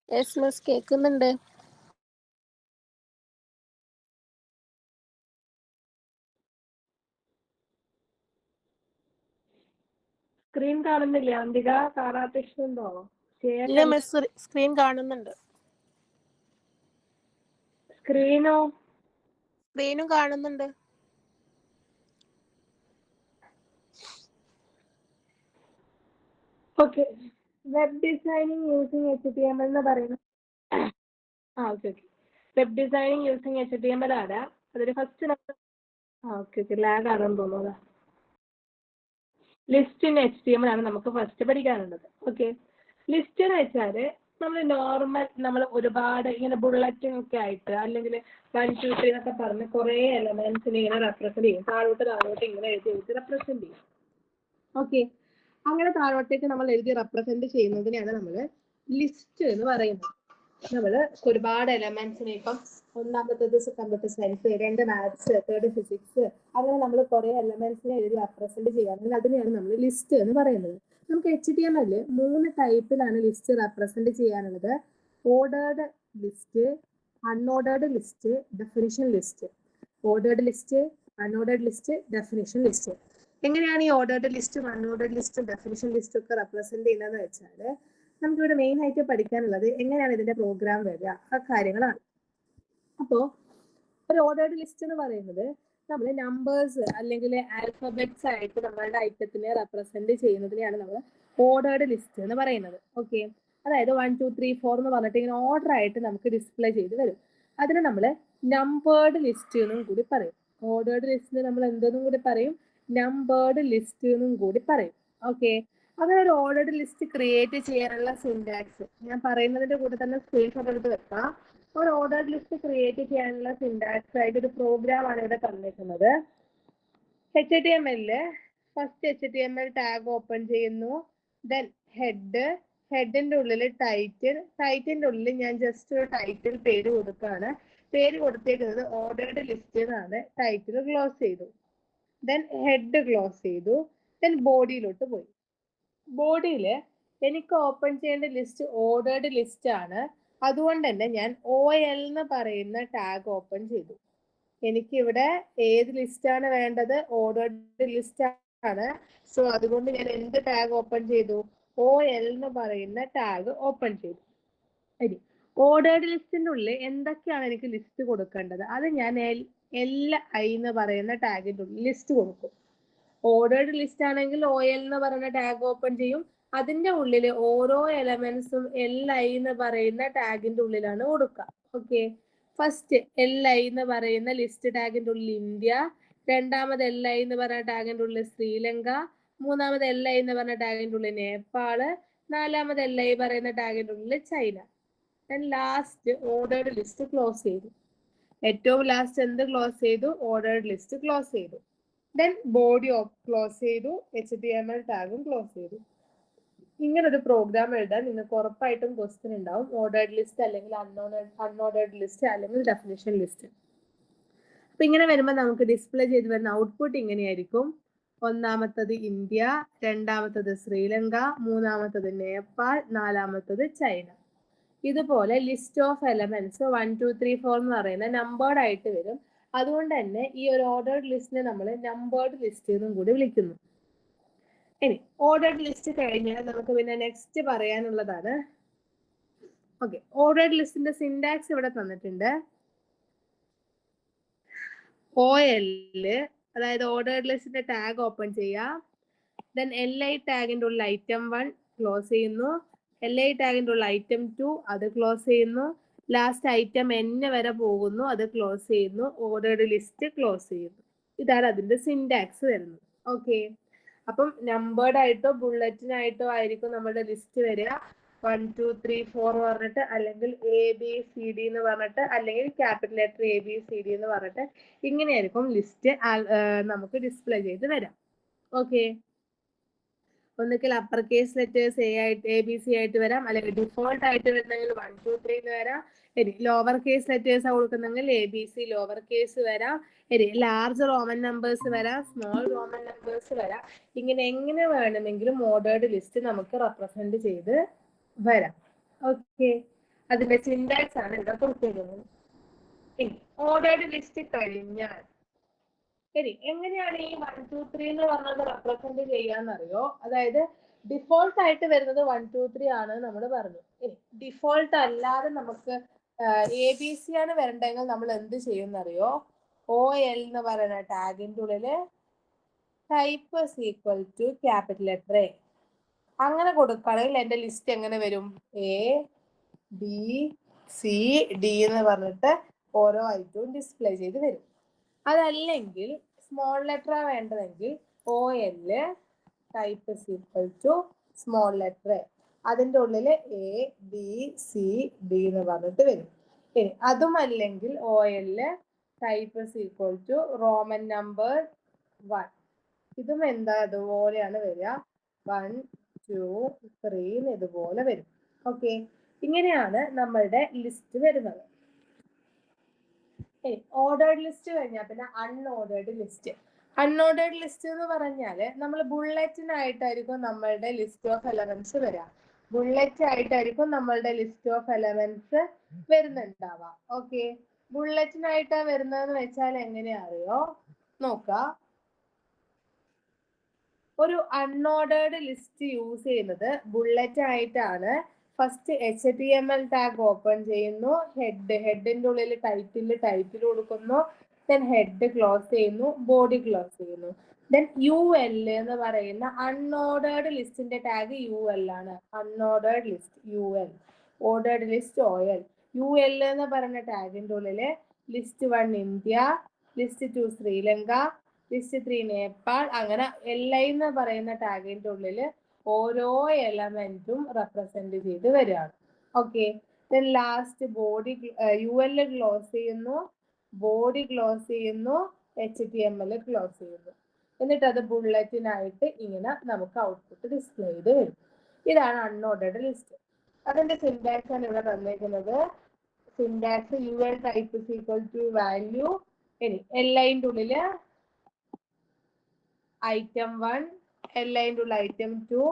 Yes miss, കേൾക്കുന്നുണ്ട്. Screen കാണുന്നില്ല അന്തിക? കാണാത്തുണ്ടോ? ഇല്ല മിസ്, സ്ക്രീൻ കാണുന്നുണ്ട്. സ്ക്രീനും കാണുന്നുണ്ട്. Okay. Web designing using HTML എന്ന് പറയുന്നത് okay. Web designing using HTML ആണ്. അതിൽ ഫസ്റ്റ് ഓക്കെ ലാഗ് ആണെന്ന് തോന്നുന്നത്. ലിസ്റ്റ് ഇൻ HTML ആണ് നമുക്ക് ഫസ്റ്റ് പഠിക്കാനുള്ളത്. ഓക്കെ, ലിസ്റ്റ് എന്ന് വെച്ചാൽ നമ്മൾ ഒരുപാട് ഇങ്ങനെ ബുള്ളറ്റിംഗ് ഒക്കെ ആയിട്ട് അല്ലെങ്കിൽ 1 2 3 എന്നൊക്കെ പറഞ്ഞ് കുറേ എലമെന്റ്സിനെ ഇങ്ങനെ റെപ്രസെന്റ് ചെയ്യും. താഴോട്ട് ഇങ്ങനെ എഴുതി റെപ്രസെന്റ് ചെയ്യും. ഓക്കെ, അങ്ങനെ താഴോട്ടേക്ക് നമ്മൾ എഴുതി റെപ്രസെന്റ് ചെയ്യുന്നതിനെയാണ് നമ്മൾ ലിസ്റ്റ് എന്ന് പറയുന്നത്. നമ്മൾ ഒരുപാട് എലമെന്റ്സിനെ ഇപ്പം ഒന്നാമത്തേത് കമ്പ്യൂട്ടർ സയൻസ്, 2 മാത്സ്, 3 ഫിസിക്സ്, അങ്ങനെ നമ്മൾ കുറെ എലമെന്റ്സിനെ എഴുതി റെപ്രസെന്റ് ചെയ്യുകയാണെങ്കിൽ അതിനെയാണ് നമ്മൾ ലിസ്റ്റ് എന്ന് പറയുന്നത്. നമുക്ക് HTML 3 ടൈപ്പിലാണ് ലിസ്റ്റ് റെപ്രസെന്റ് ചെയ്യാനുള്ളത്. Ordered list, unordered list, definition list. Ordered list, unordered list, definition list. എങ്ങനെയാണ് ഈ ഓർഡേർഡ് ലിസ്റ്റും അൺഓർഡേർഡ് ലിസ്റ്റും ഡെഫിനിഷൻ ലിസ്റ്റും ഒക്കെ റെപ്രസെന്റ് ചെയ്യുന്നതെന്ന് വെച്ചാൽ നമുക്കിവിടെ മെയിൻ ആയിട്ട് പഠിക്കാനുള്ളത് എങ്ങനെയാണ് ഇതിന്റെ പ്രോഗ്രാം വരിക, ആ കാര്യങ്ങളാണ്. അപ്പോൾ ഒരു ഓർഡേർഡ് ലിസ്റ്റ് എന്ന് പറയുന്നത് നമ്മൾ നമ്പേഴ്സ് അല്ലെങ്കിൽ ആൽഫബറ്റ്സ് ആയിട്ട് നമ്മളുടെ ഐറ്റത്തിനെ റെപ്രസെന്റ് ചെയ്യുന്നതിനെയാണ് നമ്മൾ ഓർഡേർഡ് ലിസ്റ്റ് എന്ന് പറയുന്നത്. ഓക്കെ, അതായത് 1 2 3 4 എന്ന് പറഞ്ഞിട്ട് ഇങ്ങനെ ഓർഡർ ആയിട്ട് നമുക്ക് ഡിസ്പ്ലേ ചെയ്ത് വരും. അതിന് നമ്മൾ നമ്പേർഡ് ലിസ്റ്റ് എന്നും കൂടി പറയും. ഓർഡേർഡ് ലിസ്റ്റിന് നമ്മൾ എന്തെന്നും കൂടി പറയും? നമ്പേർഡ് ലിസ്റ്റ് എന്നും കൂടി പറയും. ഓക്കെ, അങ്ങനെ ഒരു ഓർഡേർഡ് ലിസ്റ്റ് ക്രിയേറ്റ് ചെയ്യാനുള്ള സിന്റാക്സ് ഞാൻ പറയുന്നതിന്റെ കൂടെ തന്നെ സ്ക്രീൻഷോട്ട് എടുത്ത് വെക്കാം. ഒരു ഓർഡേർഡ് ലിസ്റ്റ് ക്രിയേറ്റ് ചെയ്യാനുള്ള സിന്റാക്സ് ആയിട്ട് ഒരു പ്രോഗ്രാം ആണ് ഇവിടെ തന്നിരിക്കുന്നത്. HTML first HTML tag open ചെയ്യുന്നു. ദെൻ ഹെഡിന്റെ ഉള്ളിൽ ടൈറ്റിന്റെ ഉള്ളിൽ ഞാൻ ജസ്റ്റ് ഒരു ടൈറ്റിൽ പേര് കൊടുക്കുകയാണ്. പേര് കൊടുത്തേക്കുന്നത് ഓർഡേർഡ് ലിസ്റ്റ് എന്നാണ്. ടൈറ്റിൽ ക്ലോസ് ചെയ്തു. ദെൻ ഹെഡ് ക്ലോസ് ചെയ്തു. ദെൻ ബോഡിയിലോട്ട് പോയി. ബോഡിയിൽ എനിക്ക് ഓപ്പൺ ചെയ്യേണ്ട ലിസ്റ്റ് ഓർഡേർഡ് ലിസ്റ്റ് ആണ്. അതുകൊണ്ട് തന്നെ ഞാൻ OL എന്ന് പറയുന്ന ടാഗ് ഓപ്പൺ ചെയ്തു. എനിക്കിവിടെ ഏത് ലിസ്റ്റ് ആണ് വേണ്ടത്? ഓർഡേർഡ് ലിസ്റ്റ് ആണ്. സോ അതുകൊണ്ട് ഞാൻ എന്ത് ടാഗ് ഓപ്പൺ ചെയ്തു? OL എന്ന് പറയുന്ന ടാഗ് ഓപ്പൺ ചെയ്തു. ശരി, ഓർഡേർഡ് ലിസ്റ്റിന്റെ ഉള്ളിൽ എന്തൊക്കെയാണ് എനിക്ക് ലിസ്റ്റ് കൊടുക്കേണ്ടത്? അത് ഞാൻ LI എന്ന് പറയുന്ന ടാഗിന്റെ ഉള്ളിൽ ലിസ്റ്റ് കൊടുക്കും. ഓർഡേർഡ് ലിസ്റ്റ് ആണെങ്കിൽ OL എന്ന് പറയുന്ന ടാഗ് ഓപ്പൺ ചെയ്യും. അതിന്റെ ഉള്ളിൽ ഓരോ എലമെന്റ്സും LI എന്ന് പറയുന്ന ടാഗിന്റെ ഉള്ളിലാണ് കൊടുക്കുക. ഓക്കെ, ഫസ്റ്റ് LI എന്ന് പറയുന്ന ലിസ്റ്റ് ടാഗിന്റെ ഉള്ളിൽ ഇന്ത്യ, രണ്ടാമത് LI എന്ന് പറയുന്ന ടാഗിന്റെ ഉള്ളിൽ ശ്രീലങ്ക, മൂന്നാമത് LI എന്ന് പറയുന്ന ടാഗിന്റെ ഉള്ളിൽ നേപ്പാള്, നാലാമത് LI പറയുന്ന ടാഗിന്റെ ഉള്ളിൽ China. Last ordered list close ചെയ്തു. ഏറ്റവും ലാസ്റ്റ് എന്ത് ക്ലോസ് ചെയ്തു? ഓർഡേർഡ് ലിസ്റ്റ് ക്ലോസ് ചെയ്തു. ദെൻ ബോഡി ക്ലോസ് ചെയ്തു. HTML ടാഗും ക്ലോസ് ചെയ്തു. ഇങ്ങനെ ഒരു പ്രോഗ്രാം എഴുതാൻ നിങ്ങൾക്ക് ഉറപ്പായിട്ടും ക്വസ്റ്റ്യൻ ഉണ്ടാവും. ഓർഡേർഡ് ലിസ്റ്റ് അല്ലെങ്കിൽ അൺഓർഡേർഡ് ലിസ്റ്റ് അല്ലെങ്കിൽ ഡെഫിനിഷൻ ലിസ്റ്റ്. അപ്പൊ ഇങ്ങനെ വരുമ്പോൾ നമുക്ക് ഡിസ്പ്ലേ ചെയ്ത് വരുന്ന ഔട്ട്പുട്ട് ഇങ്ങനെയായിരിക്കും. ഒന്നാമത്തത് ഇന്ത്യ, രണ്ടാമത്തത് ശ്രീലങ്ക, മൂന്നാമത്തത് നേപ്പാൾ, നാലാമത്തത് ചൈന. ഇതുപോലെ ലിസ്റ്റ് ഓഫ് എലമെന്റ്സ് 1 2 3 4 എന്ന് പറയുന്ന നമ്പേർഡ് ആയിട്ട് വരും. അതുകൊണ്ട് തന്നെ ഈ ഒരു ഓർഡേർഡ് ലിസ്റ്റിനെ നമ്മൾ നമ്പേർഡ് ലിസ്റ്റ് എന്നും കൂടി വിളിക്കുന്നു. ഇനി ഓർഡേർഡ് ലിസ്റ്റ് കഴിഞ്ഞാൽ നമുക്ക് പിന്നെ നെക്സ്റ്റ് പറയാനുള്ളതാണ്. ഓക്കെ, ഓർഡേർഡ് ലിസ്റ്റിന്റെ സിന്റാക്സ് ഇവിടെ തന്നിട്ടുണ്ട്. OL അതായത് ഓർഡേർഡ് ലിസ്റ്റിന്റെ ടാഗ് ഓപ്പൺ ചെയ്യാം. ദെൻ LI ടാഗിന്റെ ഉള്ളിൽ ഐറ്റം 1 ക്ലോസ് ചെയ്യുന്നു. LI ടാഗിന്റെ ഉള്ളിൽ ഐറ്റം 2 അത് ക്ലോസ് ചെയ്യുന്നു. ലാസ്റ്റ് ഐറ്റം N വരെ പോകുന്നു, അത് ക്ലോസ് ചെയ്യുന്നു. ഓർഡേർഡ് ലിസ്റ്റ് ക്ലോസ് ചെയ്യുന്നു. ഇതാണ് അതിന്റെ സിന്റാക്സ് വരുന്നത്. ഓക്കെ, അപ്പം നമ്പേർഡ് ആയിട്ടോ ബുള്ളറ്റിനായിട്ടോ ആയിരിക്കും നമ്മുടെ ലിസ്റ്റ് വരിക. 1 2 3 4 എന്ന് പറഞ്ഞിട്ട്, അല്ലെങ്കിൽ ABCD എന്ന് പറഞ്ഞിട്ട്, അല്ലെങ്കിൽ ക്യാപിറ്റൽ ലെറ്റർ ABCD എന്ന് പറഞ്ഞിട്ട് ഇങ്ങനെയായിരിക്കും ലിസ്റ്റ് നമുക്ക് ഡിസ്പ്ലേ ചെയ്ത് വരാം. ഓക്കെ, ഒന്നുകിൽ അപ്പർ കേസ് ലെറ്റേഴ്സ് ABC ആയിട്ട് വരാം, അല്ലെങ്കിൽ ഡിഫോൾട്ട് ആയിട്ട് വരുന്നെങ്കിൽ 1 2 3 എന്ന് വരാം. ഇനി ലോവർ കേസ് ലെറ്റേഴ്സ് കൊടുക്കുന്നെങ്കിൽ ABC ലോവർ കേസ് വരാം. ഇനി ലാർജ് റോമൻ നമ്പേഴ്സ് വരാം, സ്മോൾ റോമൻ നമ്പേഴ്സ് വരാം. ഇങ്ങനെ എങ്ങനെ വേണമെങ്കിലും ഓർഡേർഡ് ലിസ്റ്റ് നമുക്ക് റെപ്രസെന്റ് ചെയ്ത് വരാം. ഓക്കെ, അതിന്റെ സിന്റാക്സ് ആണ് ഇവിടെ കൊടുത്തിരിക്കുന്നത്. ഇനി ഓർഡേർഡ് ലിസ്റ്റ് കഴിഞ്ഞാൽ ശരി എങ്ങനെയാണ് ഈ 1 2 3 എന്ന് പറഞ്ഞത് റെപ്രസെന്റ് ചെയ്യാന്നറിയോ? അതായത് ഡിഫോൾട്ട് ആയിട്ട് വരുന്നത് 1 2 3 ആണ് നമ്മൾ പറഞ്ഞു. ഇനി ഡിഫോൾട്ട് അല്ലാതെ നമുക്ക് ABC ആണ് വരണ്ടെങ്കിൽ നമ്മൾ എന്ത് ചെയ്യുന്നറിയോ? OL എന്ന് പറയുന്ന ടാഗിന്റെ ഉള്ളില് type equal to capital letter A അങ്ങനെ കൊടുക്കുകയാണെങ്കിൽ എന്റെ ലിസ്റ്റ് എങ്ങനെ വരും? ABCD എന്ന് പറഞ്ഞിട്ട് ഓരോ ഐറ്റവും ഡിസ്പ്ലേ ചെയ്ത് വരും. അതല്ലെങ്കിൽ സ്മോൾ ലെറ്റർ വേണ്ടതെങ്കിൽ OL type equal to small letter A അതിൻ്റെ ഉള്ളിൽ ABCD എന്ന് പറഞ്ഞിട്ട് വരും. ഇനി അതും അല്ലെങ്കിൽ OL type equal to Roman number 1 ഇതും എന്താ അതുപോലെയാണ് വരിക. 1 2 3 ഇതുപോലെ വരും. ഓക്കെ, ഇങ്ങനെയാണ് നമ്മളുടെ ലിസ്റ്റ് വരുന്നത്. ഓർഡേർഡ് ലിസ്റ്റ് കഴിഞ്ഞാൽ പിന്നെ അൺഓർഡേർഡ് ലിസ്റ്റ്. അൺഓർഡേർഡ് ലിസ്റ്റ് എന്ന് പറഞ്ഞാല് നമ്മൾ ബുള്ളറ്റിനായിട്ടായിരിക്കും നമ്മളുടെ ലിസ്റ്റ് ഓഫ് എലമെന്റ്സ് വരിക. ബുള്ളറ്റ് ആയിട്ടായിരിക്കും നമ്മളുടെ ലിസ്റ്റ് ഓഫ് എലമെന്റ്സ് വരുന്നുണ്ടാവുക. ഓക്കെ, ബുള്ളറ്റിനായിട്ടാ വരുന്നതെന്ന് വെച്ചാൽ എങ്ങനെയാ അറിയോ? നോക്കാം. ഒരു അൺഓർഡേർഡ് ലിസ്റ്റ് യൂസ് ചെയ്യുന്നത് ബുള്ളറ്റ് ആയിട്ടാണ്. ഫസ്റ്റ് HTML ടാഗ് ഓപ്പൺ ചെയ്യുന്നു, ഹെഡിന്റെ ഉള്ളിൽ ടൈറ്റിൽ കൊടുക്കുന്നു, ദെൻ ഹെഡ് ക്ലോസ് ചെയ്യുന്നു, ബോഡി ക്ലോസ് ചെയ്യുന്നു. ദെൻ UL എന്ന് പറയുന്ന അൺഓർഡേർഡ് ലിസ്റ്റിന്റെ ടാഗ് UL ആണ്. Unordered list UL, ordered list OL. UL എന്ന് പറയുന്ന ടാഗിന്റെ ഉള്ളില് list 1 India, list 2 Sri Lanka, list 3 Nepal, അങ്ങനെ LI എന്ന് പറയുന്ന ടാഗിന്റെ ഉള്ളില് ഓരോ എലമെന്റും റെപ്രസെന്റ് ചെയ്ത് വരികയാണ്. Okay, then last body UL close ചെയ്യുന്നു, ബോഡി ക്ലോസ് ചെയ്യുന്നു, HTML ക്ലോസ് ചെയ്യുന്നു. എന്നിട്ട് അത് ബുള്ളറ്റിനായിട്ട് ഇങ്ങനെ നമുക്ക് ഔട്ട്പുട്ട് ഡിസ്പ്ലേ ചെയ്ത് വരും. ഇതാണ് അൺഓർഡേർഡ് ലിസ്റ്റ്. അതിന്റെ സിന്റാക്സ് ആണ് ഇവിടെ തന്നിരിക്കുന്നത്. Syntax UL type equal to value. ഇനി LIന്റെ ഉള്ളില് item 1, LIന്റെ ഉള്ളിൽ item 2,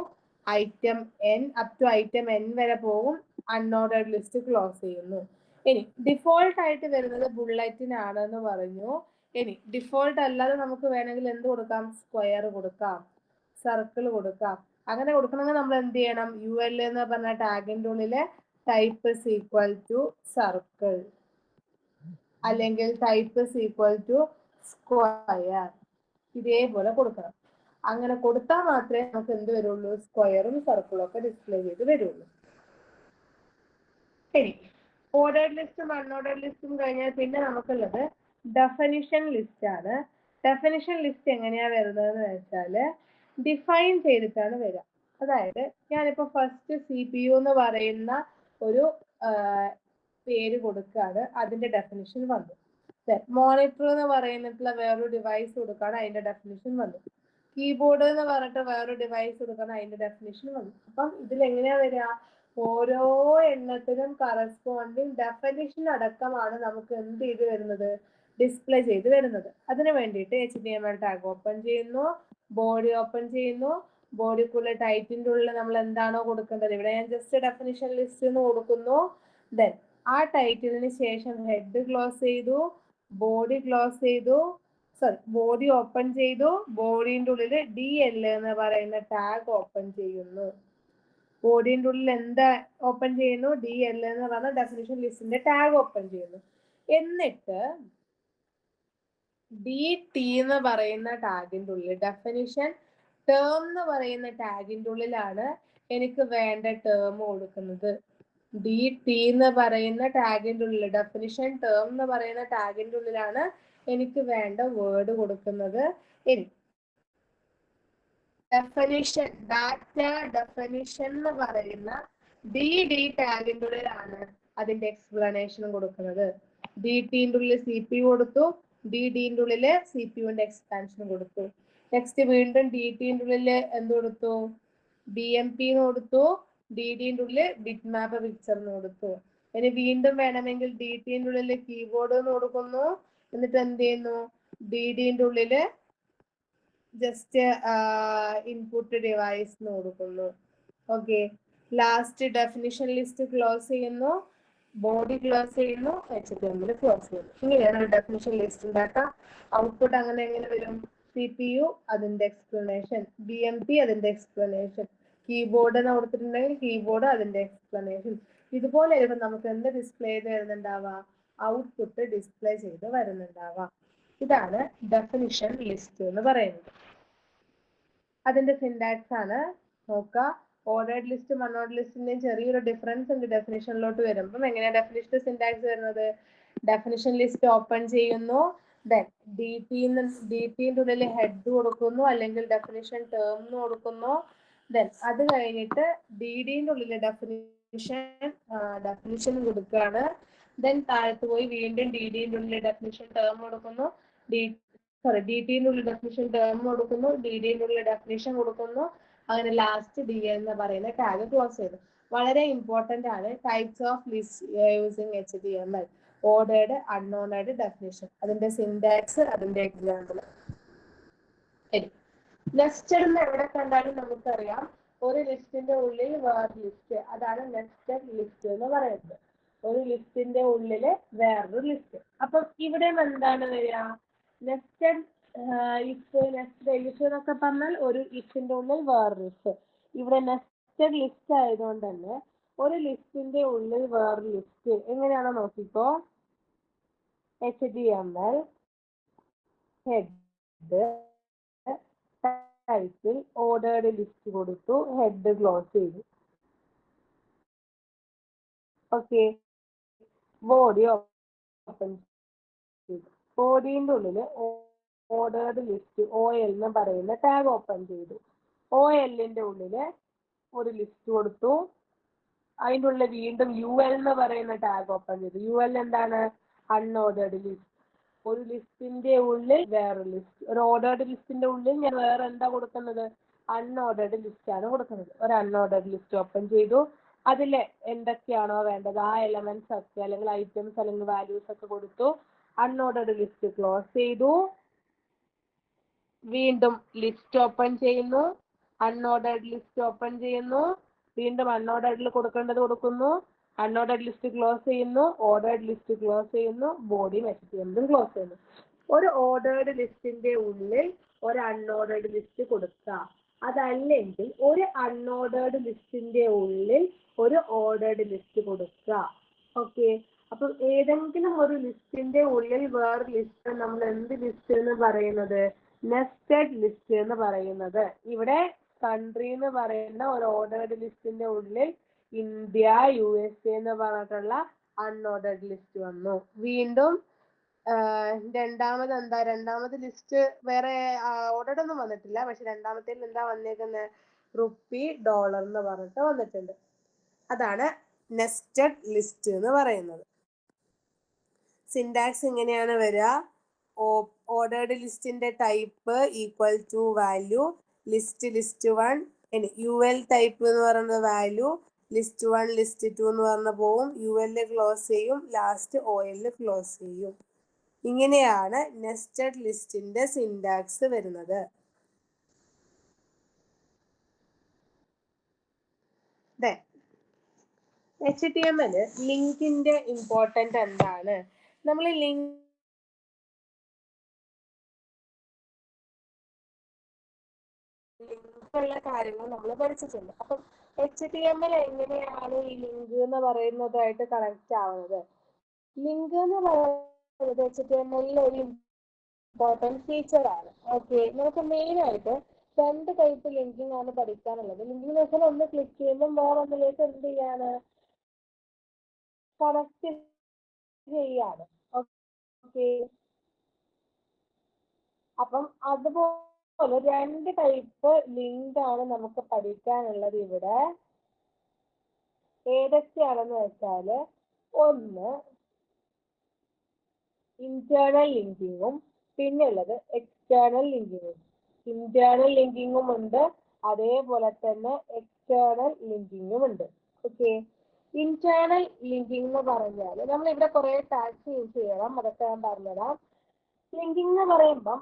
item N up to item N വരെ പോകും. അൺഓർഡേർഡ് ലിസ്റ്റ് ക്ലോസ് ചെയ്യുന്നു. ഇനി ഡിഫോൾട്ട് ആയിട്ട് വരുന്നത് ബുള്ളറ്റിനാണെന്ന് പറഞ്ഞു. ഇനി ഡിഫോൾട്ട് അല്ലാതെ നമുക്ക് വേണമെങ്കിൽ എന്ത് കൊടുക്കാം? സ്ക്വയർ കൊടുക്കാം, സർക്കിൾ കൊടുക്കാം. അങ്ങനെ കൊടുക്കണമെങ്കിൽ നമ്മൾ എന്ത് ചെയ്യണം? UL എന്ന് പറഞ്ഞ ടാഗിന്റെ ഉള്ളില് ടൈപ്പ് ഈക്വൽ ടു സർക്കിൾ അല്ലെങ്കിൽ ടൈപ്പ് ഈക്വൽ ടു സ്ക്വയർ ഇതേപോലെ കൊടുക്കണം. അങ്ങനെ കൊടുത്താൽ മാത്രമേ നമുക്ക് എന്ത് വരുള്ളൂ? സ്ക്വയറും സർക്കിളും ഒക്കെ ഡിസ്പ്ലേ ചെയ്ത് വരുള്ളൂ. ശരി, ഓർഡേർഡ് ലിസ്റ്റും അൺഓർഡേർഡ് ലിസ്റ്റും കഴിഞ്ഞാൽ പിന്നെ നമുക്കുള്ളത് ഡെഫിനിഷൻ ലിസ്റ്റ് ആണ്. ഡെഫിനിഷൻ ലിസ്റ്റ് എങ്ങനെയാ വരുന്നതെന്ന് വെച്ചാല് ഡിഫൈൻ ചെയ്തിട്ടാണ് വരിക. അതായത് ഞാനിപ്പോ ഫസ്റ്റ് CPU എന്ന് പറയുന്ന ഒരു പേര് കൊടുക്കുകയാണ്, അതിന്റെ ഡെഫിനിഷൻ വന്നു. മോണിറ്റർ എന്ന് പറയുന്നിട്ടുള്ള വേറൊരു ഡിവൈസ് കൊടുക്കുകയാണ്, അതിന്റെ ഡെഫിനിഷൻ വന്നു. കീബോർഡ് എന്ന് പറഞ്ഞിട്ട് വേറൊരു ഡിവൈസ് കൊടുക്കണം, അതിന്റെ ഡെഫിനിഷൻ വന്നു. അപ്പം ഇതിൽ എങ്ങനെയാ വരിക? ഓരോ എണ്ണത്തിനും കറസ്പോണ്ടിങ് ഡെഫിനിഷൻ അടക്കമാണ് നമുക്ക് എന്ത് ചെയ്ത് വരുന്നത്? ഡിസ്പ്ലേ ചെയ്ത് വരുന്നത്. അതിന് വേണ്ടിയിട്ട് HTML ടാഗ് ഓപ്പൺ ചെയ്യുന്നു, ബോഡി ഓപ്പൺ ചെയ്യുന്നു, ബോഡിക്കുള്ള ടൈറ്റിന്റെ ഉള്ളിൽ നമ്മൾ എന്താണോ കൊടുക്കേണ്ടത്, ഇവിടെ ഞാൻ ജസ്റ്റ് ഡെഫിനിഷൻ ലിസ്റ്റ് എന്ന് കൊടുക്കുന്നു. ദെൻ ആ ടൈറ്റിലിന് ശേഷം ഹെഡ് ക്ലോസ് ചെയ്തു, ബോഡി ക്ലോസ് ചെയ്തു, സോറി ബോഡി ഓപ്പൺ ചെയ്തു, ബോഡിന്റെ ഉള്ളിൽ DL എന്ന് പറയുന്ന ടാഗ് ഓപ്പൺ ചെയ്യുന്നു. ബോഡിന്റെ ഉള്ളിൽ എന്താ ഓപ്പൺ ചെയ്യുന്നു? DL എന്ന് പറയുന്ന ഡെഫിനിഷൻ ലിസ്റ്റിന്റെ ടാഗ് ഓപ്പൺ ചെയ്യുന്നു. എന്നിട്ട് DT എന്ന് പറയുന്ന ടാഗിന്റെ ഉള്ളിൽ ഡെഫിനിഷൻ ടേം എന്ന് പറയുന്ന ടാഗിന്റെ ഉള്ളിലാണ് എനിക്ക് വേണ്ട ടേം കൊടുക്കുന്നത്. DT എന്ന് പറയുന്ന ടാഗിന്റെ ഉള്ളിൽ ഡെഫിനിഷൻ ടേം എന്ന് പറയുന്ന ടാഗിന്റെ ഉള്ളിലാണ് എനിക്ക് വേണ്ട വേർഡ് കൊടുക്കുന്നത്. ഇനി ഡെഫിനിഷൻ ഡാറ്റ ഡെഫിനിഷൻ എന്ന് പറയുന്ന DD ടാഗിന്റെ ഉള്ളിലാണ് അതിന്റെ എക്സ്പ്ലനേഷൻ കൊടുക്കുന്നത്. DTന്റെ ഉള്ളിൽ CPU കൊടുത്തു, DDന്റെ ഉള്ളിൽ CPUന്റെ എക്സ്പാൻഷൻ കൊടുത്തു. നെക്സ്റ്റ് വീണ്ടും DTന്റെ ഉള്ളിൽ എന്ത് കൊടുത്തു? BMP എന്ന് കൊടുത്തു, DDന്റെ ഉള്ളിൽ ബിറ്റ് മാപ്പ് പിക്ചർ എന്ന് കൊടുത്തു. ഇനി വീണ്ടും വേണമെങ്കിൽ DTന്റെ ഉള്ളിൽ കീബോർഡ് എന്ന് കൊടുക്കുന്നു. എന്നിട്ട് എന്ത് ചെയ്യുന്നു? DDന്റെ ഉള്ളില് ജസ്റ്റ് ഇൻപുട്ട് ഡിവൈസ് എന്ന് കൊടുക്കുന്നു. Okay, last definition list close ചെയ്യുന്നു. ബോഡി ക്ലോസ് ചെയ്യുന്നു, HTML ക്ലോസ് ചെയ്യുന്നു. ഇങ്ങനെയാണ് ഒരു ഡെഫിനിഷൻ ലിസ്റ്റ് ഉണ്ടാക്കുക. ഔട്ട്പുട്ട് അങ്ങനെ എങ്ങനെ വരും? CPU അതിന്റെ എക്സ്പ്ലനേഷൻ, BMP അതിന്റെ എക്സ്പ്ലനേഷൻ, കീബോർഡ് എന്ന് കൊടുത്തിട്ടുണ്ടെങ്കിൽ കീബോർഡ് അതിന്റെ എക്സ്പ്ലനേഷൻ. ഇതുപോലെ വരുമ്പോൾ നമുക്ക് എന്ത് ഡിസ്പ്ലേ ചെയ്ത് വരുന്നുണ്ടാവുക? ഔട്ട്പുട്ട് ഡിസ്പ്ലേ ചെയ്ത് വരുന്നുണ്ടാവാം. ഇതാണ് ഡെഫിനിഷൻ ലിസ്റ്റ് എന്ന് പറയുന്നത്. അതിന്റെ സിന്റാക്സ് ആണ് നോക്കുക. ഓർഡേർഡ് ലിസ്റ്റും അൺഓർഡേർഡ് ലിസ്റ്റിന്റെയും ചെറിയൊരു ഡിഫറൻസ് ഉണ്ട് ഡെഫിനിഷനിലോട്ട് വരുമ്പോൾ. എങ്ങനെയാണ് ഡെഫിനിഷൻ സിന്റാക്സ് വരുന്നത്? ഡെഫിനിഷൻ ലിസ്റ്റ് ഓപ്പൺ ചെയ്യുന്നു, ദെൻ ഡിടിന്റെ ഉള്ളിൽ ഹെഡ് കൊടുക്കുന്നു, അല്ലെങ്കിൽ ഡെഫിനിഷൻ ടേം എന്ന് കൊടുക്കുന്നു. ദെൻ അത് കഴിഞ്ഞിട്ട് ഡിഡിന്റെ ഉള്ളിൽ ഡെഫിനിഷൻ കൊടുക്കുകയാണ്. ദെൻ താഴത്ത് പോയി വീണ്ടും ഡിഡിന്റെ ഉള്ളിൽ ഡെഫിനിഷൻ ടേം കൊടുക്കുന്നു, ഡിടിന്റെ ഉള്ളിൽ ഡെഫിനിഷൻ ടേം കൊടുക്കുന്നു, ഡിഡിന്റെ ഉള്ളിൽ ഡെഫിനിഷൻ കൊടുക്കുന്നു. അങ്ങനെ ലാസ്റ്റ് ഡി എന്ന് പറയുന്ന ടാഗ് ക്ലോസ് ചെയ്തു. വളരെ ഇമ്പോർട്ടന്റ് ആണ് types of list using HTML. Ordered, unordered definition, അതിന്റെ സിന്റാക്സ്, അതിന്റെ എക്സാമ്പിൾ. നെസ്റ്റഡ് എന്ന് എവിടെ കണ്ടാലും നമുക്കറിയാം ഒരു ലിസ്റ്റിന്റെ ഉള്ളിൽ വേറെ ലിസ്റ്റ്, അതാണ് നെസ്റ്റഡ് ലിസ്റ്റ് എന്ന് പറയുന്നത്. ഒരു ലിസ്റ്റിന്റെ ഉള്ളില് വേറൊരു ലിസ്റ്റ്. അപ്പം ഇവിടെ എന്താണ് വരിക? നെസ്റ്റഡ് നെസ്റ്റഡ് എന്നൊക്കെ പറഞ്ഞാൽ ഒരു ലിസ്റ്റിന്റെ ഉള്ളിൽ വേറൊരു ലിസ്റ്റ്. ഇവിടെ നെസ്റ്റഡ് ലിസ്റ്റ് ആയതുകൊണ്ട് തന്നെ ഒരു ലിസ്റ്റിന്റെ ഉള്ളിൽ വേറൊരു ലിസ്റ്റ്. എങ്ങനെയാണോ നോക്കിക്കോ. HTML head title ordered list കൊടുത്തു, ഹെഡ് ക്ലോസ് ചെയ്തു. ഓക്കെ, ബോഡി ഓപ്പൺ ചെയ്തു. ബോഡിന്റെ ഉള്ളില് ഓർഡേർഡ് ലിസ്റ്റ് OL എന്ന് പറയുന്ന ടാഗ് ഓപ്പൺ ചെയ്തു. OLന്റെ ഉള്ളില് ഒരു ലിസ്റ്റ് കൊടുത്തു. അതിൻ്റെ ഉള്ളിൽ വീണ്ടും UL എന്ന് പറയുന്ന ടാഗ് ഓപ്പൺ ചെയ്തു. UL എന്താണ്? Unordered list. ഒരു ലിസ്റ്റിന്റെ ഉള്ളിൽ വേറെ ലിസ്റ്റ്. ഒരു ഓർഡേർഡ് ലിസ്റ്റിന്റെ ഉള്ളിൽ ഞാൻ വേറെ എന്താ കൊടുക്കുന്നത്? അൺഓർഡേർഡ് ലിസ്റ്റ് ആണ് കൊടുക്കുന്നത്. ഒരു അൺഓർഡേർഡ് ലിസ്റ്റ് ഓപ്പൺ ചെയ്തു. അതിൽ എന്തൊക്കെയാണോ വേണ്ടത് ആ എലമെന്റ്സ് ഒക്കെ അല്ലെങ്കിൽ ഐറ്റംസ് അല്ലെങ്കിൽ വാല്യൂസ് ഒക്കെ കൊടുത്തു. അൺഓർഡേർഡ് ലിസ്റ്റ് ക്ലോസ് ചെയ്തു. വീണ്ടും ലിസ്റ്റ് ഓപ്പൺ ചെയ്യുന്നു, അൺഓർഡേർഡ് ലിസ്റ്റ് ഓപ്പൺ ചെയ്യുന്നു, വീണ്ടും അൺഓർഡേർഡിൽ കൊടുക്കേണ്ടത് കൊടുക്കുന്നു, അൺഓർഡേർഡ് ലിസ്റ്റ് ക്ലോസ് ചെയ്യുന്നു, ഓർഡേർഡ് ലിസ്റ്റ് ക്ലോസ് ചെയ്യുന്നു, ബോഡി HTML ക്ലോസ് ചെയ്യുന്നു. ഒരു ഓർഡേർഡ് ലിസ്റ്റിന്റെ ഉള്ളിൽ ഒരു അൺഓർഡേർഡ് ലിസ്റ്റ് കൊടുക്കുക. അതല്ലെങ്കിൽ ഒരു അൺഓർഡേർഡ് ലിസ്റ്റിന്റെ ഉള്ളിൽ ഒരു ഓർഡേർഡ് ലിസ്റ്റ് കൊടുക്കുക. ഓക്കെ, അപ്പം ഏതെങ്കിലും ഒരു ലിസ്റ്റിന്റെ ഉള്ളിൽ വേറെ ലിസ്റ്റ് നമ്മൾ എന്ത് ലിസ്റ്റ് എന്ന് പറയുന്നത്? നെസ്റ്റഡ് ലിസ്റ്റ് എന്ന് പറയുന്നത്. ഇവിടെ കൺട്രി എന്ന് പറയുന്ന ഒരു ഓർഡേർഡ് ലിസ്റ്റിന്റെ ഉള്ളിൽ ഇന്ത്യ, USA എന്ന് പറഞ്ഞിട്ടുള്ള അൺഓർഡേർഡ് ലിസ്റ്റ് വന്നു. വീണ്ടും രണ്ടാമത് ലിസ്റ്റ് വേറെ ഓർഡേർഡ് ഒന്നും വന്നിട്ടില്ല. പക്ഷെ രണ്ടാമത്തേൽ എന്താ വന്നേക്കുന്നത്? റുപ്പി, ഡോളർ എന്ന് പറഞ്ഞിട്ട് വന്നിട്ടുണ്ട്. അതാണ് നെസ്റ്റഡ് ലിസ്റ്റ് എന്ന് പറയുന്നത്. സിന്റാക്സ് ഇങ്ങനെയാണ് വരിക. ഓർഡേർഡ് ലിസ്റ്റിന്റെ type equal to value, list 1, UL type എന്ന് പറയുന്നത് വാല്യൂ, ലിസ്റ്റ് 1 ലിസ്റ്റ് 2 എന്ന് പറഞ്ഞ പോവും, UL ക്ലോസ് ചെയ്യും, ലാസ്റ്റ് OL ക്ലോസ് ചെയ്യും. ഇങ്ങനെയാണ് നെസ്റ്റഡ് ലിസ്റ്റിന്റെ സിന്റാക്സ് വരുന്നത്. HTML ലിങ്കിന്റെ ഇമ്പോർട്ടന്റ് എന്താണ്? നമ്മൾ ലിങ്ക് ഉള്ള കാര്യങ്ങൾ നമ്മൾ പഠിച്ചിട്ടുണ്ട്. അപ്പം HTML എങ്ങനെയാണ് ഈ ലിങ്ക് എന്ന് പറയുന്നതായിട്ട് കണക്ട് ആവുന്നത്? ലിങ്ക് എന്ന് പറയുന്നത് HTML ഒരു ഇമ്പോർട്ടൻറ്റ് ഫീച്ചർ ആണ്. ഓക്കെ, നമുക്ക് മെയിൻ ആയിട്ട് 2 ടൈപ്പ് ലിങ്കിങ് ആണ് പഠിക്കാനുള്ളത്. ലിങ്കിങ് എന്ന് വെച്ചാൽ ഒന്ന് ക്ലിക്ക് ചെയ്യുമ്പോൾ വേറെ ഒന്നിലേക്ക് എന്ത് ചെയ്യാണ്? കണക്ട് ചെയ്യാണ്. ഓക്കെ, അപ്പം അതുപോലെ 2 ടൈപ്പ് ലിങ്ക് ആണ് നമുക്ക് പഠിക്കാനുള്ളത് ഇവിടെ. ഏതൊക്കെയാണെന്ന് വെച്ചാൽ, ഒന്ന് ഇന്റേണൽ ലിങ്കിങ്ങും പിന്നെ ഉള്ളത് എക്സ്റ്റേണൽ ലിങ്കിങ്ങും. ഇന്റേണൽ ലിങ്കിങ്ങും ഉണ്ട്, അതേപോലെ തന്നെ എക്സ്റ്റേണൽ ലിങ്കിങ്ങും ഉണ്ട്. ഓക്കെ, ഇന്റേണൽ ലിങ്കിങ് എന്ന് പറഞ്ഞാൽ നമ്മൾ ഇവിടെ കുറെ ടാഗ്സ് യൂസ് ചെയ്യണം. അതൊക്കെ ഞാൻ പറഞ്ഞുതരാം. ലിങ്കിങ് എന്ന് പറയുമ്പം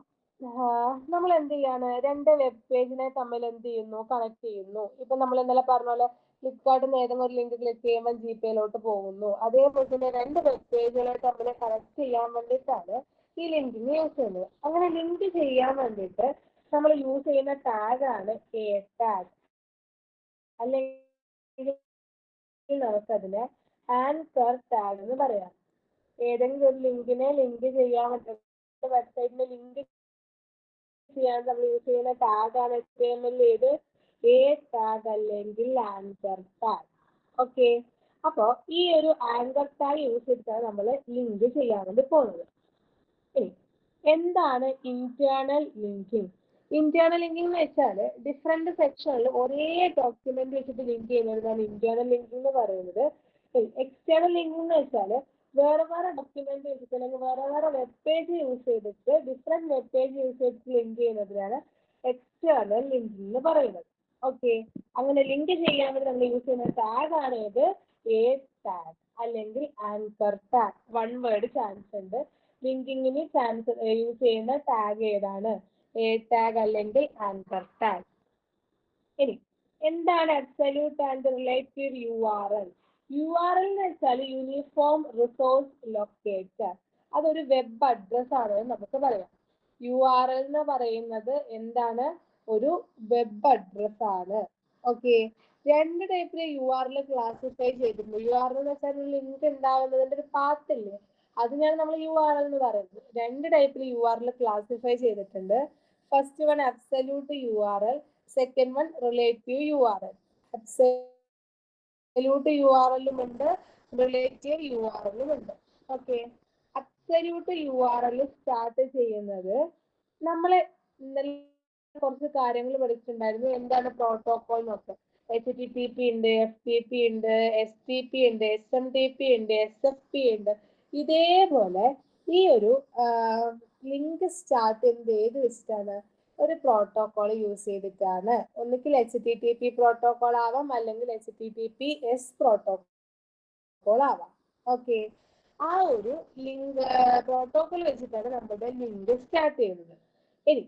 നമ്മൾ എന്ത് ചെയ്യാണ്, രണ്ട് വെബ് പേജിനെ തമ്മിൽ എന്ത് ചെയ്യുന്നു, കണക്ട് ചെയ്യുന്നു. ഇപ്പൊ നമ്മൾ ഇന്നലെ പറഞ്ഞ പോലെ ഫ്ലിപ്കാർട്ടിൽ നിന്ന് ഏതെങ്കിലും ഒരു ലിങ്ക് ക്ലിക്ക് ചെയ്യുമ്പോൾ ജിപേയിലോട്ട് പോകുന്നു. അതേപോലെ തന്നെ രണ്ട് വെബ് പേജുകളെ തമ്മിൽ കണക്ട് ചെയ്യാൻ വേണ്ടിയിട്ടാണ് ഈ ലിങ്കിങ് യൂസ് ചെയ്യുന്നത്. അങ്ങനെ ലിങ്ക് ചെയ്യാൻ വേണ്ടിയിട്ട് നമ്മൾ യൂസ് ചെയ്യുന്ന ടാഗാണ് എ ടാഗ്, അല്ലെങ്കിൽ നമുക്കതിനെ ആൻകർ ടാഗ് എന്ന് പറയാം. ഏതെങ്കിലും ഒരു ലിങ്കിനെ ലിങ്ക് ചെയ്യാൻ പറ്റുന്ന വെബ്സൈറ്റിനെ ലിങ്ക് ചെയ്യാൻ നമ്മൾ യൂസ് ചെയ്യുന്ന ടാഗാണ് HTML ഏത് എ ടാഗ് അല്ലെങ്കിൽ ആങ്കർ ടാഗ്. ഓക്കെ, അപ്പോ ഈ ഒരു ആങ്കർ ടാഗ് യൂസ് ചെയ്തിട്ടാണ് നമ്മൾ ലിങ്ക് ചെയ്യാൻ വേണ്ടി പോകുന്നത്. ഇനി എന്താണ് ഇന്റേണൽ ലിങ്കിങ്? ഇന്റേണൽ ലിങ്കിങ് എന്ന് വെച്ചാൽ ഡിഫറെന്റ് സെക്ഷനിൽ ഒരേ ഡോക്യുമെന്റ് വെച്ചിട്ട് ലിങ്ക് ചെയ്യുന്നതാണ് ഇന്റേണൽ ലിങ്കിങ് എന്ന് പറയുന്നത്. എക്സ്റ്റേണൽ ലിങ്കിങ് എന്ന് വെച്ചാൽ വേറെ വേറെ ഡോക്യുമെന്റ് വെച്ചിട്ട് അല്ലെങ്കിൽ വേറെ വേറെ വെബ് പേജ് യൂസ് ചെയ്തിട്ട് ഡിഫറെന്റ് വെബ് പേജ് യൂസ് ചെയ്തിട്ട് ലിങ്ക് ചെയ്യുന്നതിനാണ് എക്സ്റ്റേണൽ ലിങ്കിങ് എന്ന് പറയുന്നത്. ഓക്കെ, അങ്ങനെ ലിങ്ക് ചെയ്യാൻ വേണ്ടി നമ്മൾ യൂസ് ചെയ്യുന്ന ടാഗ് ആണ് ഏത് എ ടാഗ് അല്ലെങ്കിൽ anchor tag. One word chance ഉണ്ട്. ലിങ്കിങ്ങിന് ചാൻസ് യൂസ് ചെയ്യുന്ന ടാഗ് ഏതാണ്? എ ടാഗ് അല്ലെങ്കിൽ ആങ്കർ ടാഗ്. ഇനി എന്താണ് absolute and relative URL? URL എന്ന് വെച്ചാൽ യൂണിഫോം റിസോഴ്സ് ലൊക്കേറ്റർ. അതൊരു വെബ് അഡ്രസ് ആണെന്ന് നമുക്ക് പറയാം. URL എന്ന് പറയുന്നത് എന്താണ്? ഒരു വെബ് അഡ്രസ് ആണ്. ഓക്കെ, രണ്ട് ടൈപ്പിലെ URL ക്ലാസിഫൈ ചെയ്തിട്ടുണ്ട്. URL എന്ന് വെച്ചാൽ ഒരു ലിങ്ക് ഉണ്ടാവുന്നതിന്റെ ഒരു പാത്ത് ഇല്ലേ, അതിനാണ് നമ്മൾ URL എന്ന് പറയുന്നത്. രണ്ട് ടൈപ്പിൽ URL ക്ലാസിഫൈ ചെയ്തിട്ടുണ്ട്. First one absolute URL, second one relative URL. Absolute URL ഉണ്ട്, റിലേറ്റീവ് URL ഉണ്ട്. ഓക്കെ, അബ്സല്യൂട്ട് URL സ്റ്റാർട്ട് ചെയ്യുന്നത് നമ്മൾ ഇന്നലെ കുറച്ച് കാര്യങ്ങൾ പഠിച്ചിട്ടുണ്ടായിരുന്നു. എന്താണ് പ്രോട്ടോകോൾ എന്നൊക്കെ. HTTP ഉണ്ട്, FTP ഉണ്ട്, STP ഉണ്ട്, SMTP ഉണ്ട്, SFP ഉണ്ട്. ഇതേപോലെ ഈ ഒരു ലിങ്ക് സ്റ്റാർട്ട് ചെയ്യുന്നത് ഏത് വെച്ചിട്ടാണ്? ഒരു പ്രോട്ടോകോൾ യൂസ് ചെയ്തിട്ടാണ്. ഒന്നുകിൽ HTTP പ്രോട്ടോകോൾ ആവാം, അല്ലെങ്കിൽ HTTPS പ്രോട്ടോകോൾ ആവാം. ഓക്കെ, ആ ഒരു ലിങ്ക് പ്രോട്ടോകോൾ വെച്ചിട്ടാണ് നമ്മുടെ ലിങ്ക് സ്റ്റാർട്ട് ചെയ്യുന്നത്. ഇനി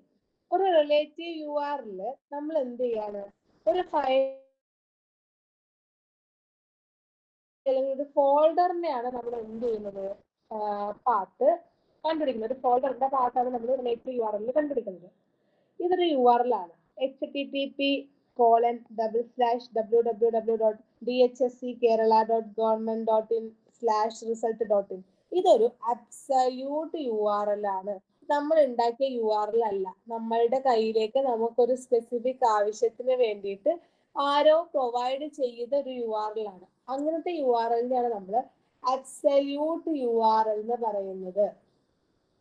ഒരു റിലേറ്റീവ് URL നമ്മൾ എന്ത് ചെയ്യാണ്? ഒരു ഫയൽ അല്ലെങ്കിൽ ഒരു ഫോൾഡറിനെയാണ് നമ്മൾ എന്ത് ചെയ്യുന്നത്? പാത്ത് കണ്ടുപിടിക്കുന്നത്. ഒരു ഫോൾഡറിന്റെ പാത്താണ് നമ്മൾ റിലേറ്റീവ് URL കണ്ടുപിടിക്കുന്നത്. ഇതൊരു URL ആണ്. http://www.dhsckerala.government.in/result.in. ഇതൊരു അബ്സല്യൂട്ട് URL ആണ്. നമ്മൾ ഉണ്ടാക്കിയ URL അല്ല. നമ്മളുടെ കയ്യിലേക്ക് നമുക്കൊരു സ്പെസിഫിക് ആവശ്യത്തിന് വേണ്ടിയിട്ട് ആരോ പ്രൊവൈഡ് ചെയ്ത ഒരു URL ആണ്. അങ്ങനത്തെ URL-നെയാണ് നമ്മൾ അബ്സല്യൂട്ട് URL എന്ന് പറയുന്നത്.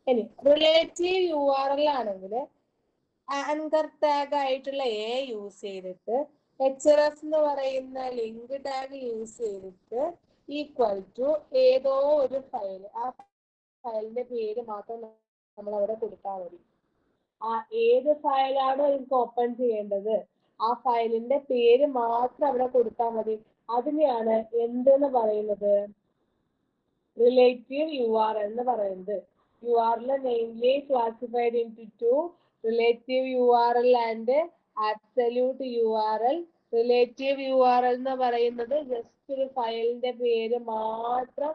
ഇനി റിലേറ്റീവ് URL ആണെങ്കിൽ ആങ്കർ ടാഗ് ആയിട്ടുള്ള എ യൂസ് ചെയ്തിട്ട് HRF എന്ന് പറയുന്ന ലിങ്ക് ടാഗ് യൂസ് ചെയ്തിട്ട് ഈക്വൽ ടു ഏതോ ഒരു ഫയൽ, ആ ഫയലിന്റെ പേര് മാത്രം നമ്മൾ അവിടെ കൊടുത്താൽ മതി. ആ ഏത് ഫയലാണോ എനിക്ക് ഓപ്പൺ ചെയ്യേണ്ടത് ആ ഫയലിന്റെ പേര് മാത്രം അവിടെ കൊടുത്താൽ മതി. അതിനെയാണ് എന്തെന്ന് പറയുന്നത്? റിലേറ്റീവ് URL എന്ന് പറയുന്നത്. URL namely classified into two, relative URL and absolute URL. Relative URL എന്ന് പറയുന്നത് ജസ്റ്റ് ഒരു ഫയലിന്റെ പേര് മാത്രം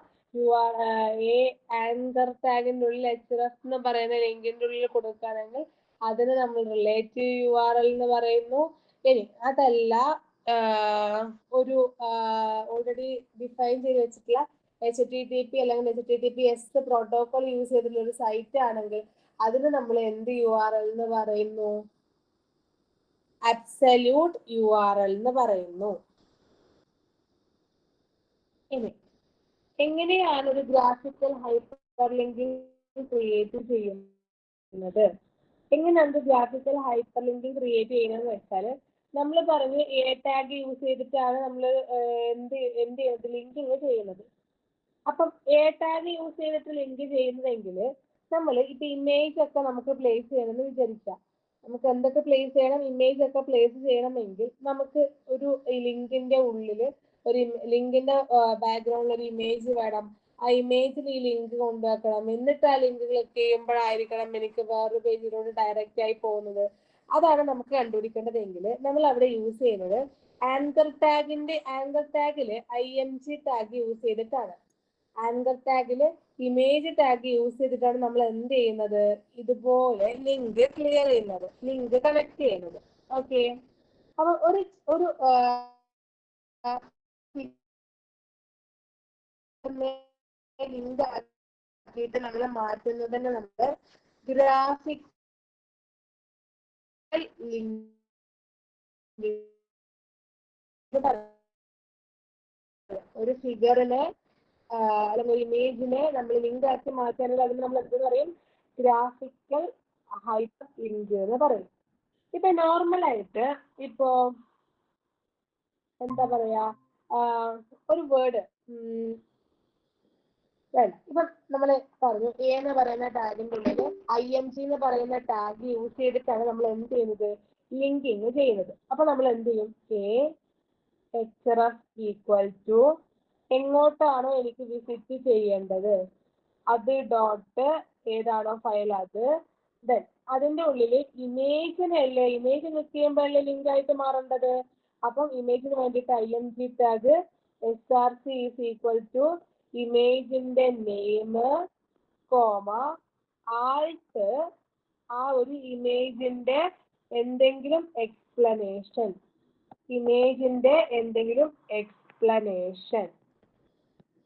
ആങ്കർ ടാഗിന്റെ ഉള്ളിൽ HRF എന്ന് പറയുന്ന ലിങ്കിന്റെ ഉള്ളിൽ കൊടുക്കുകയാണെങ്കിൽ അതിന് നമ്മൾ റിലേറ്റീവ് URL എന്ന് പറയുന്നു. ഇനി അതല്ല ഒരു ഓൾറെഡി ഡിഫൈൻ ചെയ്ത് വെച്ചിട്ടുള്ള HTTP അല്ലെങ്കിൽ HTTPS പ്രോട്ടോകോൾ യൂസ് ചെയ്തിട്ടുള്ള ഒരു സൈറ്റ് ആണെങ്കിൽ അതിന് നമ്മൾ എന്ത് URL എന്ന് പറയുന്നു? അബ്സല്യൂട്ട് URL എന്ന് പറയുന്നു. ഇനി എങ്ങനെയാണ് ഒരു ഗ്രാഫിക്കൽ ഹൈപ്പർ ലിങ്കിങ് ക്രിയേറ്റ് ചെയ്യുന്നത്? എങ്ങനെയാണ് ഗ്രാഫിക്കൽ ഹൈപ്പർ ലിങ്കിങ് ക്രിയേറ്റ് ചെയ്യുന്നത് വെച്ചാൽ നമ്മൾ പറഞ്ഞു എ ടാഗ് യൂസ് ചെയ്തിട്ടാണ് നമ്മൾ എന്ത് ലിങ്കിങ് ചെയ്യുന്നത്. അപ്പം എ ടാഗ് യൂസ് ചെയ്തിട്ട് ലിങ്ക് ചെയ്യുന്നതെങ്കിൽ നമ്മൾ ഇപ്പൊ ഇമേജ് ഒക്കെ നമുക്ക് പ്ലേസ് ചെയ്യണമെന്ന് വിചാരിക്കാം. നമുക്ക് എന്തൊക്കെ പ്ലേസ് ചെയ്യണം? ഇമേജ് ഒക്കെ പ്ലേസ് ചെയ്യണമെങ്കിൽ നമുക്ക് ഒരു ലിങ്കിന്റെ ഉള്ളിൽ ഒരു ലിങ്കിന്റെ ബാക്ക്ഗ്രൗണ്ടിൽ ഒരു ഇമേജ് വേണം, ആ ഇമേജിൽ ഈ ലിങ്ക് കൊണ്ടുവെക്കണം, എന്നിട്ട് ആ ലിങ്ക് ക്ലിക്ക് ചെയ്യുമ്പോഴായിരിക്കണം എനിക്ക് വേറൊരു പേജിലോട്ട് ഡയറക്റ്റ് ആയി പോകുന്നത്. അതാണ് നമുക്ക് കണ്ടുപിടിക്കേണ്ടതെങ്കിൽ നമ്മൾ അവിടെ യൂസ് ചെയ്യുന്നത് ആങ്കർ ടാഗില് IMG ടാഗ് യൂസ് ചെയ്തിട്ടാണ്. ആങ്കർ ടാഗില് ഇമേജ് ടാഗ് യൂസ് ചെയ്തിട്ടാണ് നമ്മൾ എന്ത് ചെയ്യുന്നത്, ഇതുപോലെ ലിങ്ക് ക്ലിയർ ചെയ്യുന്നത്, ലിങ്ക് കണക്ട് ചെയ്യുന്നത്. ഓക്കെ, അപ്പൊ ഒരു ലിങ്ക് ആക്കിയിട്ട് നമ്മൾ മാറ്റുന്നതിന് നമ്മൾ ഗ്രാഫിക്കൽ ലിങ്ക് ഒരു ഫിഗറിനെ അല്ലെങ്കിൽ ഒരു ഇമേജിനെ നമ്മൾ ലിങ്ക് ആക്കി മാറ്റാനുള്ള അതിന് നമ്മൾ എന്ത് പറയും, ഗ്രാഫിക്കൽ ഹൈപ്പർ ലിങ്ക് എന്ന് പറയും. ഇപ്പൊ നോർമൽ ആയിട്ട് ഇപ്പോ എന്താ പറയാ, ഒരു വേർഡ് ഇപ്പൊ നമ്മൾ പറഞ്ഞു എ എന്ന് പറയുന്ന ടാഗിന്റെ ഉള്ളിൽ IMG എന്ന് പറയുന്ന ടാഗ് യൂസ് ചെയ്തിട്ടാണ് നമ്മൾ എന്ത് ചെയ്യുന്നത്, ലിങ്കിങ് ചെയ്യുന്നത്. അപ്പൊ നമ്മൾ എന്ത് ചെയ്യും, href ഈക്വൽ ടു എങ്ങോട്ടാണോ എനിക്ക് വിസിറ്റ് ചെയ്യേണ്ടത് അത് ഡോട്ട് ഏതാണോ ഫയൽ അത്, ദെൻ അതിന്റെ ഉള്ളിൽ ഇമേജിനല്ലേ, ഇമേജ് ക്ലിക്ക് ചെയ്യുമ്പോഴല്ലേ ലിങ്ക് ആയിട്ട് മാറേണ്ടത്. അപ്പം ഇമേജിന് വേണ്ടിയിട്ട് IMG tag src is equal to ഇമേജിന്റെ നെയിം കോമ ആൾട്ട് ആ ഒരു ഇമേജിന്റെ എന്തെങ്കിലും എക്സ്പ്ലനേഷൻ,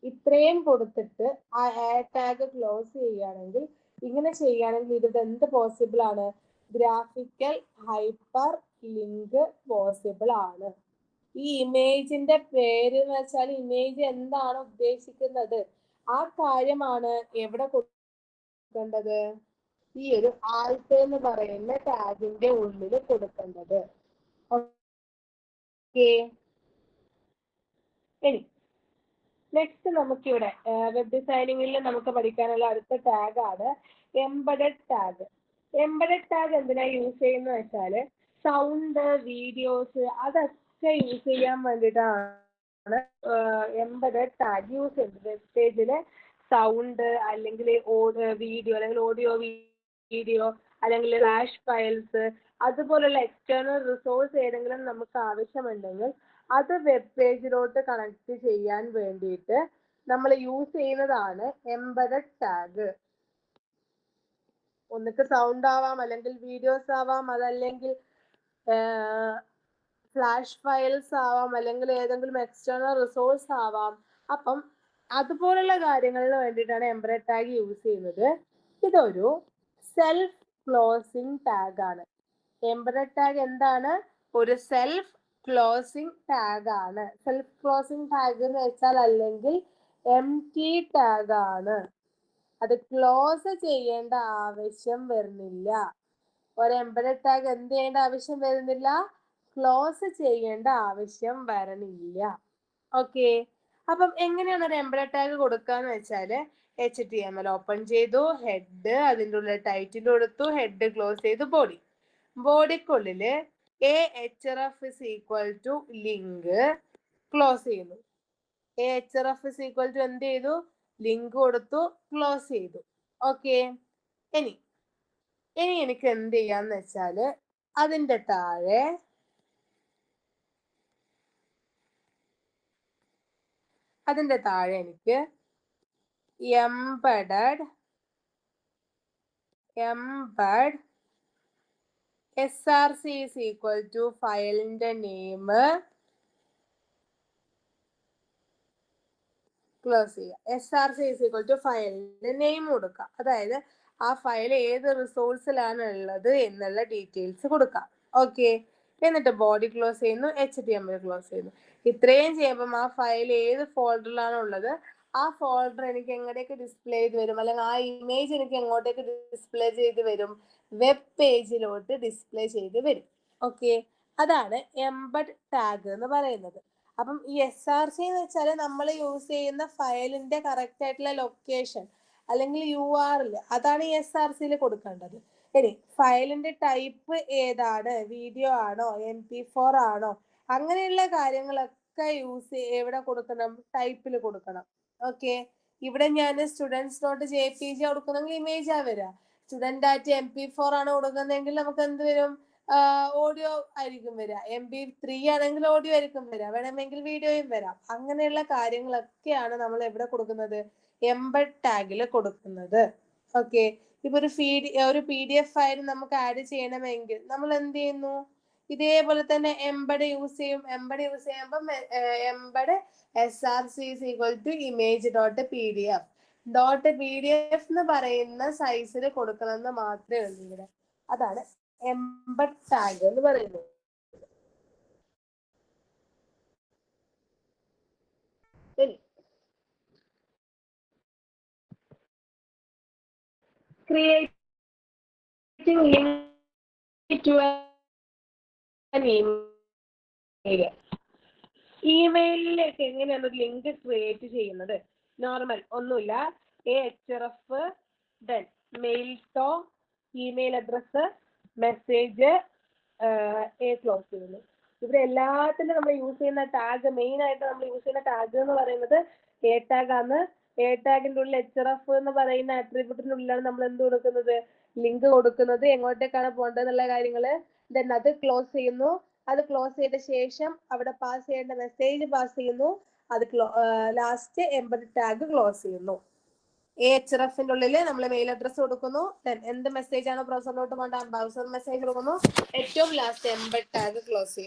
ഇത്രയും കൊടുത്തിട്ട് ആ ആഡ് ടാഗ് ക്ലോസ് ചെയ്യുകയാണെങ്കിൽ, ഇങ്ങനെ ചെയ്യുകയാണെങ്കിൽ ഇത് എന്ത് പോസിബിൾ ആണ്, ഗ്രാഫിക്കൽ ഹൈപ്പർ ലിങ്ക് പോസിബിൾ ആണ്. ഈ ഇമേജിന്റെ പേര് എന്ന് വെച്ചാൽ ഇമേജ് എന്താണ് ഉദ്ദേശിക്കുന്നത് ആ കാര്യമാണ് എവിടെ കൊടുക്കേണ്ടത്, ഈ ഒരു ആൾട്ട് എന്ന് പറയുന്ന ടാഗിന്റെ ഉള്ളിൽ കൊടുക്കേണ്ടത്. ഓക്കെ, ഇനി നെക്സ്റ്റ് നമുക്കിവിടെ വെബ് ഡിസൈനിങ്ങിൽ നമുക്ക് പഠിക്കാനുള്ള അടുത്ത ടാഗ് ആണ് എംബഡഡ് ടാഗ്. എംബഡഡ് ടാഗ് എന്തിനാ യൂസ് ചെയ്യുന്നത് വെച്ചാൽ സൗണ്ട്, വീഡിയോസ് അതൊക്കെ യൂസ് ചെയ്യാൻ വേണ്ടിയിട്ടാണ് എംബഡഡ് ടാഗ് യൂസ് ചെയ്യുന്നത്. വെബ് പേജിലെ സൗണ്ട് അല്ലെങ്കിൽ വീഡിയോ അല്ലെങ്കിൽ ഓഡിയോ വീഡിയോ അല്ലെങ്കിൽ ഫ്ലാഷ് ഫയൽസ് അതുപോലുള്ള എക്സ്റ്റേണൽ റിസോഴ്സ് ഏതെങ്കിലും നമുക്ക് ആവശ്യമുണ്ടെങ്കിൽ അത് വെബ് പേജിലോട്ട് കണക്ട് ചെയ്യാൻ വേണ്ടിയിട്ട് നമ്മൾ യൂസ് ചെയ്യുന്നതാണ് എംബഡഡ് ടാഗ്. ഒന്നിക്ക് സൗണ്ട് ആവാം, അല്ലെങ്കിൽ വീഡിയോസ് ആവാം, അതല്ലെങ്കിൽ ഫ്ലാഷ് ഫയൽസ് ആവാം, അല്ലെങ്കിൽ ഏതെങ്കിലും എക്സ്റ്റേണൽ റിസോഴ്സ് ആവാം. അപ്പം അതുപോലുള്ള കാര്യങ്ങൾക്ക് വേണ്ടിയിട്ടാണ് എംബഡഡ് ടാഗ് യൂസ് ചെയ്യുന്നത്. ഇതൊരു സെൽഫ് ക്ലോസിംഗ് ടാഗ് ആണ്. എംബഡഡ് ടാഗ് എന്താണ്, ഒരു സെൽഫ് ക്ലോസിംഗ് ടാഗ് ആണ്. സെൽഫ് ക്ലോസിംഗ് ടാഗ് എന്ന് വെച്ചാൽ അല്ലെങ്കിൽ എംപ്റ്റി ടാഗ് ആണ്. അത് ക്ലോസ് ചെയ്യേണ്ട ആവശ്യം വരുന്നില്ല. ഒരു എംബഡഡ് ടാഗ് എന്ത് ചെയ്യേണ്ട ആവശ്യം വരുന്നില്ല, ക്ലോസ് ചെയ്യേണ്ട ആവശ്യം വരണില്ല. ഓക്കെ, അപ്പം എങ്ങനെയാണ് ഒരു എംബഡഡ് ടാഗ് കൊടുക്കാന്ന് വെച്ചാല് HTML ഓപ്പൺ ചെയ്തു, ഹെഡ് അതിൻ്റെ ഉള്ളിൽ ടൈറ്റിൽ കൊടുത്തു, ഹെഡ് ക്ലോസ് ചെയ്തു, ബോഡിക്കുള്ളില് href is equal to link close ചെയ്യുന്നു. href is equal to എന്ത് ചെയ്തു, ലിങ്ക് കൊടുത്തു, ക്ലോസ് ചെയ്തു. ഓക്കെ, ഇനി എനിക്ക് എന്ത് ചെയ്യാന്ന് വെച്ചാല് അതിന്റെ താഴെ എനിക്ക് embed src is equal to ഫയലിന്റെ നെയിം ക്ലോസ് ചെയ്യുക. src is equal to ഫയലിന്റെ നെയിം കൊടുക്കുക. അതായത് ആ ഫയൽ ഏത് റിസോഴ്സിലാണ് ഉള്ളത് എന്നുള്ള ഡീറ്റെയിൽസ് കൊടുക്കാം. ഓക്കെ, എന്നിട്ട് ബോഡി ക്ലോസ് ചെയ്യുന്നു, HTML ക്ലോസ് ചെയ്യുന്നു. ഇത്രയും ചെയ്യുമ്പം ആ ഫയൽ ഏത് ഫോൾഡറിലാണ് ഉള്ളത് ആ ഫോൾഡർ എനിക്ക് എങ്ങോട്ടേക്ക് ഡിസ്പ്ലേ ചെയ്ത് വരും, അല്ലെങ്കിൽ ആ ഇമേജ് എനിക്ക് എങ്ങോട്ടേക്ക് ഡിസ്പ്ലേ ചെയ്ത് വരും, വെബ് പേജിലോട്ട് ഡിസ്പ്ലേ ചെയ്ത് വരും. ഓക്കെ, അതാണ് എംബഡ് ടാഗ് എന്ന് പറയുന്നത്. അപ്പം ഈ src എന്ന് വെച്ചാൽ നമ്മൾ യൂസ് ചെയ്യുന്ന ഫയലിന്റെ കറക്റ്റ് ആയിട്ടുള്ള ലൊക്കേഷൻ അല്ലെങ്കിൽ URL അതാണ് ഈ src കൊടുക്കേണ്ടത്. ഇനി ഫയലിന്റെ ടൈപ്പ് ഏതാണ്, വീഡിയോ ആണോ, MP4 ആണോ, അങ്ങനെയുള്ള കാര്യങ്ങളൊക്കെ എവിടെ കൊടുക്കണം, ടൈപ്പിൽ കൊടുക്കണം. ഓക്കെ, ഇവിടെ ഞാൻ students.jpg കൊടുക്കുന്നെങ്കിൽ ഇമേജാ വരിക. സ്റ്റുഡന്റ് ഡാറ്റ MP4 ആണ് കൊടുക്കുന്നതെങ്കിൽ നമുക്ക് എന്ത് വരും? ഓഡിയോ ആയിരിക്കും വരിക. MP3 ആണെങ്കിൽ ഓഡിയോ ആയിരിക്കും വരിക. വേണമെങ്കിൽ വീഡിയോയും വരാം. അങ്ങനെയുള്ള കാര്യങ്ങളൊക്കെയാണ് നമ്മൾ എവിടെ കൊടുക്കുന്നത്? എംബഡ് ടാഗിൽ കൊടുക്കുന്നത്. ഓക്കെ. ഇപ്പൊ ഒരു PDF ഫയൽ നമുക്ക് ആഡ് ചെയ്യണമെങ്കിൽ നമ്മൾ എന്ത് ചെയ്യുന്നു? ഇതേപോലെ തന്നെ എംബഡ് യൂസ് ചെയ്യും. എംബഡ് യൂസ് ചെയ്യുമ്പോൾ embed SRC is equal to image.pdf. .pdf എന്ന് പറയുന്ന സൈസിൽ കൊടുക്കണമെന്ന് മാത്രമേ ഉള്ളൂ ഇവിടെ. അതാണ് എംബഡ് ടാഗ് എന്ന് പറയുന്നത്. Creating link to an email. ഇമെയിലിലേക്ക് എങ്ങനെയാണ് ഒരു ലിങ്ക് ക്രിയേറ്റ് ചെയ്യുന്നത്? നോർമൽ ഒന്നുമില്ല. href then mailto email address message close ചെയ്യുന്നു. ഇവിടെ എല്ലാത്തിലും നമ്മൾ യൂസ് ചെയ്യുന്ന ടാഗ്, മെയിൻ ആയിട്ട് നമ്മൾ യൂസ് ചെയ്യുന്ന ടാഗ് എന്ന് പറയുന്നത് എ ടാഗ് ആണ്. എ ടാഗിന്റെ ഉള്ളിൽ href എന്ന് പറയുന്ന ആട്രിബ്യൂട്ടിന്റെ ഉള്ളിലാണ് നമ്മൾ എന്ത് കൊടുക്കുന്നത്? ലിങ്ക് കൊടുക്കുന്നത്. എങ്ങോട്ടേക്കാണ് പോകേണ്ടത് എന്നുള്ള കാര്യങ്ങള്. ദെൻ അത് ക്ലോസ് ചെയ്യുന്നു. അത് ക്ലോസ് ചെയ്ത ശേഷം അവിടെ പാസ് ചെയ്യേണ്ട മെസ്സേജ് പാസ് ചെയ്യുന്നു. അത് ലാസ്റ്റ് എംബഡ് ടാഗ് ക്ലോസ് ചെയ്യുന്നു. hrefന്റെ ഉള്ളിൽ നമ്മൾ മെയിൽ അഡ്രസ് കൊടുക്കുന്നു. എന്ത് മെസ്സേജ് ആണോ ബ്രൗസറിലോട്ട് പോകേണ്ട ബ്രൗസർ മെസ്സേജ് കൊടുക്കുന്നു. ഏറ്റവും last embed tag close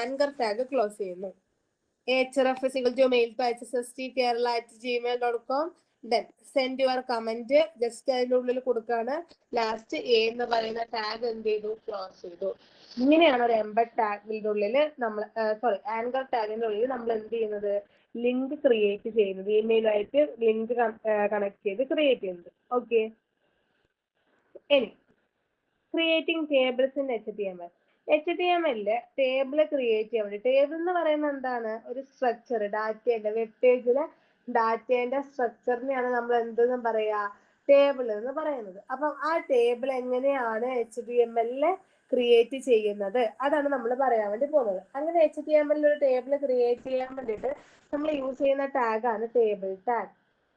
anchor tag close ചെയ്യുന്നു. href is equal to mail@hsstkerala@gmail.com. then send your comment. Just അതിന്റെ ഉള്ളിൽ കൊടുക്കാണ്. ലാസ്റ്റ് എന്ന് പറയുന്ന ടാഗ് എന്ത് ചെയ്തു? ക്ലോസ് ചെയ്തു. ഇങ്ങനെയാണ് ഒരു എംബഡ് ടാഗിന്റെ ഉള്ളിൽ നമ്മൾ ആങ്കർ ടാഗിന്റെ ഉള്ളിൽ നമ്മൾ എന്ത് ചെയ്യുന്നത്? ലിങ്ക് ക്രിയേറ്റ് ചെയ്യുന്നത്. ഇമെയിലായിട്ട് ലിങ്ക് കണക്ട് ചെയ്ത് ക്രിയേറ്റ് ചെയ്യുന്നത്. ഓക്കെ. ഇനി creating tables in HTML. HTML table create ചെയ്യാൻ വേണ്ടി, ടേബിൾ എന്ന് പറയുന്നത് എന്താണ്? ഒരു സ്ട്രക്ചർ. ഡാറ്റയുടെ വെബ് പേജിലെ ഡാറ്റയുടെ സ്ട്രക്ചറിനെയാണ് നമ്മൾ എന്തെന്ന് പറയാ? ടേബിൾ എന്ന് പറയുന്നത്. അപ്പം ആ ടേബിൾ എങ്ങനെയാണ് HTML ക്രിയേറ്റ് ചെയ്യുന്നത് അതാണ് നമ്മൾ പറയാൻ വേണ്ടി പോകുന്നത്. അങ്ങനെ HTML ഒരു ടേബിൾ ക്രിയേറ്റ് ചെയ്യാൻ വേണ്ടിയിട്ട് നമ്മൾ യൂസ് ചെയ്യുന്ന ടാഗാണ് ടേബിൾ ടാഗ്.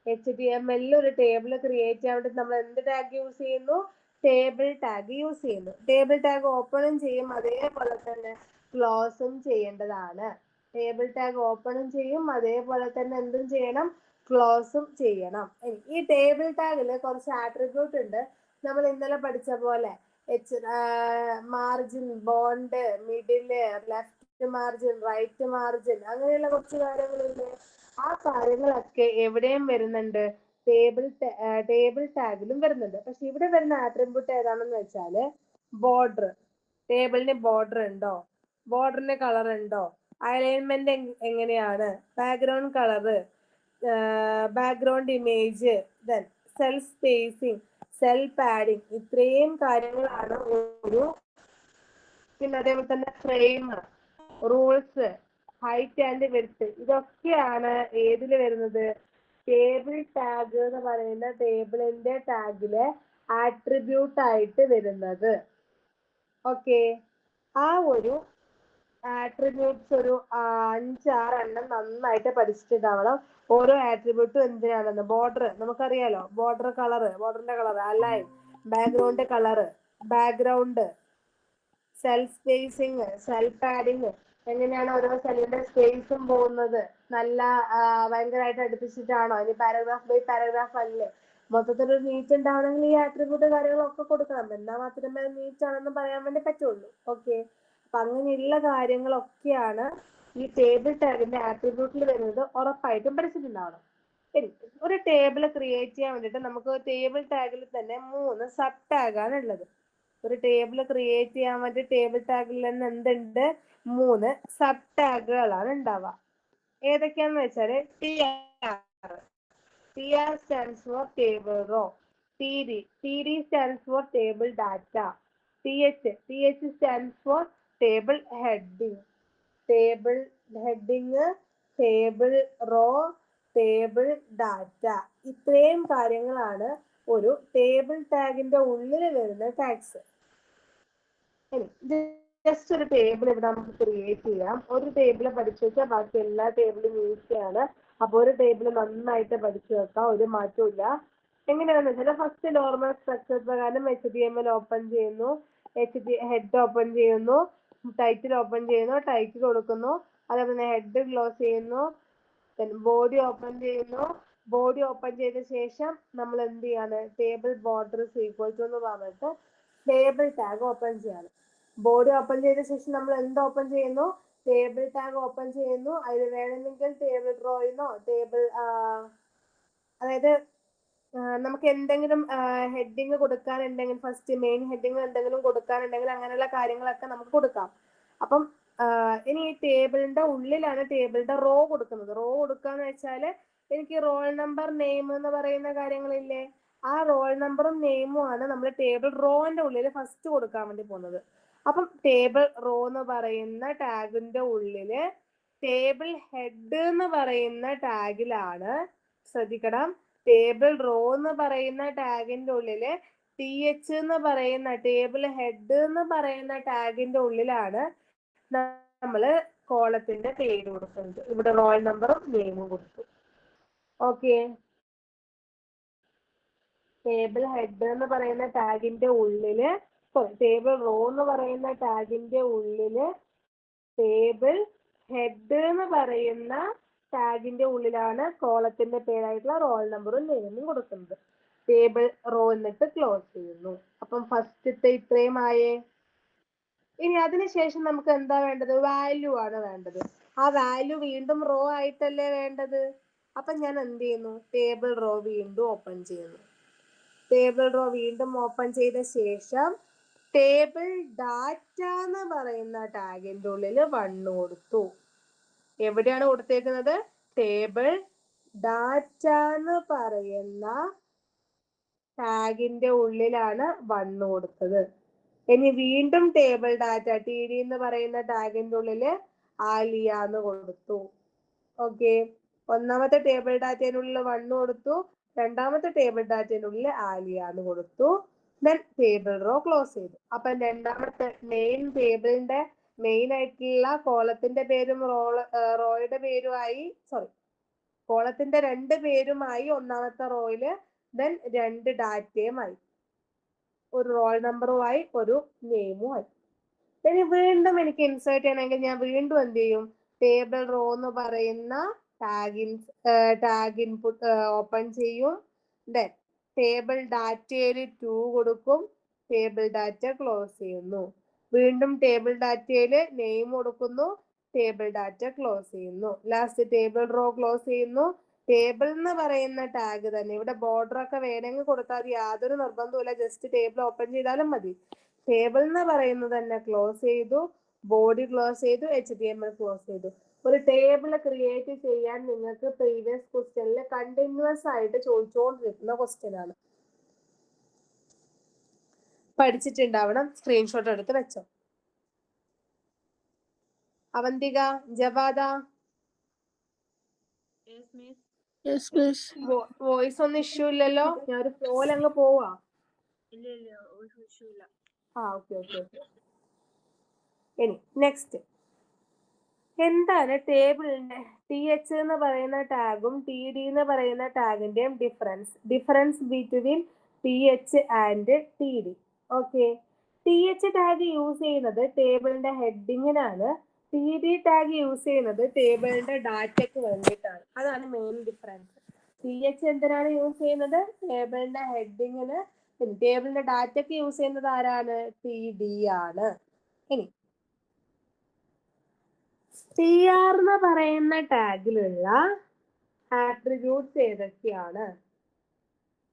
HTML ഒരു ടേബിൾ ക്രിയേറ്റ് ചെയ്യാൻ വേണ്ടി നമ്മൾ എന്ത് ടാഗ് യൂസ് ചെയ്യുന്നു? ടേബിൾ ടാഗ് യൂസ് ചെയ്യുന്നു. ടേബിൾ ടാഗ് ഓപ്പണും ചെയ്യും, അതേപോലെ തന്നെ ക്ലോസും ചെയ്യേണ്ടതാണ്. ടേബിൾ ടാഗ് ഓപ്പണും ചെയ്യും, അതേപോലെ തന്നെ എന്തും ചെയ്യണം? ക്ലോസും ചെയ്യണം. ഈ ടേബിൾ ടാഗിൽ കുറച്ച് ആട്രിബ്യൂട്ട് ഉണ്ട്. നമ്മൾ ഇന്നലെ പഠിച്ച പോലെ margin, bond, middle, left margin, right margin, അങ്ങനെയുള്ള കുറച്ച് കാര്യങ്ങളുണ്ട്. ആ കാര്യങ്ങളൊക്കെ എവിടെയും വരുന്നുണ്ട്? ടേബിൾ ടാഗിലും വരുന്നുണ്ട്. പക്ഷെ ഇവിടെ വരുന്ന ആട്രിബ്യൂട്ട് ഏതാണെന്ന് വെച്ചാല് ബോർഡർ. ടേബിളിന് ബോർഡർ ഉണ്ടോ? ബോർഡറിന് കളർ ഉണ്ടോ? അലൈൻമെന്റ് എങ്ങനെയാണ്? Background colour, background image, then cell spacing, cell padding, ഇത്രയും കാര്യങ്ങളാണ് പിന്നെ അതേപോലെ തന്നെ frame, rules, height and width, ഇതൊക്കെയാണ് ഏതില് വരുന്നത്? ടേബിൾ ടാഗ് എന്ന് പറയുന്ന ടേബിളിന്റെ ടാഗിലെ ആട്രിബ്യൂട്ട് ആയിട്ട് വരുന്നത്. ഓക്കെ. ആ ഒരു ആട്രിബ്യൂട്ട്സ് ഒരു 5-6 എണ്ണം നന്നായിട്ട് പഠിച്ചിട്ടുണ്ടാവണം. ഓരോ ആട്രിബ്യൂട്ടും എന്തിനാണെന്ന്. ബോർഡർ നമുക്കറിയാലോ, ബോർഡർ കളറ്, ബോർഡറിന്റെ colour, align, background colour, background, cell spacing, cell padding, എങ്ങനെയാണ് ഓരോ സെല്ലിന്റെ സ്പേസും പോകുന്നത്? നല്ല ഭയങ്കരമായിട്ട് അടുപ്പിച്ചിട്ടാണോ? ഇനി പാരഗ്രാഫ് ബൈ പാരഗ്രാഫ് അല്ലേ? മൊത്തത്തിലൊരു നീറ്റ് ഉണ്ടാവണമെങ്കിൽ ഈ ആട്രിബ്യൂട്ട് കാര്യങ്ങളൊക്കെ കൊടുക്കണം. എന്നാൽ മാത്രമേ നീറ്റ് ആണെന്ന് പറയാൻ വേണ്ടി പറ്റുള്ളൂ. ഓക്കെ. അപ്പൊ അങ്ങനെയുള്ള കാര്യങ്ങളൊക്കെയാണ് ഈ ടേബിൾ ടാഗിന്റെ ആട്രിബ്യൂട്ടിൽ വരുന്നത്. ഉറപ്പായിട്ടും പഠിച്ചിട്ടുണ്ടാവണം. ശരി. ഒരു ടേബിൾ ക്രിയേറ്റ് ചെയ്യാൻ വേണ്ടിയിട്ട് നമുക്ക് ടേബിൾ ടാഗിൽ തന്നെ 3 സബ് ടാഗാണ് ഉള്ളത്. ഒരു ടേബിൾ ക്രിയേറ്റ് ചെയ്യാൻ വേണ്ടി ടേബിൾ ടാഗിൽ തന്നെ എന്തുണ്ട്? 3 സബ് ടാഗുകളാണ് ഉണ്ടാവുക. ഏതൊക്കെയാന്ന് വെച്ചാല് TR stands for table row, TD stands for table data, TH stands for table heading, table row, table data, ഇത്രയും കാര്യങ്ങളാണ് ഒരു ടേബിൾ ടാഗിന്റെ ഉള്ളിൽ വരുന്ന ടാഗ്സ്. ജസ്റ്റ് ഒരു ടേബിൾ ഇവിടെ നമുക്ക് ക്രിയേറ്റ് ചെയ്യാം. ഒരു ടേബിൾ പഠിച്ചു വെച്ചാൽ ബാക്കി എല്ലാ ടേബിളും ഈസിയാണ്. അപ്പോൾ ഒരു ടേബിൾ നന്നായിട്ട് പഠിച്ചു വെക്കാം, ഒരു മാറ്റവും ഇല്ല. എങ്ങനെയാണെന്ന് വെച്ചാൽ ഫസ്റ്റ് നോർമൽ സ്ട്രക്ചർ പ്രകാരം HTML ഓപ്പൺ ചെയ്യുന്നു, ഹെഡ് ഓപ്പൺ ചെയ്യുന്നു, ടൈറ്റിൽ ഓപ്പൺ ചെയ്യുന്നു, ടൈറ്റിൽ കൊടുക്കുന്നു, അതേപോലെ ഹെഡ് ക്ലോസ് ചെയ്യുന്നു, ബോഡി ഓപ്പൺ ചെയ്യുന്നു. ബോഡി ഓപ്പൺ ചെയ്ത ശേഷം നമ്മൾ എന്ത് ചെയ്യാണ്, ടേബിൾ ബോർഡർ ഈക്വൽ ടു എന്ന് പറഞ്ഞിട്ട് ടേബിൾ ടാഗ് ഓപ്പൺ ചെയ്യാണ്. ബോഡി ഓപ്പൺ ചെയ്ത ശേഷം നമ്മൾ എന്ത് ഓപ്പൺ ചെയ്യുന്നു, ടേബിൾ ടാഗ് ഓപ്പൺ ചെയ്യുന്നു. അതിൽ വേണമെങ്കിൽ ടേബിൾ ഡ്രോയിന്നോ അതായത് നമുക്ക് എന്തെങ്കിലും ഹെഡിങ് കൊടുക്കാനുണ്ടെങ്കിൽ, ഫസ്റ്റ് മെയിൻ ഹെഡിങ് എന്തെങ്കിലും കൊടുക്കാനുണ്ടെങ്കിൽ അങ്ങനെയുള്ള കാര്യങ്ങളൊക്കെ നമുക്ക് കൊടുക്കാം. അപ്പം ഇനി ഈ ടേബിളിന്റെ ഉള്ളിലാണ് ടേബിളിന്റെ റോ കൊടുക്കുന്നത്. റോ കൊടുക്കാന്ന് വെച്ചാല് എനിക്ക് റോൾ നമ്പർ, നെയിം എന്ന് പറയുന്ന കാര്യങ്ങളില്ലേ, ആ റോൾ നമ്പറും നെയിമും ആണ് നമ്മൾ ടേബിൾ റോന്റെ ഉള്ളിൽ ഫസ്റ്റ് കൊടുക്കാൻ വേണ്ടി പോകുന്നത്. അപ്പം ടേബിൾ റോ എന്ന് പറയുന്ന ടാഗിന്റെ ഉള്ളില് ടേബിൾ ഹെഡ് എന്ന് പറയുന്ന ടാഗിലാണ്, ശ്രദ്ധിക്കണം, ടേബിൾ റോ എന്ന് പറയുന്ന ടാഗിന്റെ ഉള്ളില് TH എന്ന് പറയുന്ന ടേബിൾ ഹെഡ് എന്ന് പറയുന്ന ടാഗിന്റെ ഉള്ളിലാണ് നമ്മള് കോളത്തിന്റെ പേര് കൊടുക്കുന്നത്. ഇവിടെ റോൾ നമ്പറും നെയിമും കൊടുത്തു. ഓക്കെ, ടേബിൾ ഹെഡ് എന്ന് പറയുന്ന ടാഗിന്റെ ഉള്ളില്, ടേബിൾ റോ എന്ന് പറയുന്ന ടാഗിന്റെ ഉള്ളില് ടേബിൾ ഹെഡ് എന്ന് പറയുന്ന ടാഗിന്റെ ഉള്ളിലാണ് കോളത്തിന്റെ പേരായിട്ടുള്ള റോൾ നമ്പറും നെയിമും കൊടുക്കുന്നത്. ടേബിൾ റോ എന്നിട്ട് ക്ലോസ് ചെയ്യുന്നു. അപ്പം ഫസ്റ്റത്തെ ഇത്രയും ആയേ. ഇനി അതിനുശേഷം നമുക്ക് എന്താ വേണ്ടത്, വാല്യൂ ആണ് വേണ്ടത്. ആ വാല്യൂ വീണ്ടും റോ ആയിട്ടല്ലേ വേണ്ടത്. അപ്പൊ ഞാൻ എന്ത് ചെയ്യുന്നു, ടേബിൾ റോ വീണ്ടും ഓപ്പൺ ചെയ്യുന്നു. ടേബിൾ റോ വീണ്ടും ഓപ്പൺ ചെയ്ത ശേഷം ടേബിൾ ഡാറ്റ എന്ന് പറയുന്ന ടാഗിന്റെ ഉള്ളിൽ 1 കൊടുത്തു. എവിടെയാണ് കൊടുത്തേക്കുന്നത്, ടേബിൾ ഡാറ്റ എന്ന് പറയുന്ന ടാഗിന്റെ ഉള്ളിലാണ് 1 കൊടുത്തത്. ഇനി വീണ്ടും ടേബിൾ ഡാറ്റ TD എന്ന് പറയുന്ന ടാഗിന്റെ ഉള്ളില് ആലിയ എന്ന് കൊടുത്തു. ഓക്കെ, ഒന്നാമത്തെ ടേബിൾ ഡാറ്റയിനുള്ളിൽ 1 കൊടുത്തു, രണ്ടാമത്തെ ടേബിൾ ഡാറ്റയിനുള്ളിൽ ആലിയ എന്ന് കൊടുത്തു. ദെൻ ടേബിൾ റോ ക്ലോസ് ചെയ്തു. അപ്പൊ രണ്ടാമത്തെ മെയിൻ ടേബിളിന്റെ മെയിൻ ആയിട്ടുള്ള കോളത്തിന്റെ പേരും റോയുടെ പേരുമായി, കോളത്തിന്റെ 2 പേരുമായി ഒന്നാമത്തെ റോയില്, ദെൻ 2 ഡാറ്റയുമായി, ഒരു റോൾ നമ്പറുമായി, ഒരു നെയിമുമായി. ഇനി വീണ്ടും എനിക്ക് ഇൻസേർട്ട് ചെയ്യണമെങ്കിൽ ഞാൻ വീണ്ടും എന്ത് ചെയ്യും, ടേബിൾ റോ എന്ന് പറയുന്ന ടാഗ് ഇൻപുട്ട് ഓപ്പൺ ചെയ്യും. ദെൻ ടേബിൾ ഡാറ്റയിൽ 2 കൊടുക്കും, ടേബിൾ ഡാറ്റ ക്ലോസ് ചെയ്യുന്നു. വീണ്ടും ടേബിൾ ഡാറ്റയിൽ നെയിം കൊടുക്കുന്നു, ടേബിൾ ഡാറ്റ ക്ലോസ് ചെയ്യുന്നു. ലാസ്റ്റ് ടേബിൾ റോ ക്ലോസ് ചെയ്യുന്നു. ടേബിൾ എന്ന് പറയുന്ന ടാഗ് തന്നെ, ഇവിടെ ബോർഡർ ഒക്കെ വേണമെങ്കിൽ കൊടുത്താൽ യാതൊരു നിർബന്ധവുമില്ല, ജസ്റ്റ് ടേബിൾ ഓപ്പൺ ചെയ്താലും മതി. ടേബിൾ എന്ന് പറയുന്നത് തന്നെ ക്ലോസ് ചെയ്തു, ബോഡി ക്ലോസ് ചെയ്തു, HTML ക്ലോസ് ചെയ്തു. ഒരു ടേബിൾ ക്രിയേറ്റ് ചെയ്യാൻ നിങ്ങൾക്ക് പ്രീവിയസ് ക്വസ്റ്റ്യനിൽ കണ്ടിന്യൂസ് ആയിട്ട് ചോദിച്ചുകൊണ്ടിരിക്കുന്ന ക്വസ്റ്റ്യൻ ആണ്, പഠിച്ചിട്ടുണ്ടാവണം. സ്ക്രീൻഷോട്ട് എടുത്ത് വെച്ചോ. അവന്തിക, ജവാദ, വോയിസ് ഒന്നും ഇഷ്യൂ ഇല്ലല്ലോ? ഞാൻ ഒരു ഫ്ലോയിൽ അങ്ങ് പോവാ. ഓക്കെ. ഇനി നെക്സ്റ്റ്, എന്താണ് ടേബിളിന്റെ TH എന്ന് പറയുന്ന ടാഗും TD എന്ന് പറയുന്ന ടാഗിന്റെയും difference between TH and TD. Okay, TH tag use ചെയ്യുന്നത് ടേബിളിന്റെ ഹെഡിങ്ങിനാണ്, TD ടാഗ് യൂസ് ചെയ്യുന്നത് ടേബിളിന്റെ ഡാറ്റയ്ക്ക് വേണ്ടിയിട്ടാണ്. അതാണ് മെയിൻ ഡിഫറൻസ്. TH എന്തിനാണ് യൂസ് ചെയ്യുന്നത്, ടേബിളിന്റെ ഹെഡിങ്ങിന്. ടേബിളിന്റെ ഡാറ്റയ്ക്ക് യൂസ് ചെയ്യുന്നത് ആരാണ്, TD ആണ്. ഇനി TR എന്ന് പറയുന്ന ടാഗിലുള്ള ആട്രിബ്യൂട്ട്സ് ഏതൊക്കെയാണ്,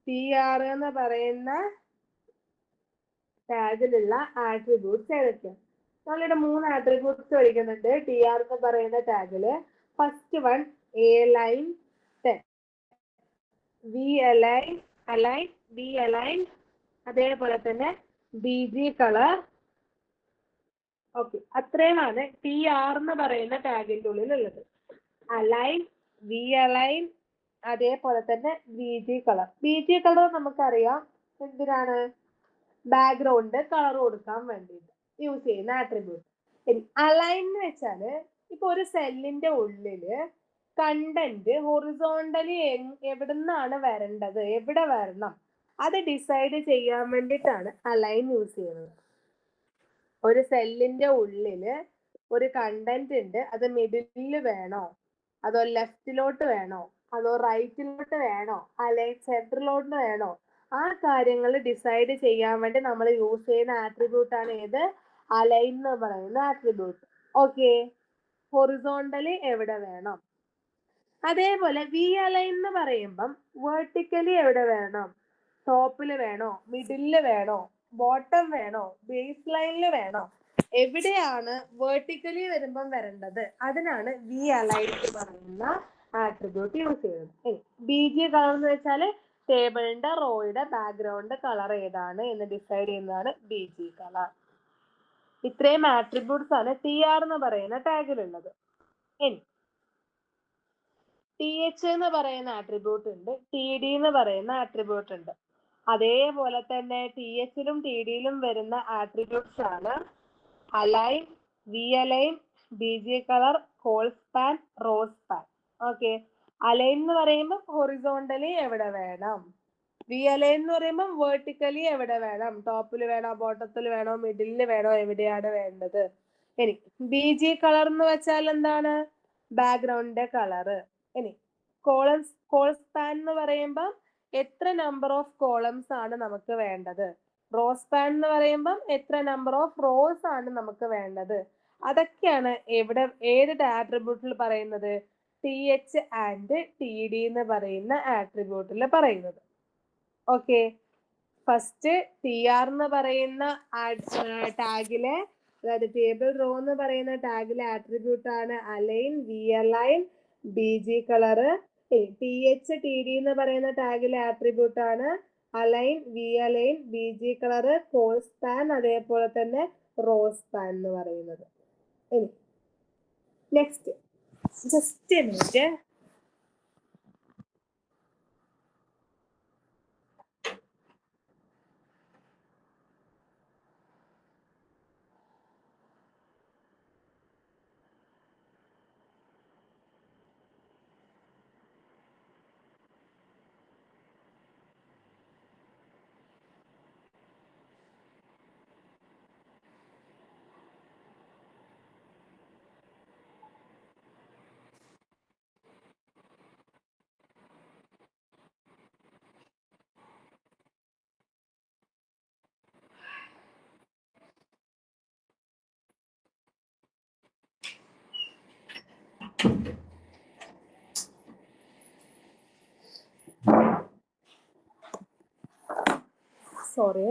TR എന്ന് പറയുന്ന ടാഗിലുള്ള ആട്രിബ്യൂട്ട്സ് ഏതൊക്കെയാണ്? നമ്മളിവിടെ 3 ആട്രിബ്യൂട്ട്സ് പഠിക്കുന്നുണ്ട് TR എന്ന് പറയുന്ന ടാഗില്. ഫസ്റ്റ് വൺ A-line 10, V-align, അതേപോലെ തന്നെ BG കളർ. ഓക്കെ, അത്രയുമാണ് TR എന്ന് പറയുന്ന ടാഗിന്റെ ഉള്ളിലുള്ളത്. അലൈൻ, V-align, അതേപോലെ തന്നെ BG കളർ. BG കളർ നമുക്കറിയാം എന്തിനാണ്, ബാക്ക്ഗ്രൗണ്ട് കളർ കൊടുക്കാൻ വേണ്ടിയിട്ട്. യൂസ് ചെയ്യുന്ന ആട്രിബ്യൂട്ട്. അലൈൻ എന്ന് വെച്ചാല് ഇപ്പൊ ഒരു സെല്ലിന്റെ ഉള്ളില് കണ്ടന്റ് ഹൊറിസോണ്ടലി എവിടുന്നാണ് വരേണ്ടത്, എവിടെ വരണം, അത് ഡിസൈഡ് ചെയ്യാൻ വേണ്ടിയിട്ടാണ് അലൈൻ യൂസ് ചെയ്യുന്നത്. ഒരു സെല്ലിന്റെ ഉള്ളില് ഒരു കണ്ടന്റ് ഉണ്ട്, അത് മിഡിലില് വേണോ, അതോ ലെഫ്റ്റിലോട്ട് വേണോ, അതോ റൈറ്റിലോട്ട് വേണോ, അല്ലെങ്കിൽ സെന്ററിലോട്ട് വേണോ, ആ കാര്യങ്ങൾ ഡിസൈഡ് ചെയ്യാൻ വേണ്ടി നമ്മൾ യൂസ് ചെയ്യുന്ന ആട്രിബ്യൂട്ട് ആണ് ഏത്? അലൈൻ എന്ന് പറയുന്ന ആട്രിബ്യൂട്ട്. ഓക്കെ, ഹൊറിസോണ്ടലി എവിടെ വേണം. അതേപോലെ വി അലൈൻ എന്ന് പറയുമ്പം വേർട്ടിക്കലി എവിടെ വേണം, ടോപ്പില് വേണോ, മിഡിലില് വേണോ, ബോട്ടം വേണോ, ബേസ് ലൈനിൽ വേണോ, എവിടെയാണ് വേർട്ടിക്കലി വരുമ്പം വരേണ്ടത്, അതിനാണ് വി അലൈൻ എന്ന് പറയുന്ന ആട്രിബ്യൂട്ട് യൂസ് ചെയ്യുന്നത്. ബി ജി കളർ എന്ന് വെച്ചാൽ ടേബിളിന്റെ റോയുടെ ബാക്ക്ഗ്രൗണ്ട് കളർ ഏതാണ് എന്ന് ഡിസൈഡ് ചെയ്യുന്നതാണ് ബി ജി കളർ. ഇത്രയും ആട്രിബ്യൂട്ട്സ് ആണ് ടി ആർ എന്ന് പറയുന്ന ടാഗിലുള്ളത്. ഇനി ടി എച്ച് എന്ന് പറയുന്ന ആട്രിബ്യൂട്ട് ഉണ്ട്, ടി ഡി എന്ന് പറയുന്ന ആട്രിബ്യൂട്ട് ഉണ്ട്. അതേപോലെ തന്നെ ടി എച്ചിലും ടി ഡിയിലും വരുന്ന ആട്രിബ്യൂട്ട്സ് ആണ് align, V align, B G colour, col span, row span. Okay, align എന്ന് പറയുമ്പോൾ ഹൊറിസോണ്ടലി എവിടെ വേണം, വി അലൈൻ എന്ന് പറയുമ്പോൾ വേർട്ടിക്കലി എവിടെ വേണം, ടോപ്പിൽ വേണോ, ബോട്ടത്തിൽ വേണോ, മിഡിലിൽ വേണോ, എവിടെയാണ് വേണ്ടത്. ഇനി ബി ജി കളർ എന്ന് വെച്ചാൽ എന്താണ്? ബാക്ക്ഗ്രൗണ്ടിന്റെ കളറ്. ഇനി കോൾ സ്പാൻ എന്ന് പറയുമ്പോൾ എത്ര നമ്പർ ഓഫ് കോളംസ് ആണ് നമുക്ക് വേണ്ടത്, റോ സ്പാൻ എന്ന് പറയുമ്പോൾ എത്ര നമ്പർ ഓഫ് റോസ് ആണ് നമുക്ക് വേണ്ടത്. അതൊക്കെയാണ് എവിടെ ഏത് ആട്രിബ്യൂട്ടിൽ പറയുന്നത്? T H and T D എന്ന് പറയുന്ന ആട്രിബ്യൂട്ടിൽ പറയുന്നത്. ഓക്കെ, ഫസ്റ്റ് ടി ആർ എന്ന് പറയുന്ന ടാഗിലെ, അതായത് ടേബിൾ റോ എന്ന് പറയുന്ന ടാഗിലെ ആട്രിബ്യൂട്ട് ആണ് align, V align, B G colour. T H T D എന്ന് പറയുന്ന ടാഗിലെ ആട്രിബ്യൂട്ട് ആണ് align, V align, B G colour, col span, അതേപോലെ തന്നെ റോ സ്പാൻ എന്ന് പറയുന്നത്. ഇനി next, just a minute. Sorry,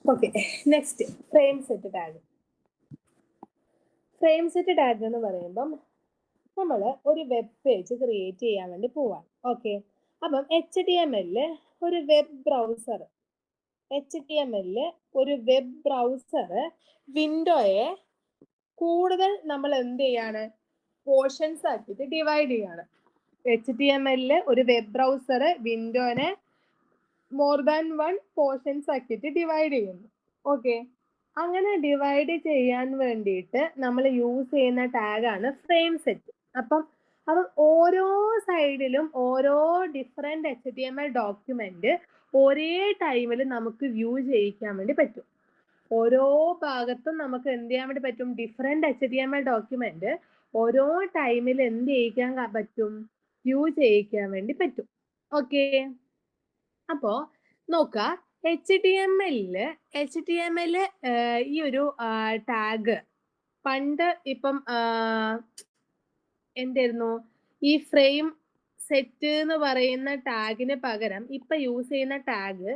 okay. Next, frame set tag. Frame set tag എന്ന് പറയുമ്പം നമ്മൾ ഒരു വെബ് പേജ് ക്രിയേറ്റ് ചെയ്യാൻ വേണ്ടി പോവാണ്. ഓക്കെ, അപ്പം HTML ഒരു വെബ് ബ്രൗസർ, ഒരു വെബ് ബ്രൗസർ വിൻഡോയെ കൂടുതൽ നമ്മൾ എന്ത് ചെയ്യാണ്? പോർഷൻസ് ആക്കിയിട്ട് ഡിവൈഡ് ചെയ്യാണ്. HTML ഒരു വെബ് ബ്രൗസർ വിൻഡോനെ മോർ ദാൻ 1 പോർഷൻസ് ആക്കിയിട്ട് ഡിവൈഡ് ചെയ്യുന്നു. ഓക്കെ, അങ്ങനെ ഡിവൈഡ് ചെയ്യാൻ വേണ്ടിയിട്ട് നമ്മൾ യൂസ് ചെയ്യുന്ന ടാഗാണ് ഫ്രെയിം സെറ്റ്. അപ്പം ഓരോ സൈഡിലും ഓരോ ഡിഫറെന്റ് HTML ഡോക്യുമെന്റ് ഒരേ ടൈമിൽ നമുക്ക് വ്യൂ ചെയ്യിക്കാൻ വേണ്ടി പറ്റും. ഓരോ ഭാഗത്തും നമുക്ക് എന്ത് ചെയ്യാൻ വേണ്ടി പറ്റും? ഡിഫറെന്റ് HTML ഡോക്യുമെന്റ് ഓരോ ടൈമിൽ എന്ത് ചെയ്യിക്കാൻ പറ്റും? വ്യൂ ചെയ്യിക്കാൻ വേണ്ടി പറ്റും. ഓക്കെ, അപ്പോ നോക്ക, HTML ഈ ഒരു ടാഗ് പണ്ട് ഇപ്പം എന്തായിരുന്നു, ഈ ഫ്രെയിം സെറ്റ് എന്ന് പറയുന്ന ടാഗിന് പകരം ഇപ്പൊ യൂസ് ചെയ്യുന്ന ടാഗ്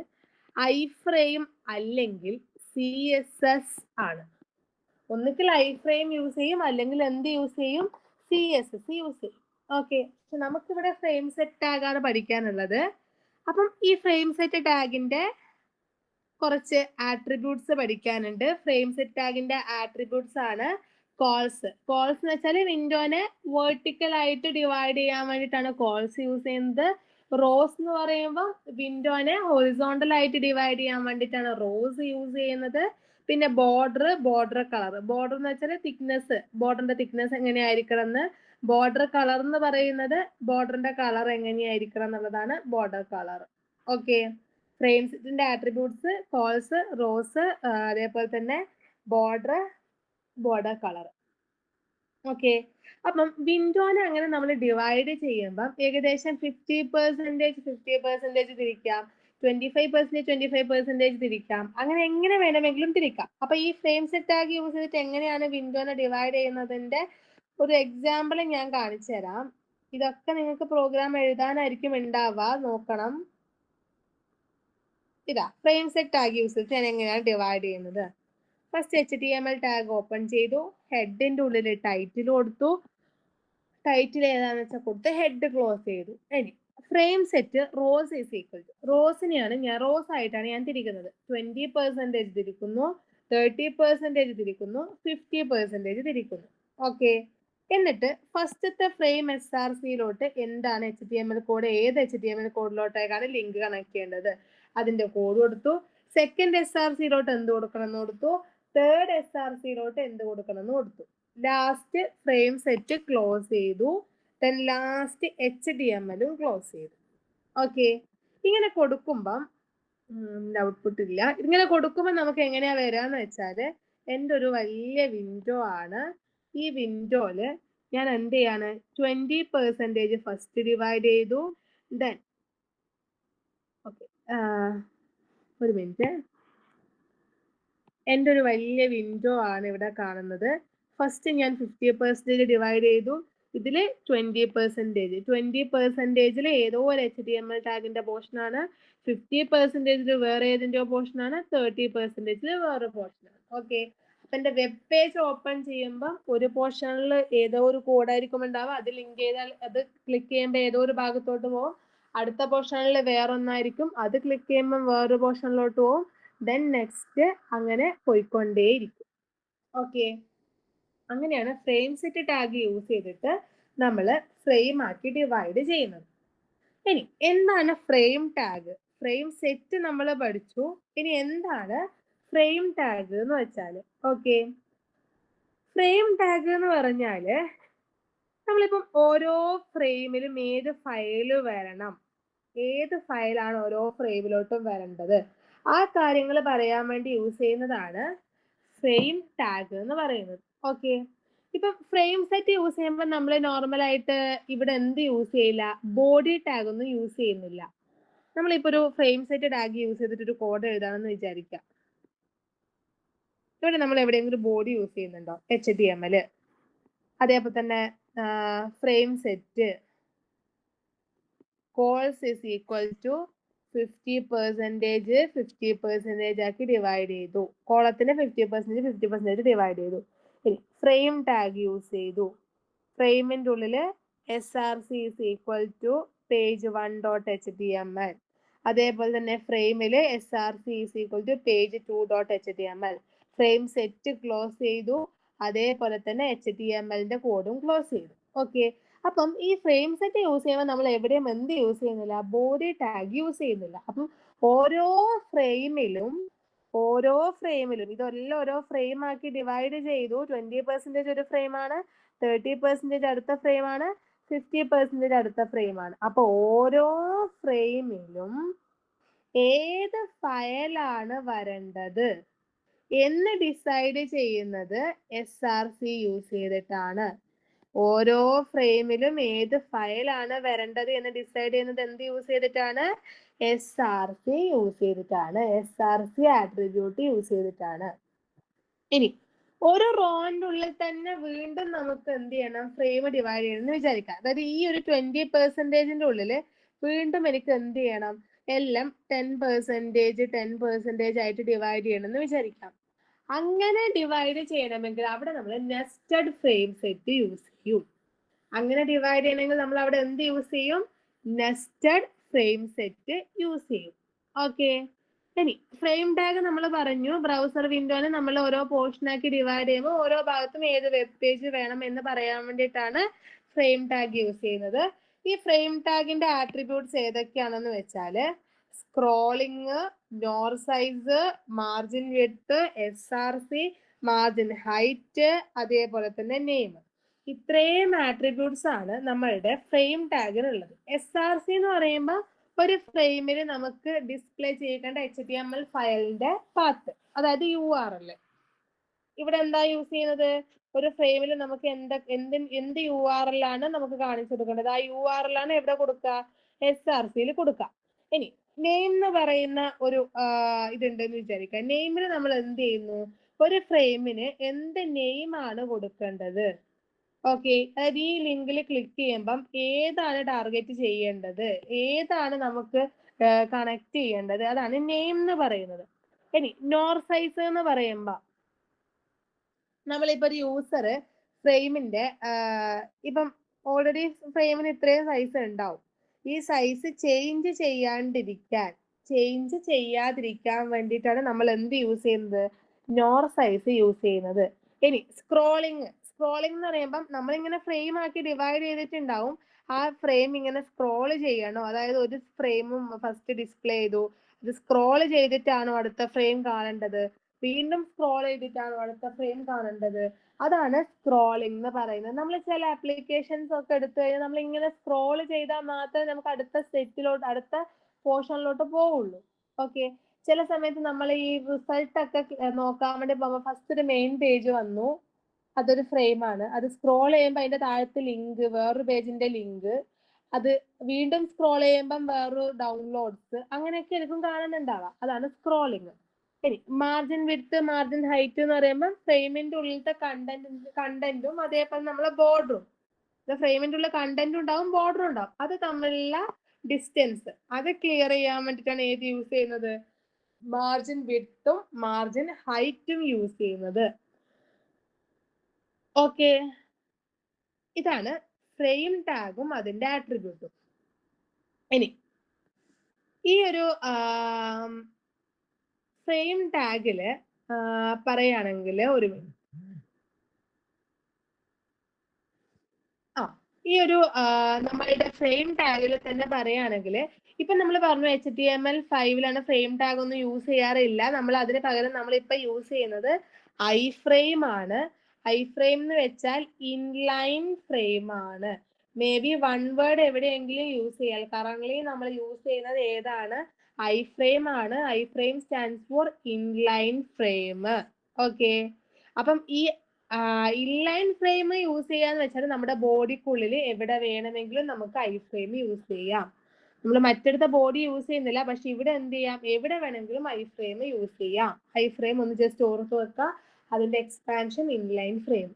ഐ ഫ്രെയിം അല്ലെങ്കിൽ CSS ആണ്. ഒന്നുകിൽ ഐ ഫ്രെയിം യൂസ് ചെയ്യും, അല്ലെങ്കിൽ എന്ത് യൂസ് ചെയ്യും, CSS യൂസ് ചെയ്യും. ഓക്കെ, നമുക്കിവിടെ ഫ്രെയിം സെറ്റ് ടാഗ് ആണ് പഠിക്കാനുള്ളത്. അപ്പം ഈ ഫ്രെയിം സെറ്റ് ടാഗിന്റെ കുറച്ച് ആട്രിബ്യൂട്ട്സ് പഠിക്കാനുണ്ട്. ഫ്രെയിം സെറ്റ് ടാഗിന്റെ ആട്രിബ്യൂട്ട്സ് ആണ് കോൾസ്. കോൾസ് എന്ന് വെച്ചാൽ വിൻഡോനെ വേർട്ടിക്കൽ ആയിട്ട് ഡിവൈഡ് ചെയ്യാൻ വേണ്ടിയിട്ടാണ് കോൾസ് യൂസ് ചെയ്യുന്നത്. റോസ് എന്ന് പറയുമ്പോൾ വിൻഡോനെ ഹൊറിസോണ്ടൽ ആയിട്ട് ഡിവൈഡ് ചെയ്യാൻ വേണ്ടിയിട്ടാണ് റോസ് യൂസ് ചെയ്യുന്നത്. പിന്നെ ബോർഡർ കളർ. ബോർഡർ എന്ന് വെച്ചാൽ തിക്നെസ്, ബോർഡറിന്റെ തിക്നെസ് എങ്ങനെയായിരിക്കണം എന്ന്. ബോർഡർ കളർ എന്ന് പറയുന്നത് ബോർഡറിന്റെ കളർ എങ്ങനെയായിരിക്കണം എന്നുള്ളതാണ് ബോർഡർ കളർ. ഓക്കെ, ഫ്രെയിം സെറ്റിന്റെ ആട്രിബ്യൂട്ട്സ് കോൾസ്, റോസ്, അതേപോലെ തന്നെ ബോർഡർ കളർ. ഓക്കെ, അപ്പം വിൻഡോനെ അങ്ങനെ നമ്മൾ ഡിവൈഡ് ചെയ്യുമ്പം ഏകദേശം 50% തിരിക്കാം, 25% തിരിക്കാം, അങ്ങനെ എങ്ങനെ വേണമെങ്കിലും തിരിക്കാം. അപ്പൊ ഈ ഫ്രെയിം സെറ്റ് ടാഗ് യൂസ് ചെയ്തിട്ട് എങ്ങനെയാണ് വിൻഡോനെ ഡിവൈഡ് ചെയ്യുന്നതിന്റെ ഒരു എക്സാമ്പിൾ ഞാൻ കാണിച്ചു തരാം. ഇതൊക്കെ നിങ്ങൾക്ക് പ്രോഗ്രാം എഴുതാനായിരിക്കും ഉണ്ടാവുക, നോക്കണം. ഇതാ ഫ്രെയിം സെറ്റ് ടാഗ് യൂസ് ചെയ്തിട്ട് ഞാൻ എങ്ങനെയാണ് ഡിവൈഡ് ചെയ്യുന്നത്. ഫസ്റ്റ് HTML ടാഗ് ഓപ്പൺ ചെയ്തു, ഹെഡിന്റെ ഉള്ളിൽ ടൈറ്റിൽ കൊടുത്തു, ടൈറ്റിൽ ഏതാണെന്ന് വെച്ചാൽ കൊടുത്ത് ഹെഡ് ക്ലോസ് ചെയ്തു. ഇനി frame set rows is equal to, റോസിനെയാണ് ഞാൻ റോസ് ആയിട്ടാണ് ഞാൻ തിരിക്കുന്നത്. 20% തിരിക്കുന്നു, 30% തിരിക്കുന്നു, 50% തിരിക്കുന്നു. ഓക്കെ, എന്നിട്ട് ഫസ്റ്റത്തെ ഫ്രെയിം SRCയിലോട്ട് എന്താണ് HTML കോഡ്, ഏത് HTML കോഡിലോട്ടേക്കാണ് ലിങ്ക് കണക്ട് ചെയ്യേണ്ടത്, അതിന്റെ കോഡ് കൊടുത്തു. സെക്കൻഡ് SRCയിലോട്ട് എന്ത് കൊടുക്കണം എന്ന് കൊടുത്തു. തേർഡ് SRCയിലോട്ട് എന്ത് കൊടുക്കണം എന്ന് കൊടുത്തു. ലാസ്റ്റ് ഫ്രെയിം സെറ്റ് ക്ലോസ് ചെയ്തു. ദെൻ ലാസ്റ്റ് HTMLും ക്ലോസ് ചെയ്തു. ഓക്കെ, ഇങ്ങനെ കൊടുക്കുമ്പം ഔട്ട്പുട്ട് ഇല്ല. ഇങ്ങനെ കൊടുക്കുമ്പോൾ നമുക്ക് എങ്ങനെയാ വരാന്ന് വെച്ചാല്, എൻ്റെ ഒരു വലിയ വിൻഡോ ആണ്. ഈ വിൻഡോയില് ഞാൻ എന്ത് ചെയ്യാണ്, 20% ഫസ്റ്റ് ഡിവൈഡ് ചെയ്തു. ദെൻ ഓക്കെ, ഒരു മിനിറ്റ്, എൻ്റെ ഒരു വലിയ വിൻഡോ ആണ് ഇവിടെ കാണുന്നത്. ഫസ്റ്റ് ഞാൻ 50% ഡിവൈഡ് ചെയ്തു. ഇതില് 20%. ഏതോ ഒരു HTML ടാഗിന്റെ പോർഷൻ ആണ്, 50% വേറെ ഏതിന്റെയോ പോർഷൻ ആണ്, 30% വേറെ പോർഷൻ ആണ്. ഓക്കെ, അപ്പൊ എന്റെ വെബ് പേജ് ഓപ്പൺ ചെയ്യുമ്പോൾ ഒരു പോർഷനിൽ ഏതോ ഒരു കോഡായിരിക്കും ഉണ്ടാവുക. അത് ലിങ്ക് ചെയ്താൽ അത് ക്ലിക്ക് ചെയ്യുമ്പോൾ ഏതോ ഒരു ഭാഗത്തോട്ട് പോകും. അടുത്ത പോർഷനിൽ വേറെ ഒന്നായിരിക്കും, അത് ക്ലിക്ക് ചെയ്യുമ്പോൾ വേറൊരു പോർഷനിലോട്ട് പോകും. ദെൻ നെക്സ്റ്റ്, അങ്ങനെ പോയിക്കൊണ്ടേയിരിക്കും. ഓക്കെ, അങ്ങനെയാണ് ഫ്രെയിം സെറ്റ് ടാഗ് യൂസ് ചെയ്തിട്ട് നമ്മൾ ഫ്രെയിം ആക്കി ഡിവൈഡ് ചെയ്യുന്നത്. ഇനി എന്താണ് ഫ്രെയിം ടാഗ്? ഫ്രെയിം സെറ്റ് നമ്മൾ പഠിച്ചു. ഇനി എന്താണ് ഫ്രെയിം ടാഗ് എന്ന് വെച്ചാല്? ഓക്കെ, ഫ്രെയിം ടാഗ് എന്ന് പറഞ്ഞാല് നമ്മളിപ്പം ഓരോ ഫ്രെയിമിലും ഏത് ഫയല് വരണം, ഏത് ഫയലാണ് ഓരോ ഫ്രെയിമിലോട്ടും വരേണ്ടത്, ആ കാര്യങ്ങൾ പറയാൻ വേണ്ടി യൂസ് ചെയ്യുന്നതാണ് ഫ്രെയിം ടാഗ് എന്ന് പറയുന്നത്. ഓക്കെ, ഇപ്പം ഫ്രെയിം സെറ്റ് യൂസ് ചെയ്യുമ്പോൾ നമ്മൾ നോർമൽ ആയിട്ട് ഇവിടെ എന്ത് യൂസ് ചെയ്യില്ല, ബോഡി ടാഗ് ഒന്നും യൂസ് ചെയ്യുന്നില്ല. നമ്മളിപ്പോ ഒരു ഫ്രെയിം സെറ്റ് ടാഗ് യൂസ് ചെയ്തിട്ട് ഒരു കോഡ് എഴുതാണെന്ന് വിചാരിക്കാം. ഇവിടെ നമ്മൾ എവിടെയെങ്കിലും ബോഡി യൂസ് ചെയ്യുന്നുണ്ടോ? HTML, അതേപോലെ തന്നെ frame set cols is equal to 50% ആക്കി ഡിവൈഡ് ചെയ്തു. കോളത്തിന് 50% ഡിവൈഡ് ചെയ്തു. ഇനി ഫ്രെയിം ടാഗ് യൂസ് ചെയ്തു. ഫ്രെയിമിന്റെ ഉള്ളില് SRC is equal to page1.html. അതേപോലെ തന്നെ ഫ്രെയിമില് SRC is equal to page2.html. Frame set close ചെയ്തു. അതേപോലെ തന്നെ HTMLന്റെ കോഡും ക്ലോസ് ചെയ്തു. ഓക്കെ, അപ്പം ഈ ഫ്രെയിം സെറ്റ് യൂസ് ചെയ്യുമ്പോൾ നമ്മൾ എവിടെയും എന്ത് യൂസ് ചെയ്യുന്നില്ല, ബോഡി ടാഗ് യൂസ് ചെയ്യുന്നില്ല. അപ്പം ഓരോ ഫ്രെയിമിലും ഇതെല്ലാം ഓരോ ഫ്രെയിം ആക്കി ഡിവൈഡ് ചെയ്തു. 20% ഒരു ഫ്രെയിമാണ്, 30% അടുത്ത ഫ്രെയിമാണ്, 50% അടുത്ത ഫ്രെയിമാണ്. അപ്പൊ ഓരോ ഫ്രെയിമിലും ഏത് ഫയലാണ് വരേണ്ടത് എന്ന് ഡിസൈഡ് ചെയ്യുന്നത് SRC യൂസ് ചെയ്തിട്ടാണ്. ഓരോ ഫ്രെയിമിലും ഏത് ഫയലാണ് വരേണ്ടത് എന്ന് ഡിസൈഡ് ചെയ്യുന്നത് എന്ത് യൂസ് ചെയ്തിട്ടാണ്? SRC യൂസ് ചെയ്തിട്ടാണ്. SRC ആട്രിബ്യൂട്ട് യൂസ് ചെയ്തിട്ടാണ്. ഇനി ഒരു റോന്റെ ഉള്ളിൽ തന്നെ വീണ്ടും നമുക്ക് എന്ത് ചെയ്യണം, ഫ്രെയിം ഡിവൈഡ് ചെയ്യണം എന്ന് വിചാരിക്കാം. അതായത് ഈ ഒരു 20%ന്റെ ഉള്ളിൽ വീണ്ടും എനിക്ക് എന്ത് ചെയ്യണം, എല്ലാം 10% ആയിട്ട് ഡിവൈഡ് ചെയ്യണമെന്ന് വിചാരിക്കാം. അങ്ങനെ ഡിവൈഡ് ചെയ്യണമെങ്കിൽ അവിടെ നമ്മൾ നെസ്റ്റഡ് ഫ്രെയിം സെറ്റ് യൂസ് ചെയ്യും. അങ്ങനെ ഡിവൈഡ് ചെയ്യണമെങ്കിൽ നമ്മൾ അവിടെ എന്ത് യൂസ് ചെയ്യും? നെസ്റ്റഡ് ഫ്രെയിം സെറ്റ് യൂസ് ചെയ്യും. ഓക്കെ, ഇനി ഫ്രെയിം ടാഗ് നമ്മൾ പറഞ്ഞു, ബ്രൗസർ വിൻഡോനെ നമ്മൾ ഓരോ പോർഷനാക്കി ഡിവൈഡ് ചെയ്യുമ്പോൾ ഓരോ ഭാഗത്തും ഏത് വെബ് പേജ് വേണം എന്ന് പറയാൻ വേണ്ടിയിട്ടാണ് ഫ്രെയിം ടാഗ് യൂസ് ചെയ്യുന്നത്. ഈ ഫ്രെയിം ടാഗിന്റെ ആട്രിബ്യൂട്ട്സ് ഏതൊക്കെയാണെന്ന് വെച്ചാല് scrolling, nor size, margin width, SRC, margin height, അതേപോലെ തന്നെ നെയിം. ഇത്രയും ആട്രിബ്യൂട്ട്സ് ആണ് നമ്മളുടെ ഫ്രെയിം ടാഗിനുള്ളത്. SRC എന്ന് പറയുമ്പോൾ ഒരു ഫ്രെയിമിൽ നമുക്ക് ഡിസ്പ്ലേ ചെയ്യേണ്ട HTML ഫയലിന്റെ പാത്ത്, അതായത് URL. ഇവിടെ എന്താ യൂസ് ചെയ്യുന്നത്? ഒരു ഫ്രെയിമിൽ നമുക്ക് എന്ത് URL ആണ് നമുക്ക് കാണിച്ചു കൊടുക്കേണ്ടത്, ആ URL ആണ് എവിടെ കൊടുക്കുക? SRCയിൽ കൊടുക്കുക. ഇനി നെയിം എന്ന് പറയുന്ന ഒരു ഇതുണ്ടെന്ന് വിചാരിക്കുക. നെയിമിന് നമ്മൾ എന്ത് ചെയ്യുന്നു? ഒരു ഫ്രെയിമിന് എന്ത് നെയിം ആണ് കൊടുക്കേണ്ടത്? ഓക്കെ, അതായത് ഈ ലിങ്കിൽ ക്ലിക്ക് ചെയ്യുമ്പം ഏതാണ് ടാർഗറ്റ് ചെയ്യേണ്ടത്, ഏതാണ് നമുക്ക് കണക്ട് ചെയ്യേണ്ടത്, അതാണ് നെയിം എന്ന് പറയുന്നത്. ഇനി നോർ സൈസ് എന്ന് പറയുമ്പോ നമ്മളിപ്പോ ഒരു യൂസർ ഫ്രെയിമിന്റെ ഇപ്പം ഓൾറെഡി ഫ്രെയിമിന് ഇത്രയും സൈസ് ഉണ്ടാവും. ഈ സൈസ് ചേഞ്ച് ചെയ്യാതിരിക്കാൻ വേണ്ടിയിട്ടാണ് നമ്മൾ എന്ത് യൂസ് ചെയ്യുന്നത്? നോർ സൈസ് യൂസ് ചെയ്യുന്നത്. ഇനി സ്ക്രോളിങ് എന്ന് പറയുമ്പം നമ്മളിങ്ങനെ ഫ്രെയിം ആക്കി ഡിവൈഡ് ചെയ്തിട്ടുണ്ടാവും. ആ ഫ്രെയിം ഇങ്ങനെ സ്ക്രോൾ ചെയ്യണോ, അതായത് ഒരു ഫ്രെയിമും ഫസ്റ്റ് ഡിസ്പ്ലേ ചെയ്തു, ഇത് സ്ക്രോൾ ചെയ്തിട്ടാണോ അടുത്ത ഫ്രെയിം കാണേണ്ടത്, വീണ്ടും സ്ക്രോൾ ചെയ്തിട്ടാണോ അടുത്ത ഫ്രെയിം കാണേണ്ടത്, അതാണ് സ്ക്രോളിംഗ് എന്ന് പറയുന്നത്. നമ്മൾ ചില ആപ്ലിക്കേഷൻസ് ഒക്കെ എടുത്തു കഴിഞ്ഞാൽ നമ്മൾ ഇങ്ങനെ സ്ക്രോൾ ചെയ്താൽ മാത്രമേ നമുക്ക് അടുത്ത സെറ്റിലോട്ട്, അടുത്ത പോർഷനിലോട്ട് പോവുള്ളൂ. ഓക്കെ, ചില സമയത്ത് നമ്മൾ ഈ റിസൾട്ട് ഒക്കെ നോക്കാൻ വേണ്ടി പോകുമ്പോൾ ഫസ്റ്റ് ഒരു മെയിൻ പേജ് വന്നു, അതൊരു ഫ്രെയിം ആണ്, അത് സ്ക്രോൾ ചെയ്യുമ്പോൾ അതിന്റെ താഴത്ത് ലിങ്ക്, വേറൊരു പേജിന്റെ ലിങ്ക്, അത് വീണ്ടും സ്ക്രോൾ ചെയ്യുമ്പം വേറൊരു ഡൗൺലോഡ്സ്, അങ്ങനെയൊക്കെ ആയിരിക്കും കാണുന്നുണ്ടാവാം. അതാണ് സ്ക്രോളിങ്. ഇനി മാർജിൻ വിഡ്ത്ത്, മാർജിൻ ഹൈറ്റ് എന്ന് പറയുമ്പോൾ ഫ്രെയിമിന്റെ ഉള്ളിലത്തെ കണ്ടന്റും അതേപോലെ നമ്മളെ ബോർഡറും, ഫ്രെയിമിന്റെ ഉള്ളിൽ കണ്ടന്റും ഉണ്ടാവും, ബോർഡറും ഉണ്ടാവും, അത് തമ്മിലുള്ള ഡിസ്റ്റൻസ് അത് ക്ലിയർ ചെയ്യാൻ വേണ്ടിയിട്ടാണ് ഏത് യൂസ് ചെയ്യുന്നത്? മാർജിൻ വിഡ്ത്തും മാർജിൻ ഹൈറ്റും യൂസ് ചെയ്യുന്നത്. ഓക്കെ, ഇതാണ് ഫ്രെയിം ടാഗും അതിന്റെ ആട്രിബ്യൂട്ടും. ഇനി ഈ ഒരു ഫ്രെയിം ടാഗില് പറയുകയാണെങ്കിൽ ഒരു മിനിറ്റ്, ഈ ഒരു നമ്മളുടെ ഫ്രെയിം ടാഗിൽ തന്നെ പറയുകയാണെങ്കിൽ ഇപ്പൊ നമ്മൾ പറഞ്ഞു HTML5 ഫ്രെയിം ടാഗ് ഒന്നും യൂസ് ചെയ്യാറില്ല. നമ്മൾ അതിന് പകരം നമ്മളിപ്പോ യൂസ് ചെയ്യുന്നത് iframe ആണ്. iframe എന്ന് വെച്ചാൽ ഇൻലൈൻ ഫ്രെയിം ആണ്. മേ ബി വൺ വേർഡ് എവിടെയെങ്കിലും യൂസ് ചെയ്യാം. കറന്റ്ലി നമ്മൾ യൂസ് ചെയ്യുന്നത് ഏതാണ്? iframe ആണ്. iframe stands for inline frame. Okay, അപ്പം ഈ ഇൻലൈൻ ഫ്രെയിം യൂസ് ചെയ്യാന്ന് വെച്ചാൽ നമ്മുടെ ബോഡിക്കുള്ളിൽ എവിടെ വേണമെങ്കിലും നമുക്ക് iframe യൂസ് ചെയ്യാം. നമ്മൾ മറ്റടുത്ത ബോഡി യൂസ് ചെയ്യുന്നില്ല, പക്ഷെ ഇവിടെ എന്ത് ചെയ്യാം? എവിടെ വേണമെങ്കിലും iframe യൂസ് ചെയ്യാം. iframe ഒന്ന് ജസ്റ്റ് ഓർത്ത് വെക്കുക, അതിന്റെ എക്സ്പാൻഷൻ ഇൻലൈൻ ഫ്രെയിം.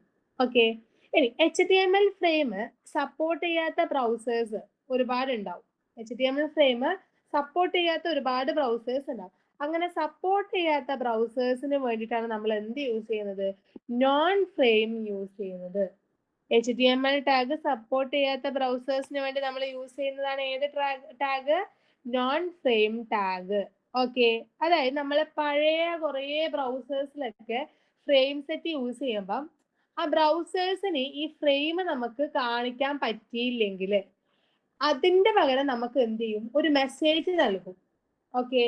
ഓക്കെ, ഇനി HTML ഫ്രെയിം സപ്പോർട്ട് ചെയ്യാത്ത ബ്രൗസേഴ്സ് ഒരുപാട് ഉണ്ടാവും. HTML ഫ്രെയിം സപ്പോർട്ട് ചെയ്യാത്ത ഒരുപാട് ബ്രൗസേഴ്സ് ഉണ്ടാവും. അങ്ങനെ സപ്പോർട്ട് ചെയ്യാത്ത ബ്രൗസേഴ്സിന് വേണ്ടിയിട്ടാണ് നമ്മൾ എന്ത് യൂസ് ചെയ്യുന്നത്? നോൺ ഫ്രെയിം യൂസ് ചെയ്യുന്നത്. HTML ടാഗ് സപ്പോർട്ട് ചെയ്യാത്ത ബ്രൗസേഴ്സിന് വേണ്ടി നമ്മൾ യൂസ് ചെയ്യുന്നതാണ് ഏത് tag? Non frame tag. Okay, അതായത് നമ്മൾ പഴയ കുറേ ബ്രൗസേഴ്സിലൊക്കെ ഫ്രെയിം സെറ്റ് യൂസ് ചെയ്യുമ്പം ആ ബ്രൗസേഴ്സിന് ഈ ഫ്രെയിം നമുക്ക് കാണിക്കാൻ പറ്റിയില്ലെങ്കിൽ അതിന്റെ പകരം നമുക്ക് എന്ത് ചെയ്യും? ഒരു മെസ്സേജ് നൽകും. ഓക്കെ,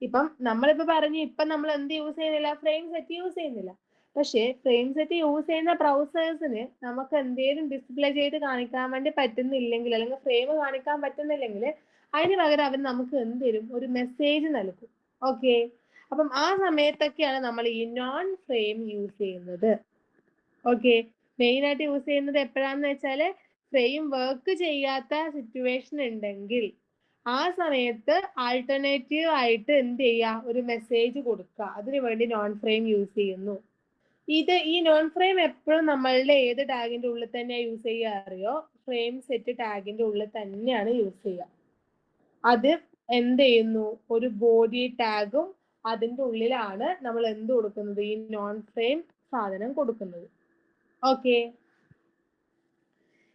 ഇപ്പം നമ്മളിപ്പോ പറഞ്ഞു ഇപ്പം നമ്മൾ എന്ത് യൂസ് ചെയ്യുന്നില്ല? ഫ്രെയിം സെറ്റ് യൂസ് ചെയ്യുന്നില്ല. പക്ഷെ ഫ്രെയിം സെറ്റ് യൂസ് ചെയ്യുന്ന ബ്രൗസേഴ്സിന് നമുക്ക് എന്തെങ്കിലും ഡിസ്പ്ലേ ചെയ്ത് കാണിക്കാൻ വേണ്ടി പറ്റുന്നില്ലെങ്കിൽ, അല്ലെങ്കിൽ ഫ്രെയിം കാണിക്കാൻ പറ്റുന്നില്ലെങ്കിൽ അതിന് പകരം അവർ നമുക്ക് എന്ത് തരും? ഒരു മെസ്സേജ് നൽകും. ഓക്കെ, അപ്പം ആ സമയത്തൊക്കെയാണ് നമ്മൾ ഈ നോൺ ഫ്രെയിം യൂസ് ചെയ്യുന്നത്. ഓക്കെ, മെയിൻ ആയിട്ട് യൂസ് ചെയ്യുന്നത് എപ്പോഴാന്ന് വെച്ചാൽ ഫ്രെയിം വർക്ക് ചെയ്യാത്ത സിറ്റുവേഷൻ ഉണ്ടെങ്കിൽ ആ സമയത്ത് ആൾട്ടർനേറ്റീവ് ആയിട്ട് എന്ത് ചെയ്യുക? ഒരു മെസ്സേജ് കൊടുക്കുക. അതിനുവേണ്ടി നോൺ ഫ്രെയിം യൂസ് ചെയ്യുന്നു. ഈ നോൺ ഫ്രെയിം എപ്പോഴും നമ്മളുടെ ഏത് ടാഗിന്റെ ഉള്ളിൽ തന്നെയാണ് യൂസ് ചെയ്യുക അറിയോ? ഫ്രെയിം സെറ്റ് ടാഗിന്റെ ഉള്ളിൽ തന്നെയാണ് യൂസ് ചെയ്യുക. അത് എന്ത് ചെയ്യുന്നു, ഒരു ബോഡി ടാഗും അതിൻ്റെ ഉള്ളിലാണ് നമ്മൾ എന്ത് കൊടുക്കുന്നത്, ഈ നോൺ ഫ്രെയിം സാധനം കൊടുക്കുന്നത്. ഓക്കെ,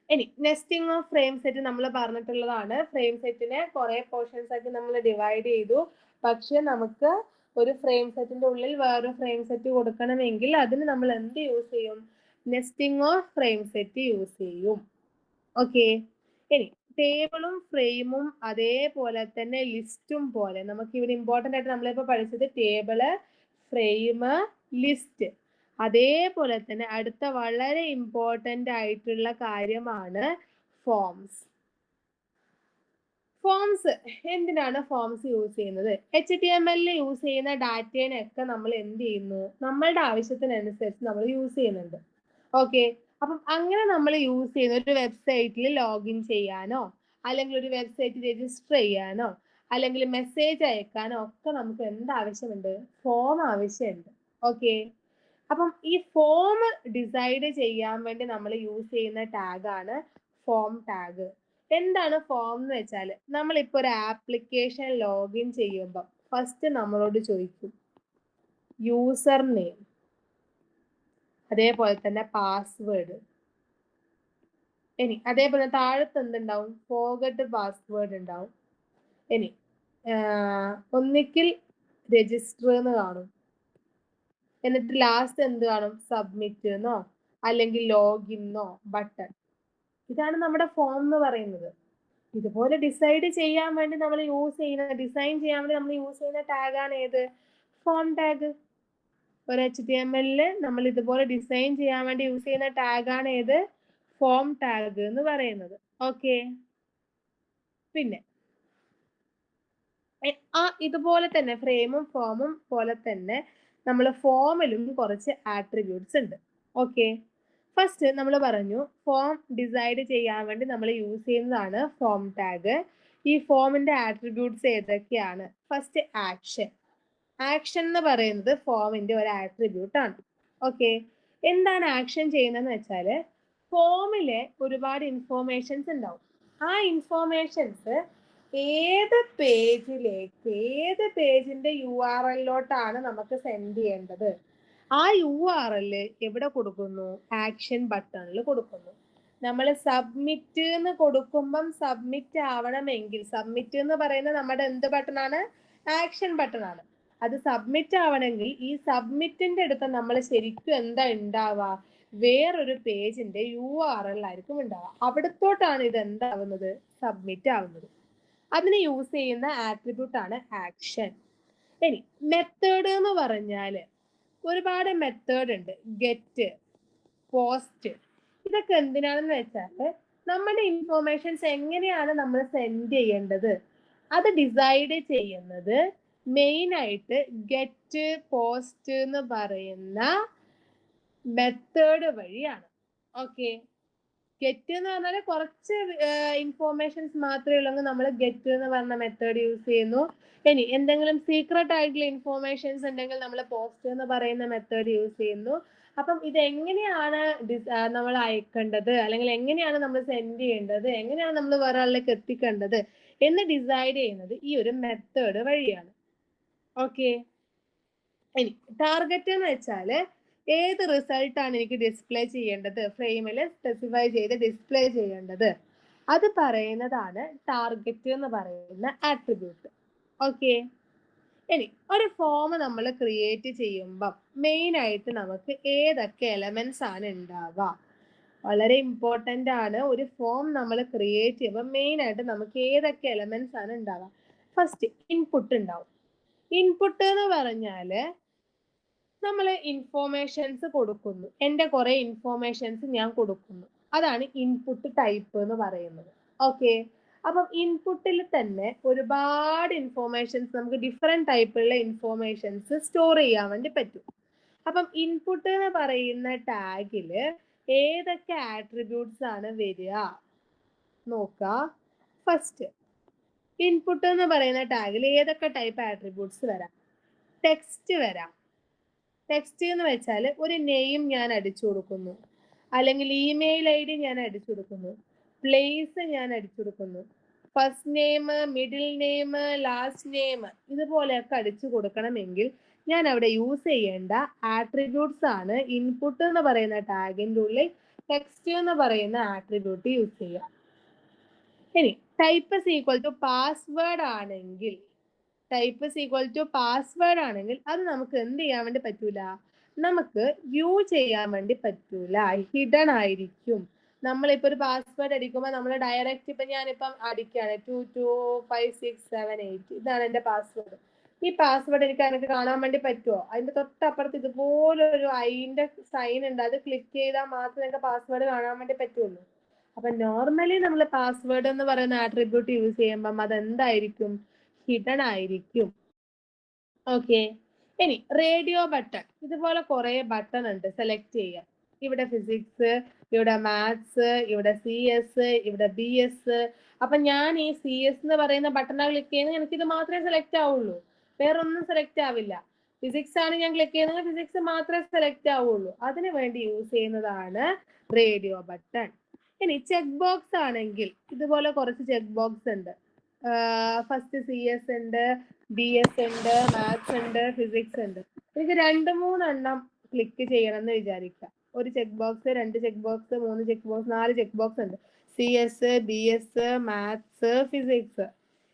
ഇനി നെസ്റ്റിംഗ് ഓഫ് ഫ്രെയിം സെറ്റ് നമ്മൾ പറഞ്ഞിട്ടുള്ളതാണ്. ഫ്രെയിം സെറ്റിനെ കുറെ പോർഷൻസ് ആക്കി നമ്മൾ ഡിവൈഡ് ചെയ്തു. പക്ഷെ നമുക്ക് ഒരു ഫ്രെയിം സെറ്റിന്റെ ഉള്ളിൽ വേറൊരു ഫ്രെയിം സെറ്റ് കൊടുക്കണമെങ്കിൽ അതിന് നമ്മൾ എന്ത് യൂസ് ചെയ്യും, nesting of frame set use ചെയ്യും. ഓക്കെ, ഇനി ടേബിളും ഫ്രെയിമും അതേപോലെ തന്നെ ലിസ്റ്റും പോലെ നമുക്ക് ഇവിടെ ഇമ്പോർട്ടൻ്റ് ആയിട്ട് നമ്മളിപ്പോ പഠിച്ചത് ടേബിള്, ഫ്രെയിം, ലിസ്റ്റ്. അതേപോലെ തന്നെ അടുത്ത വളരെ ഇമ്പോർട്ടൻ്റ് ആയിട്ടുള്ള കാര്യമാണ് ഫോംസ്. ഫോംസ് എന്തിനാണ് ഫോംസ് യൂസ് ചെയ്യുന്നത്? HTML യൂസ് ചെയ്യുന്ന ഡാറ്റേനെയൊക്കെ നമ്മൾ എന്ത് ചെയ്യുന്നു, നമ്മളുടെ ആവശ്യത്തിനനുസരിച്ച് നമ്മൾ യൂസ് ചെയ്യുന്നുണ്ട്. ഓക്കെ, അപ്പം അങ്ങനെ നമ്മൾ യൂസ് ചെയ്യുന്ന ഒരു വെബ്സൈറ്റിൽ ലോഗിൻ ചെയ്യാനോ അല്ലെങ്കിൽ ഒരു വെബ്സൈറ്റ് രജിസ്റ്റർ ചെയ്യാനോ അല്ലെങ്കിൽ മെസ്സേജ് അയക്കാനോ ഒക്കെ നമുക്ക് എന്ത് ആവശ്യമുണ്ട്, ഫോം ആവശ്യമുണ്ട്. ഓക്കെ, അപ്പം ഈ ഫോം ഡിസൈഡ് ചെയ്യാൻ വേണ്ടി നമ്മൾ യൂസ് ചെയ്യുന്ന ടാഗാണ് ഫോം ടാഗ്. എന്താണ് ഫോം എന്ന് വെച്ചാൽ, നമ്മളിപ്പോൾ ഒരു ആപ്ലിക്കേഷൻ ലോഗിൻ ചെയ്യുമ്പോൾ ഫസ്റ്റ് നമ്മളോട് ചോദിക്കും യൂസർ നെയിം, അതേപോലെ തന്നെ പാസ്വേഡ്. ഇനി അതേപോലെ താഴത്ത് എന്തുണ്ടാവും, ഫോർഗട്ട് പാസ്വേഡ് ഉണ്ടാവും. ഇനി ഒന്നിക്കിൽ രജിസ്റ്റർ എന്ന് കാണും. എന്നിട്ട് ലാസ്റ്റ് എന്ത് കാണും, സബ്മിറ്റ് എന്നോ അല്ലെങ്കിൽ ലോഗിന്നോ ബട്ടൺ. ഇതാണ് നമ്മുടെ ഫോം എന്ന് പറയുന്നത്. ഇതുപോലെ ഡിസൈഡ് ചെയ്യാൻ വേണ്ടി നമ്മൾ യൂസ് ചെയ്യുന്ന, ഡിസൈൻ ചെയ്യാൻ വേണ്ടി നമ്മൾ യൂസ് ചെയ്യുന്ന ടാഗാണ് ഏത്, ഫോം ടാഗ്. ഒരു HTML നമ്മൾ ഇതുപോലെ ഡിസൈൻ ചെയ്യാൻ വേണ്ടി യൂസ് ചെയ്യുന്ന ടാഗാണ് ഏത്, ഫോം ടാഗ് എന്ന് പറയുന്നത്. ഓക്കെ, പിന്നെ ഇതുപോലെ തന്നെ ഫ്രെയിമും ഫോമും പോലെ തന്നെ നമ്മൾ ഫോമിലും കുറച്ച് ആട്രിബ്യൂട്ട്സ് ഉണ്ട്. ഓക്കെ, ഫസ്റ്റ് നമ്മൾ പറഞ്ഞു ഫോം ഡിസൈഡ് ചെയ്യാൻ വേണ്ടി നമ്മൾ യൂസ് ചെയ്യുന്നതാണ് ഫോം ടാഗ്. ഈ ഫോമിന്റെ ആട്രിബ്യൂട്ട്സ് ഏതൊക്കെയാണ്? First action. ആക്ഷൻ എന്ന് പറയുന്നത് ഫോമിന്റെ ഒരു ആട്രിബ്യൂട്ട് ആണ്. ഓക്കെ, എന്താണ് ആക്ഷൻ ചെയ്യുന്നതെന്ന് വെച്ചാൽ, ഫോമിലെ ഒരുപാട് ഇൻഫോർമേഷൻസ് ഉണ്ടാവും. ആ ഇൻഫോർമേഷൻസ് ഏത് പേജിലേക്ക്, ഏത് പേജിന്റെ URL-ലോട്ടാണ് നമുക്ക് സെൻഡ് ചെയ്യേണ്ടത്, ആ URL എവിടെ കൊടുക്കുന്നു, ആക്ഷൻ ബട്ടണിൽ കൊടുക്കുന്നു. നമ്മൾ സബ്മിറ്റ് എന്ന് കൊടുക്കുമ്പം സബ്മിറ്റ് ആവണമെങ്കിൽ, സബ്മിറ്റ് എന്ന് പറയുന്നത് നമ്മുടെ എന്ത് ബട്ടണാണ്, ആക്ഷൻ ബട്ടണാണ്. അത് സബ്മിറ്റ് ആവണമെങ്കിൽ ഈ സബ്മിറ്റിന്റെ അടുത്ത് നമ്മൾ ശരിക്കും എന്താ ഉണ്ടാവുക, വേറൊരു പേജിന്റെ URL ആയിരിക്കും ഉണ്ടാവുക. അവിടത്തോട്ടാണ് ഇത് എന്താവുന്നത്, സബ്മിറ്റ് ആവുന്നത്. അതിന് യൂസ് ചെയ്യുന്ന ആട്രിബ്യൂട്ട് ആണ് ആക്ഷൻ. ഇനി മെത്തേഡ് എന്ന് പറഞ്ഞാൽ ഒരുപാട് മെത്തേഡ് ഉണ്ട്. ഗെറ്റ്, പോസ്റ്റ്, ഇതൊക്കെ എന്തിനാണെന്ന് വെച്ചാൽ നമ്മുടെ ഇൻഫോർമേഷൻസ് എങ്ങനെയാണ് നമ്മൾ സെൻഡ് ചെയ്യേണ്ടത് അത് ഡിസൈഡ് ചെയ്യുന്നത് മെയിൻ ആയിട്ട് ഗെറ്റ്, പോസ്റ്റ് എന്ന് പറയുന്ന മെത്തേഡ് വഴിയാണ്. ഓക്കെ, ഗെറ്റ് എന്ന് പറഞ്ഞാൽ കുറച്ച് ഇൻഫോർമേഷൻസ് മാത്രമേ ഉള്ളൂ, നമ്മൾ ഗെറ്റ് എന്ന് പറഞ്ഞ മെത്തേഡ് യൂസ് ചെയ്യുന്നു. ഇനി എന്തെങ്കിലും സീക്രട്ട് ആയിട്ടുള്ള ഇൻഫോർമേഷൻസ് ഉണ്ടെങ്കിൽ നമ്മൾ പോസ്റ്റ് എന്ന് പറയുന്ന മെത്തേഡ് യൂസ് ചെയ്യുന്നു. അപ്പം ഇത് എങ്ങനെയാണ് നമ്മൾ അയക്കേണ്ടത് അല്ലെങ്കിൽ എങ്ങനെയാണ് നമ്മൾ സെൻഡ് ചെയ്യേണ്ടത്, എങ്ങനെയാണ് നമ്മൾ വേറെ ആളിലേക്ക് എത്തിക്കേണ്ടത് എന്ന് ഡിസൈഡ് ചെയ്യുന്നത് ഈ ഒരു മെത്തേഡ് വഴിയാണ്. ഓക്കെ, ഇനി ടാർഗറ്റ് എന്ന് വെച്ചാൽ ഏത് റിസൾട്ടാണ് എനിക്ക് ഡിസ്പ്ലേ ചെയ്യേണ്ടത്, ഫ്രെയിമിൽ സ്പെസിഫൈ ചെയ്ത് ഡിസ്പ്ലേ ചെയ്യേണ്ടത്, അത് പറയുന്നതാണ് ടാർഗറ്റ് എന്ന് പറയുന്ന ആട്രിബ്യൂട്ട്. ഓക്കെ, ഇനി ഒരു ഫോം നമ്മൾ ക്രിയേറ്റ് ചെയ്യുമ്പം മെയിൻ ആയിട്ട് നമുക്ക് ഏതൊക്കെ എലമെന്റ്സ് ആണ് ഉണ്ടാവുക, വളരെ ഇമ്പോർട്ടൻ്റ് ആണ്. ഒരു ഫോം നമ്മൾ ക്രിയേറ്റ് ചെയ്യുമ്പോൾ മെയിൻ ആയിട്ട് നമുക്ക് ഏതൊക്കെ എലമെന്റ്സ് ആണ് ഉണ്ടാവുക. ഫസ്റ്റ് ഇൻപുട്ട് ഉണ്ടാവും. ഇൻപുട്ട് എന്ന് പറഞ്ഞാൽ നമ്മൾ ഇൻഫോർമേഷൻസ് കൊടുക്കുന്നു, എൻ്റെ കുറെ ഇൻഫോർമേഷൻസ് ഞാൻ കൊടുക്കുന്നു, അതാണ് ഇൻപുട്ട് ടൈപ്പ് എന്ന് പറയുന്നത്. ഓക്കെ, അപ്പം ഇൻപുട്ടിൽ തന്നെ ഒരുപാട് ഇൻഫോർമേഷൻസ്, നമുക്ക് ഡിഫറെന്റ് ടൈപ്പിലുള്ള ഇൻഫോർമേഷൻസ് സ്റ്റോർ ചെയ്യാൻ വേണ്ടി പറ്റും. അപ്പം ഇൻപുട്ട് എന്ന് പറയുന്ന ടാഗിൽ ഏതൊക്കെ ആട്രിബ്യൂട്ട്സ് ആണ് വരിക നോക്കുക. ഫസ്റ്റ് ഇൻപുട്ട് എന്ന് പറയുന്ന ടാഗിൽ ഏതൊക്കെ ടൈപ്പ് ആട്രിബ്യൂട്ട്സ് വരാം? ടെക്സ്റ്റ് വരാം. ടെക്സ്റ്റ് എന്ന് വെച്ചാൽ ഒരു നെയിം ഞാൻ അടിച്ചു കൊടുക്കുന്നു, അല്ലെങ്കിൽ ഇമെയിൽ ID ഞാൻ അടിച്ചു കൊടുക്കുന്നു, പ്ലേസ് ഞാൻ അടിച്ചു കൊടുക്കുന്നു, first name, middle name, last name ഇതുപോലെയൊക്കെ അടിച്ചു കൊടുക്കണമെങ്കിൽ ഞാൻ അവിടെ യൂസ് ചെയ്യേണ്ട ആട്രിബ്യൂട്ട്സ് ആണ് ഇൻപുട്ട് എന്ന് പറയുന്ന ടാഗിന്റെ ഉള്ളിൽ ടെക്സ്റ്റ് എന്ന് പറയുന്ന ആട്രിബ്യൂട്ട് യൂസ് ചെയ്യുക. ഇനി ടൈപ്പ് ഈക്വൽ ടു പാസ്വേഡ് ആണെങ്കിൽ അത് നമുക്ക് എന്ത് ചെയ്യാൻ വേണ്ടി പറ്റൂല, നമുക്ക് വ്യൂ ചെയ്യാൻ വേണ്ടി പറ്റൂല, ഹിഡൻ ആയിരിക്കും. നമ്മളിപ്പോ ഒരു പാസ്വേഡ് അടിക്കുമ്പോൾ നമ്മൾ ഡയറക്റ്റ് ഇപ്പൊ ഞാനിപ്പം അടിക്കുകയാണ് 225678 ഇതാണ് എന്റെ പാസ്വേഡ്. ഈ പാസ്വേഡ് എനിക്ക് കാണാൻ വേണ്ടി പറ്റുമോ? അതിന്റെ തൊട്ടപ്പുറത്ത് ഇതുപോലൊരു ഐന്റെ സൈൻ ഉണ്ട്, അത് ക്ലിക്ക് ചെയ്താൽ മാത്രമേ നിങ്ങൾക്ക് പാസ്വേഡ് കാണാൻ വേണ്ടി പറ്റുള്ളൂ. അപ്പൊ നോർമലി നമ്മൾ പാസ്വേഡ് എന്ന് പറയുന്ന ആട്രിബ്യൂട്ട് യൂസ് ചെയ്യുമ്പം അത് എന്തായിരിക്കും, ഹിഡൻ ആയിരിക്കും. ഓക്കെ. ഇനി റേഡിയോ ബട്ടൺ, ഇതുപോലെ കുറെ ബട്ടൺ ഉണ്ട് സെലക്ട് ചെയ്യാൻ. ഇവിടെ ഫിസിക്സ്, ഇവിടെ മാത്സ്, ഇവിടെ CS, ഇവിടെ BS. അപ്പൊ ഞാൻ ഈ CS എന്ന് പറയുന്ന ബട്ടണാ ക്ലിക്ക് ചെയ്യുന്നത്, എനിക്ക് ഇത് മാത്രമേ സെലക്ട് ആവുള്ളൂ, വേറൊന്നും സെലക്ട് ആവില്ല. ഫിസിക്സ് ആണ് ഞാൻ ക്ലിക്ക് ചെയ്യുന്നത്, ഫിസിക്സ് മാത്രമേ സെലക്ട് ആവുള്ളൂ. അതിനു വേണ്ടി യൂസ് ചെയ്യുന്നതാണ് റേഡിയോ ബട്ടൺ. ഇനി ചെക്ക് ബോക്സ് ആണെങ്കിൽ ഇതുപോലെ കുറച്ച് ചെക്ക് ബോക്സ് ഉണ്ട്. ഫസ്റ്റ് CS ഉണ്ട്, BS ഉണ്ട്, മാത്സ് ഉണ്ട്, ഫിസിക്സ് ഉണ്ട്. എനിക്ക് 2-3 എണ്ണം ക്ലിക്ക് ചെയ്യണം എന്ന് വിചാരിക്കാം. ഒരു check box, 2 check box, 3 check box, 4 check box ഉണ്ട്. CS, BS, maths, physics.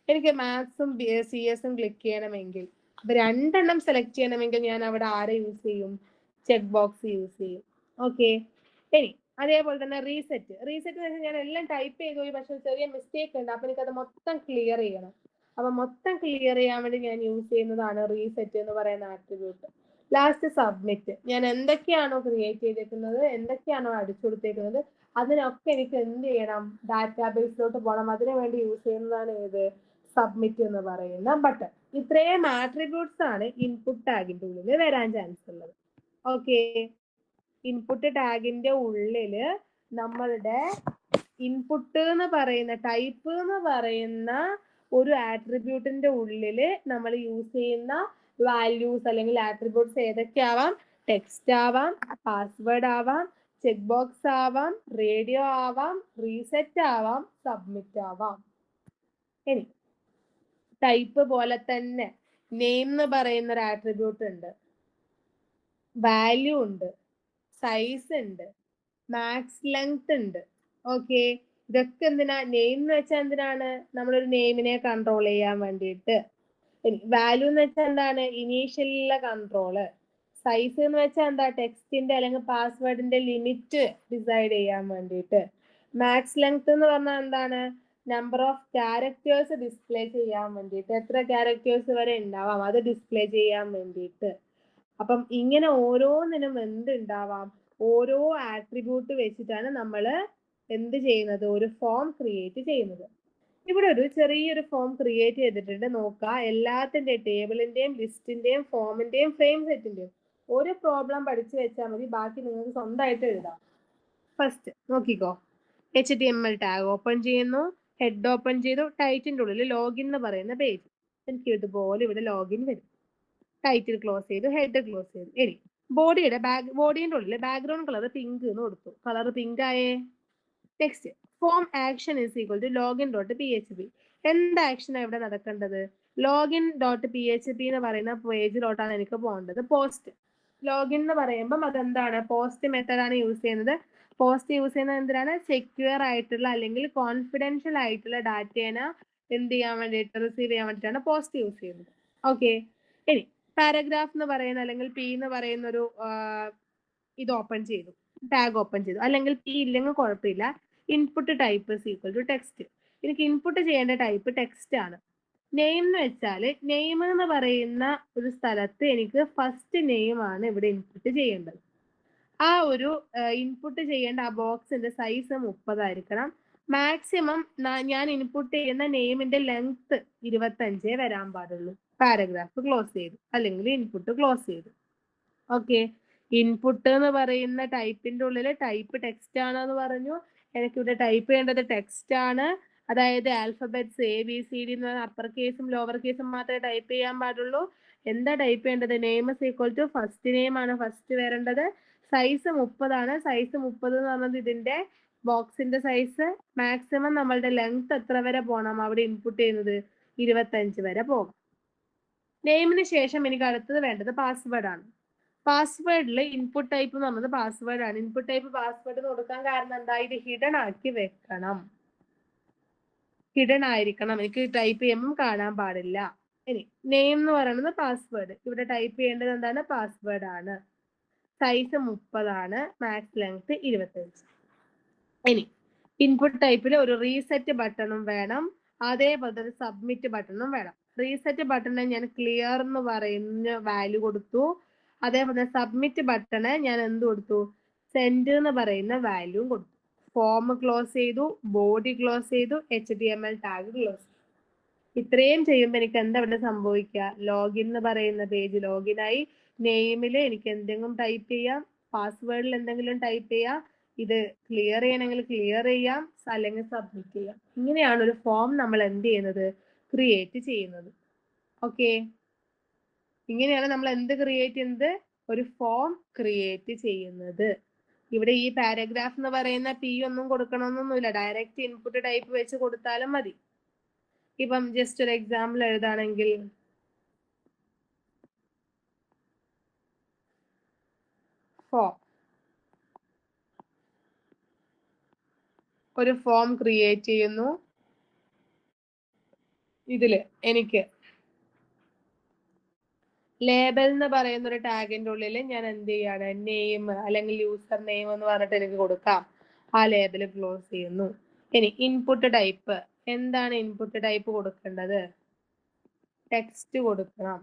എനിക്ക് മാത്സും CS-ഉം ക്ലിക്ക് ചെയ്യണമെങ്കിൽ, അപ്പൊ 2 എണ്ണം സെലക്ട് ചെയ്യണമെങ്കിൽ ഞാൻ അവിടെ ആരെ യൂസ് ചെയ്യും, ചെക്ക് ബോക്സ് യൂസ് ചെയ്യും. ഓക്കെ. ഇനി അതേപോലെ തന്നെ റീസെറ്റ് എന്ന് വെച്ചാൽ ഞാൻ എല്ലാം ടൈപ്പ് ചെയ്തു പോയി, പക്ഷെ ചെറിയ മിസ്റ്റേക്ക് ഉണ്ട്, അപ്പൊ എനിക്കത് മൊത്തം ക്ലിയർ ചെയ്യണം. അപ്പൊ മൊത്തം ക്ലിയർ ചെയ്യാൻ വേണ്ടി ഞാൻ യൂസ് ചെയ്യുന്നതാണ് റീസെറ്റ് എന്ന് പറയുന്ന ആട്രിബ്യൂട്ട്. ലാസ്റ്റ് സബ്മിറ്റ്, ഞാൻ എന്തൊക്കെയാണോ ക്രിയേറ്റ് ചെയ്തേക്കുന്നത്, എന്തൊക്കെയാണോ അടിച്ചു കൊടുത്തേക്കുന്നത്, അതിനൊക്കെ എനിക്ക് എന്ത് ചെയ്യണം, ഡാറ്റാബേസിലോട്ട് പോകണം. അതിനു വേണ്ടി യൂസ് ചെയ്യുന്നതാണ് ഏത്, സബ്മിറ്റ് എന്ന് പറയുന്ന ബട്ടൺ. ഇത്രയും ആട്രിബ്യൂട്ട്സ് ആണ് ഇൻപുട്ട് ടാഗിന്റെ ഉള്ളിൽ വരാൻ ചാൻസ് ഉള്ളത്. ഓക്കെ. ഇൻപുട്ട് ടാഗിന്റെ ഉള്ളില് നമ്മളുടെ ഇൻപുട്ട് എന്ന് പറയുന്ന ടൈപ്പ് എന്ന് പറയുന്ന ഒരു ആട്രിബ്യൂട്ടിന്റെ ഉള്ളില് നമ്മൾ യൂസ് ചെയ്യുന്ന വാല്യൂസ് അല്ലെങ്കിൽ ആട്രിബ്യൂട്ട്സ് ഏതൊക്കെയാവാം, ടെക്സ്റ്റ് ആവാം, പാസ്വേഡ് ആവാം, ചെക്ക് ബോക്സ് ആവാം, റേഡിയോ ആവാം, റീസെറ്റ് ആവാം, സബ്മിറ്റ് ആവാം. ഇനി ടൈപ്പ് പോലെ തന്നെ നെയിം എന്ന് പറയുന്ന ഒരു ആട്രിബ്യൂട്ട് ഉണ്ട്, വാല്യൂ ഉണ്ട്, സൈസ് ഉണ്ട്, മാക്സ് ലെങ്ത് ഉണ്ട്. ഓക്കെ. ഇതൊക്കെ എന്തിനാ, നെയിം എന്ന് വെച്ചാൽ എന്തിനാണ്, നമ്മളൊരു നെയിമിനെ കൺട്രോൾ ചെയ്യാൻ വേണ്ടിയിട്ട്. വാല്യൂ എന്ന് വെച്ചാൽ എന്താണ്, ഇനീഷ്യലിലെ കൺട്രോള്. സൈസ് എന്ന് വെച്ചാൽ എന്താ, ടെക്സ്റ്റിന്റെ അല്ലെങ്കിൽ പാസ്വേഡിന്റെ ലിമിറ്റ് ഡിസൈഡ് ചെയ്യാൻ വേണ്ടിയിട്ട്. മാക്സ് ലെങ്ത് എന്ന് പറഞ്ഞാൽ എന്താണ്, നമ്പർ ഓഫ് ക്യാരക്ടേഴ്സ് ഡിസ്പ്ലേ ചെയ്യാൻ വേണ്ടിയിട്ട്, എത്ര ക്യാരക്ടേഴ്സ് വരെ ഉണ്ടാവാം അത് ഡിസ്പ്ലേ ചെയ്യാൻ വേണ്ടിയിട്ട്. അപ്പം ഇങ്ങനെ ഓരോന്നിനും എന്തുണ്ടാവാം, ഓരോ ആട്രിബ്യൂട്ട് വെച്ചിട്ടാണ് നമ്മൾ എന്ത് ചെയ്യുന്നത്, ഒരു ഫോം ക്രിയേറ്റ് ചെയ്യുന്നത്. ഇവിടെ ഒരു ചെറിയൊരു ഫോം ക്രിയേറ്റ് ചെയ്തിട്ടുണ്ട്. നോക്കുക, എല്ലാത്തിന്റെ ടേബിളിന്റെയും ലിസ്റ്റിന്റെയും ഫോമിന്റെയും ഫ്രെയിം സെറ്റിന്റെയും ഒരു പ്രോബ്ലം പഠിച്ചു വെച്ചാൽ മതി, ബാക്കി നിങ്ങൾക്ക് സ്വന്തമായിട്ട് എഴുതാം. ഫസ്റ്റ് നോക്കിക്കോ, HTML ടാഗ് ഓപ്പൺ ചെയ്യുന്നു, ഹെഡ് ഓപ്പൺ ചെയ്തു, ടൈറ്റിന്റെ ഉള്ളിൽ ലോഗിൻ എന്ന് പറയുന്ന പേജ്. എനിക്ക് ഇതുപോലെ ഇവിടെ ലോഗിൻ വരും. ടൈറ്റിൽ ക്ലോസ് ചെയ്തു, ഹെഡ് ക്ലോസ് ചെയ്തു. ഇനി ബോഡിയുടെ ഉള്ളിൽ ബാക്ക്ഗ്രൗണ്ട് കളർ പിങ്ക് എന്ന് കൊടുത്തു, കളർ പിങ്ക് ആയേ. Next, form action is equal to login.php. എന്ത് ആക്ഷനാണ് ഇവിടെ നടക്കേണ്ടത്, login.php എന്ന് പറയുന്ന പേജിലോട്ടാണ് എനിക്ക് പോകേണ്ടത്. പോസ്റ്റ്, ലോഗിൻ എന്ന് പറയുമ്പം അതെന്താണ്, പോസ്റ്റ് മെത്തേഡാണ് യൂസ് ചെയ്യുന്നത്. പോസ്റ്റ് യൂസ് ചെയ്യുന്നത് എന്തിനാണ്, സെക്യൂർ ആയിട്ടുള്ള അല്ലെങ്കിൽ കോൺഫിഡൻഷ്യൽ ആയിട്ടുള്ള ഡാറ്റേനെ എന്ത് ചെയ്യാൻ വേണ്ടിയിട്ട്, റിസീവ് ചെയ്യാൻ വേണ്ടിയിട്ടാണ് പോസ്റ്റ് യൂസ് ചെയ്യുന്നത്. ഓക്കെ. ഇനി പാരഗ്രാഫ് എന്ന് പറയുന്ന അല്ലെങ്കിൽ P എന്ന് പറയുന്ന ഒരു ഇത് ഓപ്പൺ ചെയ്തു, ടാഗ് ഓപ്പൺ ചെയ്തു, അല്ലെങ്കിൽ P ഇല്ലെങ്കിൽ കുഴപ്പമില്ല. Input type equal to text. എനിക്ക് ഇൻപുട്ട് ചെയ്യേണ്ട ടൈപ്പ് ടെക്സ്റ്റ് ആണ്. നെയിം എന്ന് വെച്ചാൽ, നെയിം എന്ന് പറയുന്ന ഒരു സ്ഥലത്ത് എനിക്ക് ഫസ്റ്റ് നെയിം ആണ് ഇവിടെ ഇൻപുട്ട് ചെയ്യേണ്ടത്. ആ ഒരു ഇൻപുട്ട് ചെയ്യേണ്ട ആ ബോക്സിന്റെ സൈസ് 30 ആയിരിക്കണം. മാക്സിമം ഞാൻ ഇൻപുട്ട് ചെയ്യുന്ന നെയിമിന്റെ ലെങ്ത് 25 വരാൻ പാടുള്ളൂ. പാരഗ്രാഫ് ക്ലോസ് ചെയ്തു, അല്ലെങ്കിൽ ഇൻപുട്ട് ക്ലോസ് ചെയ്തു. ഓക്കെ. ഇൻപുട്ട് എന്ന് പറയുന്ന ടൈപ്പിന്റെ ഉള്ളിൽ ടൈപ്പ് ടെക്സ്റ്റ് ആണെന്ന് പറഞ്ഞു. എനിക്കിവിടെ ടൈപ്പ് ചെയ്യേണ്ടത് ടെക്സ്റ്റ് ആണ്. അതായത് ആൽഫബറ്റ്സ് ABCD എന്ന് പറഞ്ഞാൽ അപ്പർ കേസും ലോവർ കേസും മാത്രമേ ടൈപ്പ് ചെയ്യാൻ പാടുള്ളൂ. എന്താ ടൈപ്പ് ചെയ്യേണ്ടത്, name is equal to first name ആണ് ഫസ്റ്റ് വരേണ്ടത്, സൈസ് 30 സൈസ് 30 എന്ന് പറഞ്ഞത് ഇതിന്റെ ബോക്സിന്റെ സൈസ്. മാക്സിമം നമ്മളുടെ ലെങ്ത് എത്ര വരെ പോകണം അവിടെ ഇൻപുട്ട് ചെയ്യുന്നത്? 25 വരെ പോകാം. നെയിമിന് ശേഷം എനിക്ക് അടുത്തത് വേണ്ടത് പാസ്വേഡ് ആണ്. പാസ്വേഡിൽ ഇൻപുട്ട് ടൈപ്പ് എന്ന് പറഞ്ഞത് പാസ്വേഡ് ആണ്. ഇൻപുട്ട് ടൈപ്പ് പാസ്വേഡ് കൊടുക്കാൻ കാരണം എന്താ? ഇത് ഹിഡൻ ആക്കി വെക്കണം. ഹിഡൻ ആയിരിക്കണം. എനിക്ക് ടൈപ്പ് ചെയ്യുമ്പോൾ കാണാൻ പാടില്ല. ഇനി നെയിം എന്ന് പറയുന്നത് പാസ്വേഡ്. ഇവിടെ ടൈപ്പ് ചെയ്യേണ്ടത് എന്താണ്? പാസ്വേഡ് ആണ്. Size 30 max length 25. ഇനി ഇൻപുട്ട് ടൈപ്പിൽ ഒരു റീസെറ്റ് ബട്ടണും വേണം, അതേപോലെ തന്നെ സബ്മിറ്റ് ബട്ടണും വേണം. റീസെറ്റ് ബട്ടണ് ഞാൻ ക്ലിയർ എന്ന് പറയുന്ന വാല്യൂ കൊടുത്തു. അതേപോലെ സബ്മിറ്റ് ബട്ടണ് ഞാൻ എന്ത് കൊടുത്തു? സെൻഡ് എന്ന് പറയുന്ന വാല്യൂ കൊടുത്തു. ഫോം ക്ലോസ് ചെയ്തു, ബോഡി ക്ലോസ് ചെയ്തു, HTML ടാഗ് ക്ലോസ് ചെയ്തു. ഇത്രയും ചെയ്യുമ്പോൾ എനിക്ക് എന്താ ഇവിടെ സംഭവിക്കുക? ലോഗിൻ എന്ന് പറയുന്ന പേജ് ലോഗിൻ ആയി. നെയിമിൽ എനിക്ക് എന്തെങ്കിലും ടൈപ്പ് ചെയ്യാം, പാസ്വേഡിൽ എന്തെങ്കിലും ടൈപ്പ് ചെയ്യാം, ഇത് ക്ലിയർ ചെയ്യണമെങ്കിൽ ക്ലിയർ ചെയ്യാം, അല്ലെങ്കിൽ സബ്മിറ്റ് ചെയ്യാം. ഇങ്ങനെയാണ് ഒരു ഫോം നമ്മൾ എന്ത് ചെയ്യുന്നത്? ക്രിയേറ്റ് ചെയ്യുന്നത്. ഓക്കെ, ഇങ്ങനെയാണ് നമ്മൾ എന്ത് ക്രിയേറ്റ് ചെയ്യുന്നത്? ഒരു ഫോം ക്രിയേറ്റ് ചെയ്യുന്നത്. ഇവിടെ ഈ പാരഗ്രാഫ് എന്ന് പറയുന്ന P ഒന്നും കൊടുക്കണമെന്നൊന്നുമില്ല, ഡയറക്റ്റ് ഇൻപുട്ട് ടൈപ്പ് വെച്ച് കൊടുത്താലും മതി. ഇപ്പം ജസ്റ്റ് ഒരു എക്സാമ്പിൾ എഴുതാണെങ്കിൽ ഫോം, ഒരു ഫോം ക്രിയേറ്റ് ചെയ്യുന്നു. ഇതില് എനിക്ക് ലേബൽ എന്ന് പറയുന്ന ഒരു ടാഗിന്റെ ഉള്ളിൽ ഞാൻ എന്ത് ചെയ്യാണ്? നെയിം അല്ലെങ്കിൽ യൂസർ നെയിം എന്ന് പറഞ്ഞിട്ട് എനിക്ക് കൊടുക്കാം. ആ ലേബൽ ക്ലോസ് ചെയ്യുന്നു. ഇനി ഇൻപുട്ട് ടൈപ്പ്, എന്താണ് ഇൻപുട്ട് ടൈപ്പ് കൊടുക്കേണ്ടത്? ടെക്സ്റ്റ് കൊടുക്കണം.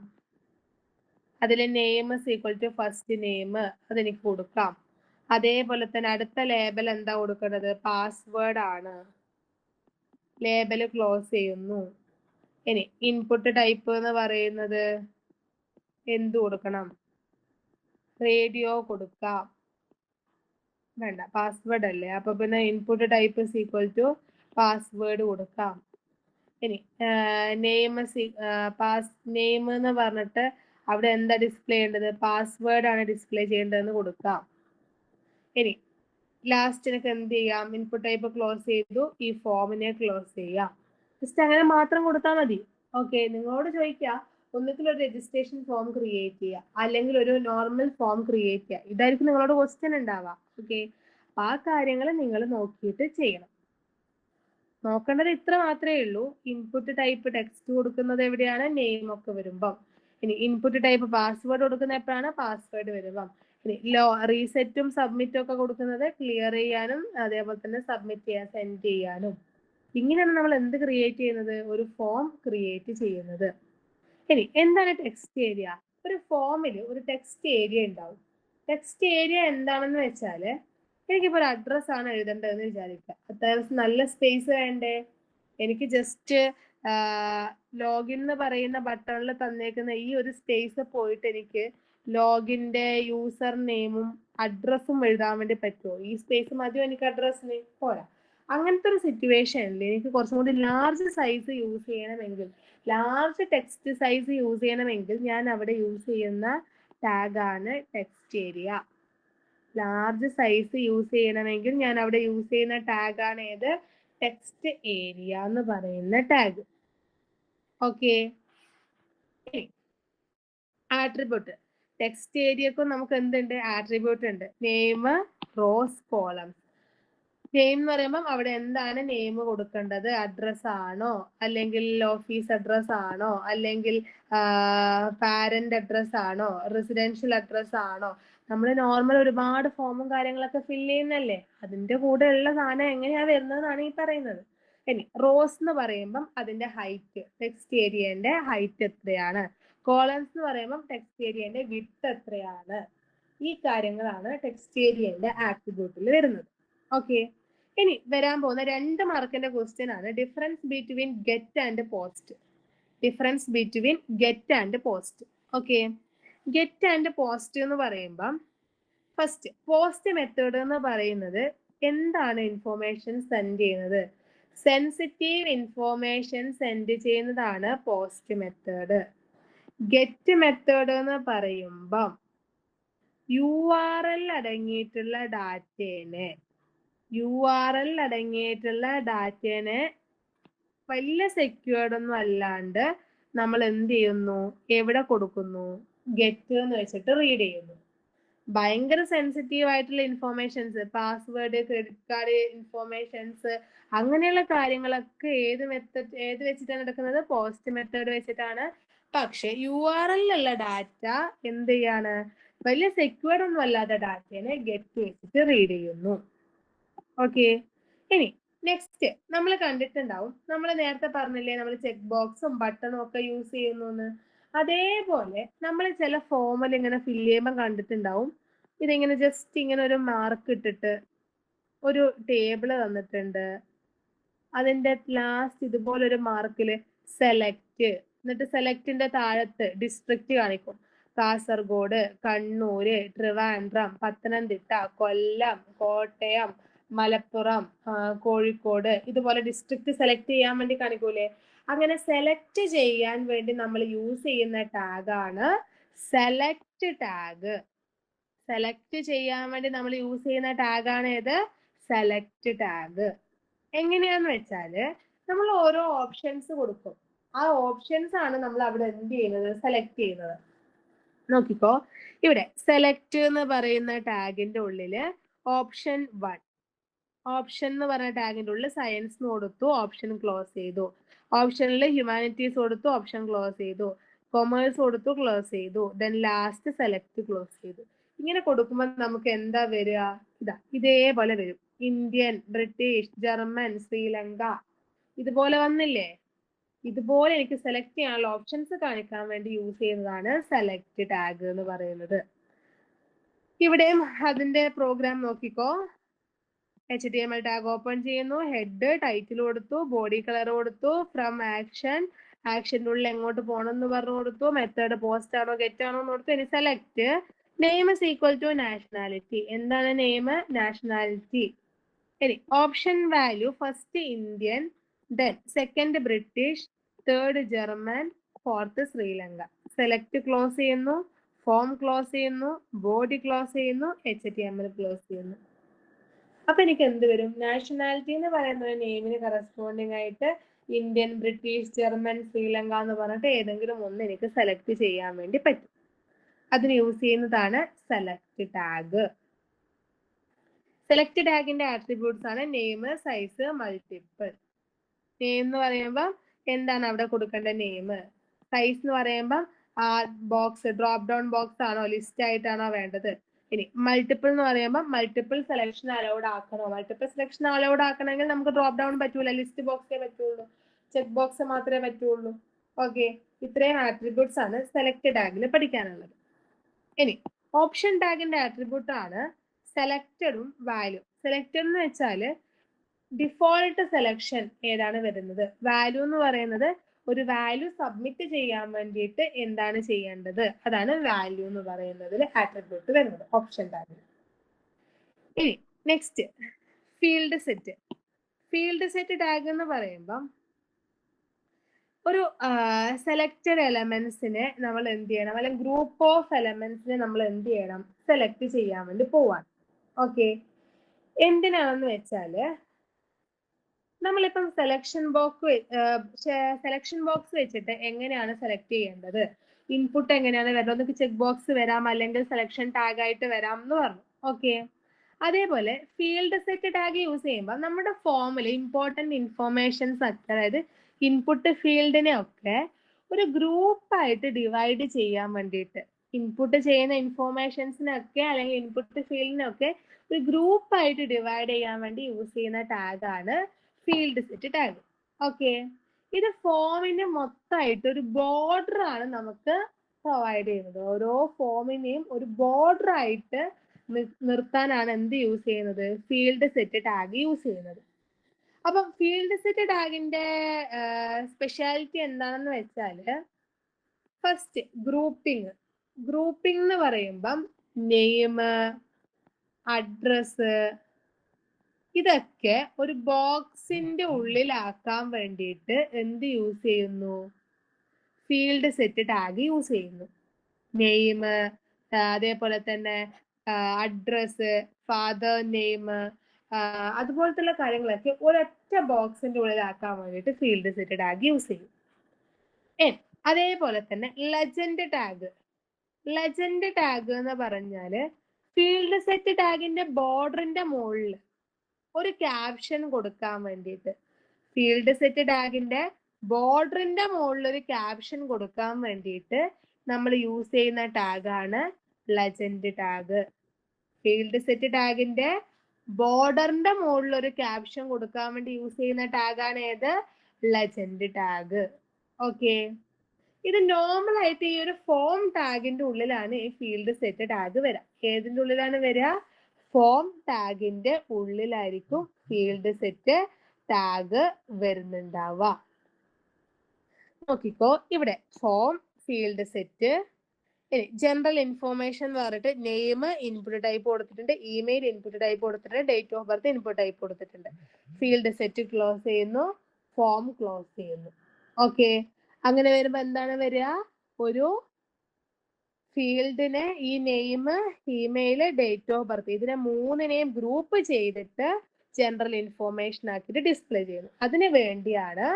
അതിൽ name equal to first name, അതെനിക്ക് കൊടുക്കാം. അതേപോലെ തന്നെ അടുത്ത ലേബൽ എന്താ കൊടുക്കേണ്ടത്? പാസ്വേഡ് ആണ്. ലേബൽ ക്ലോസ് ചെയ്യുന്നു. ഇനി ഇൻപുട്ട് ടൈപ്പ് എന്ന് പറയുന്നത് എന്ത് കൊടുക്കണം? റേഡിയോ കൊടുക്കാം. വേണ്ട, പാസ്വേഡ് അല്ലേ, അപ്പൊ പിന്നെ input type equal to password കൊടുക്കാം. ഇനി നെയിം എന്ന് പറഞ്ഞിട്ട് അവിടെ എന്താ ഡിസ്പ്ലേ ചെയ്യേണ്ടത്? പാസ്വേഡ് ആണ് ഡിസ്പ്ലേ ചെയ്യേണ്ടതെന്ന് കൊടുക്കാം. ഇനി ലാസ്റ്റ് എനിക്ക് എന്ത് ചെയ്യാം? ഇൻപുട്ട് ടൈപ്പ് ക്ലോസ് ചെയ്തു, ഈ ഫോമിനെ ക്ലോസ് ചെയ്യാം. ജസ്റ്റ് അങ്ങനെ മാത്രം കൊടുത്താൽ മതി. ഓക്കെ, നിങ്ങളോട് ചോദിക്കാം ഒന്നുകിൽ ഒരു രജിസ്ട്രേഷൻ ഫോം ക്രിയേറ്റ് ചെയ്യുക, അല്ലെങ്കിൽ ഒരു നോർമൽ ഫോം ക്രിയേറ്റ് ചെയ്യുക. ഇതായിരിക്കും നിങ്ങളോട് ക്വസ്റ്റ്യൻ ഉണ്ടാവുക. ഓക്കെ, അപ്പൊ ആ കാര്യങ്ങൾ നിങ്ങൾ നോക്കിയിട്ട് ചെയ്യണം. നോക്കേണ്ടത് ഇത്ര മാത്രമേ ഉള്ളൂ. ഇൻപുട്ട് ടൈപ്പ് ടെക്സ്റ്റ് കൊടുക്കുന്നത് എവിടെയാണ്? നെയിം ഒക്കെ വരുമ്പം. ഇനി ഇൻപുട്ട് ടൈപ്പ് പാസ്വേഡ് കൊടുക്കുന്ന എപ്പോഴാണ്? പാസ്വേഡ് വരുമ്പം. ഇനി റീസെറ്റും സബ്മിറ്റും ഒക്കെ കൊടുക്കുന്നത് ക്ലിയർ ചെയ്യാനും അതേപോലെ തന്നെ സബ്മിറ്റ് ചെയ്യാൻ, സെൻഡ് ചെയ്യാനും. ഇങ്ങനെയാണ് നമ്മൾ എന്ത് ക്രിയേറ്റ് ചെയ്യുന്നത്? ഒരു ഫോം ക്രിയേറ്റ് ചെയ്യുന്നത്. ഇനി എന്താണ് ടെക്സ്റ്റ് ഏരിയ? ഒരു ഫോമിൽ ഒരു ടെക്സ്റ്റ് ഏരിയ ഉണ്ടാവും. ടെക്സ്റ്റ് ഏരിയ എന്താണെന്ന് വെച്ചാല്, എനിക്കിപ്പോ ഒരു അഡ്രസ് ആണ് എഴുതേണ്ടതെന്ന് വിചാരിക്കുക. അത്യാവശ്യം നല്ല സ്പേസ് വേണ്ടേ? എനിക്ക് ജസ്റ്റ് ലോഗിൻ എന്ന് പറയുന്ന ബട്ടണിൽ തന്നേക്കുന്ന ഈ ഒരു സ്പേസ് പോയിട്ട് എനിക്ക് ലോഗിന്റെ യൂസർ നെയിമും അഡ്രസ്സും എഴുതാൻ വേണ്ടി പറ്റുമോ? ഈ സ്പേസ് മതിയോ എനിക്ക് അഡ്രസ്സിന്? പോരാ. അങ്ങനത്തെ ഒരു സിറ്റുവേഷനിൽ എനിക്ക് കുറച്ചും കൂടി ലാർജ് സൈസ് യൂസ് ചെയ്യണമെങ്കിൽ, ലാർജ് ടെക്സ്റ്റ് സൈസ് യൂസ് ചെയ്യണമെങ്കിൽ ഞാൻ അവിടെ യൂസ് ചെയ്യുന്ന ടാഗാണ് text area. Large size use ചെയ്യണമെങ്കിൽ ഞാൻ അവിടെ യൂസ് ചെയ്യുന്ന ടാഗാണ് ഏത്? ടെക്സ്റ്റ് ഏരിയ എന്ന് പറയുന്ന ടാഗ്. Okay, attribute. ടെക്സ്റ്റ് ഏരിയക്കും നമുക്ക് എന്തുണ്ട്? ആട്രിബ്യൂട്ട് ഉണ്ട്. Name, rose, columns. നെയിം എന്ന് പറയുമ്പോൾ അവിടെ എന്താണ് നെയിം കൊടുക്കേണ്ടത്? അഡ്രസ് ആണോ, അല്ലെങ്കിൽ ഓഫീസ് അഡ്രസ് ആണോ, അല്ലെങ്കിൽ പാരന്റ് അഡ്രസ് ആണോ, റെസിഡൻഷ്യൽ അഡ്രസ് ആണോ? നമ്മൾ നോർമൽ ഒരുപാട് ഫോമും കാര്യങ്ങളൊക്കെ ഫില്ല് ചെയ്യുന്നല്ലേ, അതിന്റെ കൂടെ ഉള്ള സാധനം എങ്ങനെയാ വരുന്നതെന്നാണ് ഈ പറയുന്നത്. ഇനി റോസ് എന്ന് പറയുമ്പം അതിന്റെ ഹൈറ്റ്, ടെക്സ്റ്റ് ഏരിയന്റെ ഹൈറ്റ് എത്രയാണ്. കോളംസ് എന്ന് പറയുമ്പം ടെക്സ്റ്റ് ഏരിയന്റെ വിഡ്ത്ത് എത്രയാണ്. ഈ കാര്യങ്ങളാണ് ടെക്സ്റ്റ് ഏരിയന്റെ ആട്രിബ്യൂട്ടിൽ വരുന്നത്. ഓക്കെ, ഇനി വരാൻ പോകുന്ന 2 മാർക്കിന്റെ ക്വസ്റ്റ്യൻ ആണ് difference between get and post. Difference between get and post. Okay, get and post എന്ന് പറയുമ്പം ഫസ്റ്റ് പോസ്റ്റ് മെത്തേഡ് എന്ന് പറയുന്നത് എന്താണ് ഇൻഫോർമേഷൻ സെൻഡ് ചെയ്യുന്നത്? സെൻസിറ്റീവ് ഇൻഫോർമേഷൻ സെൻഡ് ചെയ്യുന്നതാണ് പോസ്റ്റ് മെത്തേഡ്. ഗെറ്റ് മെത്തേഡ് എന്ന് പറയുമ്പം URL അടങ്ങിയിട്ടുള്ള ഡാറ്റേനെ വലിയ സെക്യൂർഡ് ഒന്നും അല്ലാണ്ട് നമ്മൾ എന്ത് ചെയ്യുന്നു, എവിടെ കൊടുക്കുന്നു, ഗെറ്റ് എന്ന് വെച്ചിട്ട് റീഡ് ചെയ്യുന്നു. ഭയങ്കര സെൻസിറ്റീവ് ആയിട്ടുള്ള informations, password, credit card informations, അങ്ങനെയുള്ള കാര്യങ്ങളൊക്കെ ഏത് വെച്ചിട്ടാണ് എടുക്കുന്നത്? പോസ്റ്റ് മെത്തേഡ് വെച്ചിട്ടാണ്. പക്ഷെ URL ഉള്ള ഡാറ്റ എന്ത് ചെയ്യാണ്? വലിയ സെക്യൂർഡ് ഒന്നും അല്ലാത്ത ഡാറ്റേനെ ഗെറ്റ് വെച്ചിട്ട് റീഡ് ചെയ്യുന്നു. ഓക്കെ, ഇനി നെക്സ്റ്റ് നമ്മൾ കണ്ടിട്ടുണ്ടാവും, നമ്മൾ നേരത്തെ പറഞ്ഞില്ലേ നമ്മൾ ചെക്ക് ബോക്സും ബട്ടണും ഒക്കെ യൂസ് ചെയ്യുന്നു. അതേപോലെ നമ്മൾ ചില ഫോമിൽ ഇങ്ങനെ ഫില്ല് ചെയ്യുമ്പോൾ കണ്ടിട്ടുണ്ടാവും, ഇതിങ്ങനെ ജസ്റ്റ് ഇങ്ങനെ ഒരു മാർക്ക് ഇട്ടിട്ട് ഒരു ടേബിള് തന്നിട്ടുണ്ട്, അതിന്റെ ലാസ്റ്റ് ഇതുപോലൊരു മാർക്കില് സെലക്ട്, എന്നിട്ട് സെലക്ടിന്റെ താഴത്ത് ഡിസ്ട്രിക്റ്റ് കാണിക്കും. കാസർഗോഡ്, കണ്ണൂര്, ട്രിവാൻഡ്രം, പത്തനംതിട്ട, കൊല്ലം, കോട്ടയം, മലപ്പുറം, കോഴിക്കോട്, ഇതുപോലെ ഡിസ്ട്രിക്ട് സെലക്ട് ചെയ്യാൻ വേണ്ടി കാണിക്കൂലേ? അങ്ങനെ സെലക്ട് ചെയ്യാൻ വേണ്ടി നമ്മൾ യൂസ് ചെയ്യുന്ന ടാഗാണ് സെലക്ട് ടാഗ്. സെലക്ട് ചെയ്യാൻ വേണ്ടി നമ്മൾ യൂസ് ചെയ്യുന്ന ടാഗാണ് ഏത്? Select tag. എങ്ങനെയാന്ന് വെച്ചാല് നമ്മൾ ഓരോ ഓപ്ഷൻസ് കൊടുക്കും. ആ ഓപ്ഷൻസ് ആണ് നമ്മൾ അവിടെ എന്ത് ചെയ്യുന്നത്? സെലക്ട് ചെയ്യുന്നത്. നോക്കിക്കോ, ഇവിടെ സെലക്ട് എന്ന് പറയുന്ന ടാഗിന്റെ ഉള്ളില് ഓപ്ഷൻ 1, ഓപ്ഷൻ എന്ന് പറയുന്ന ടാഗിന്റെ ഉള്ളിൽ സയൻസ് കൊടുത്തു, ഓപ്ഷൻ ക്ലോസ് ചെയ്തു. ഓപ്ഷനിൽ ഹ്യൂമാനിറ്റീസ് കൊടുത്തു, ഓപ്ഷൻ ക്ലോസ് ചെയ്തു. കൊമേഴ്സ് കൊടുത്തു, ക്ലോസ് ചെയ്തു. ദെൻ ലാസ്റ്റ് സെലക്ട് ക്ലോസ് ചെയ്തു. ഇങ്ങനെ കൊടുക്കുമ്പോൾ നമുക്ക് എന്താ വരിക? ഇതേപോലെ വരും. ഇന്ത്യൻ, ബ്രിട്ടീഷ്, ജർമ്മൻ, ശ്രീലങ്ക, ഇതുപോലെ വന്നില്ലേ? ഇതുപോലെ എനിക്ക് സെലക്ട് ചെയ്യാനുള്ള ഓപ്ഷൻസ് കാണിക്കാൻ വേണ്ടി യൂസ് ചെയ്യുന്നതാണ് സെലക്ട് ടാഗ് എന്ന് പറയുന്നത്. ഇവിടെയും അതിന്റെ പ്രോഗ്രാം നോക്കിക്കോ. HTML ടാഗ് ഓപ്പൺ ചെയ്യുന്നു, ഹെഡ്, ടൈറ്റിൽ കൊടുത്തു, ബോഡി കളർ കൊടുത്തു, ഫ്രം ആക്ഷൻ, ആക്ഷന്റെ ഉള്ളിൽ എങ്ങോട്ട് പോകണം എന്ന് പറഞ്ഞു കൊടുത്തു, മെത്തേഡ് പോസ്റ്റ് ആണോ ഗെറ്റ് ആണോ എന്ന് കൊടുത്തു. ഇനി select name is equal to nationality. എന്താണ് നെയിം? നാഷണാലിറ്റി. ഇനി option value first Indian, then second British, third German, fourth Sri Lanka. Select close ചെയ്യുന്നു, ഫോം ക്ലോസ് ചെയ്യുന്നു, ബോഡി ക്ലോസ് ചെയ്യുന്നു, HTML ക്ലോസ് ചെയ്യുന്നു. അപ്പൊ എനിക്ക് എന്ത് വരും? നാഷണാലിറ്റി എന്ന് പറയുന്ന ഒരു നെയിമിന് കറസ്പോണ്ടിങ് ആയിട്ട് ഇന്ത്യൻ, ബ്രിട്ടീഷ്, ജർമ്മൻ, ശ്രീലങ്ക എന്ന് പറഞ്ഞിട്ട് ഏതെങ്കിലും ഒന്ന് എനിക്ക് സെലക്ട് ചെയ്യാൻ വേണ്ടി പറ്റും. അതിന് യൂസ് ചെയ്യുന്നതാണ് സെലക്ട് ടാഗ്. സെലക്ട് ടാഗിന്റെ ആട്രിബ്യൂട്ട്സ് ആണ് നെയിം, സൈസ്, മൾട്ടിപ്പിൾ. നെയിം എന്ന് പറയുമ്പോൾ എന്താണ് അവിടെ കൊടുക്കേണ്ട നെയിം. സൈസ് എന്ന് പറയുമ്പോൾ ആ ബോക്സ് ഡ്രോപ്പ് ഡൗൺ ബോക്സ് ആണോ, ലിസ്റ്റ് ആയിട്ടാണോ വേണ്ടത്. ഇനി മൾട്ടിപ്പിൾ എന്ന് പറയുമ്പോൾ മൾട്ടിപ്പിൾ സെലക്ഷൻ അലൗഡ് ആക്കണോ. മൾട്ടിപ്പിൾ സെലക്ഷൻ അലൗഡ് ആക്കണമെങ്കിൽ നമുക്ക് ഡ്രോപ്പ് ഡൗൺ പറ്റൂല, ലിസ്റ്റ് ബോക്സേ പറ്റുള്ളൂ, ചെക്ക് ബോക്സ് മാത്രമേ പറ്റുള്ളൂ. ഓക്കെ, ഇത്രയും ആട്രിബ്യൂട്ട്സ് ആണ് സെലക്ട് ടാഗിൽ പഠിക്കാനുള്ളത്. ഇനി ഓപ്ഷൻ ടാഗിന്റെ ആട്രിബ്യൂട്ട് ആണ് സെലക്റ്റഡും വാല്യൂ. സെലക്റ്റഡ് എന്ന് വെച്ചാൽ ഡിഫോൾട്ട് സെലക്ഷൻ ഏതാണ് വരുന്നത്. വാല്യൂ എന്ന് പറയുന്നത് ഒരു വാല്യൂ സബ്മിറ്റ് ചെയ്യാൻ വേണ്ടിയിട്ട് എന്താണ് ചെയ്യേണ്ടത്, അതാണ് വാല്യൂ എന്ന് പറയുന്നതിൽ ആട്രിബ്യൂട്ട് വരുന്നത് ഓപ്ഷൻ ടാഗിൽ. ഇനി next field set. Field set tag എന്ന് പറയുമ്പം ഒരു സെലക്റ്റഡ് എലമെന്റ്സിനെ നമ്മൾ എന്ത് ചെയ്യണം, അല്ലെങ്കിൽ ഗ്രൂപ്പ് ഓഫ് എലമെന്റ്സിനെ നമ്മൾ എന്ത് ചെയ്യണം, സെലക്ട് ചെയ്യാൻ വേണ്ടി പോവാണ്. ഓക്കെ, എന്തിനാണെന്ന് വെച്ചാല് നമ്മളിപ്പം സെലക്ഷൻ ബോക്സ് വെച്ചിട്ട് എങ്ങനെയാണ് സെലക്ട് ചെയ്യേണ്ടത്, ഇൻപുട്ട് എങ്ങനെയാണ് വരുന്നത്, ഒന്നിക്ക് ചെക്ക് ബോക്സ് വരാം, അല്ലെങ്കിൽ സെലക്ഷൻ ടാഗ് ആയിട്ട് വരാം എന്ന് പറഞ്ഞു. ഓക്കെ, അതേപോലെ ഫീൽഡ് സെറ്റ് ടാഗ് യൂസ് ചെയ്യുമ്പോൾ നമ്മുടെ ഫോമിൽ ഇമ്പോർട്ടൻറ്റ് ഇൻഫോർമേഷൻസ് ഒക്കെ, അതായത് ഇൻപുട്ട് ഫീൽഡിനെ ഒക്കെ ഒരു ഗ്രൂപ്പായിട്ട് ഡിവൈഡ് ചെയ്യാൻ വേണ്ടിയിട്ട്, ഇൻപുട്ട് ചെയ്യുന്ന ഇൻഫോർമേഷൻസിനൊക്കെ അല്ലെങ്കിൽ ഇൻപുട്ട് ഫീൽഡിനൊക്കെ ഒരു ഗ്രൂപ്പായിട്ട് ഡിവൈഡ് ചെയ്യാൻ വേണ്ടി യൂസ് ചെയ്യുന്ന ടാഗാണ് ഫീൽഡ് സെറ്റ് ടാഗ്. ഓക്കെ, ഇത് ഫോമിന് മൊത്തമായിട്ട് ഒരു ബോർഡർ ആണ് നമുക്ക് പ്രൊവൈഡ് ചെയ്യുന്നത്. ഓരോ ഫോമിനെയും ഒരു ബോർഡർ ആയിട്ട് നിർത്താനാണ് എന്ത് യൂസ് ചെയ്യുന്നത്, ഫീൽഡ് സെറ്റ് ടാഗ് യൂസ് ചെയ്യുന്നത്. അപ്പം ഫീൽഡ് സെറ്റ് ടാഗിന്റെ സ്പെഷ്യാലിറ്റി എന്താണെന്ന് വെച്ചാല്, ഫസ്റ്റ് ഗ്രൂപ്പിംഗ്. ഗ്രൂപ്പിംഗ് എന്ന് പറയുമ്പം നെയിം, അഡ്രസ്, ഇതൊക്കെ ഒരു ബോക്സിന്റെ ഉള്ളിലാക്കാൻ വേണ്ടിയിട്ട് എന്ത് യൂസ് ചെയ്യുന്നു, ഫീൽഡ് സെറ്റ് ടാഗ് യൂസ് ചെയ്യുന്നു. നെയിം, അതേപോലെ തന്നെ അഡ്രസ്, ഫാദർ നെയിം, അതുപോലത്തെ കാര്യങ്ങളൊക്കെ ഒരൊറ്റ ബോക്സിന്റെ ഉള്ളിലാക്കാൻ വേണ്ടിയിട്ട് ഫീൽഡ് സെറ്റ് ടാഗ് യൂസ് ചെയ്യും. അതേപോലെ തന്നെ ലെജൻഡ് ടാഗ്. ലെജൻഡ് ടാഗ് എന്ന് പറഞ്ഞാല് ഫീൽഡ് സെറ്റ് ടാഗിന്റെ ബോർഡറിന്റെ മുകളിൽ ഒരു ക്യാപ്ഷൻ കൊടുക്കാൻ വേണ്ടിയിട്ട്, ഫീൽഡ് സെറ്റ് ടാഗിന്റെ ബോർഡറിന്റെ മുകളിൽ ഒരു ക്യാപ്ഷൻ കൊടുക്കാൻ വേണ്ടിയിട്ട് നമ്മൾ യൂസ് ചെയ്യുന്ന ടാഗാണ് ലെജൻഡ് ടാഗ്. ഫീൽഡ് സെറ്റ് ടാഗിന്റെ ബോർഡറിന്റെ മുകളിൽ ഒരു ക്യാപ്ഷൻ കൊടുക്കാൻ വേണ്ടി യൂസ് ചെയ്യുന്ന ടാഗാണ് ഏത്? Legend tag. ഓക്കെ, ഇത് നോർമൽ ആയിട്ട് ഈ ഒരു ഫോം ടാഗിന്റെ ഉള്ളിലാണ് ഈ ഫീൽഡ് സെറ്റ് ടാഗ് വരിക. ഏതിന്റെ ഉള്ളിലാണ് വരിക? ഫോം ടാഗിന്റെ ഉള്ളിലായിരിക്കും ഫീൽഡ് സെറ്റ് ടാഗ് വരുന്നുണ്ടാവുക. നോക്കിക്കോ, ഇവിടെ ഫോം, ഫീൽഡ് സെറ്റ്, ഇനി ജനറൽ ഇൻഫോർമേഷൻ എന്ന് പറഞ്ഞിട്ട് നെയിം ഇൻപുട്ട് ടൈപ്പ് കൊടുത്തിട്ടുണ്ട്, ഇമെയിൽ ഇൻപുട്ട് ടൈപ്പ് കൊടുത്തിട്ടുണ്ട്, date of birth input type കൊടുത്തിട്ടുണ്ട്. ഫീൽഡ് സെറ്റ് ക്ലോസ് ചെയ്യുന്നു, ഫോം ക്ലോസ് ചെയ്യുന്നു. ഓക്കെ, അങ്ങനെ വരുമ്പോ എന്താണ് വരിക? ഒരു ഫീൽഡിനെ ഈ name, email, date of birth ഇതിനെ മൂന്നിനെയും ഗ്രൂപ്പ് ചെയ്തിട്ട് ജനറൽ ഇൻഫോർമേഷൻ ആക്കിയിട്ട് ഡിസ്പ്ലേ ചെയ്യുന്നു. അതിന് വേണ്ടിയാണ്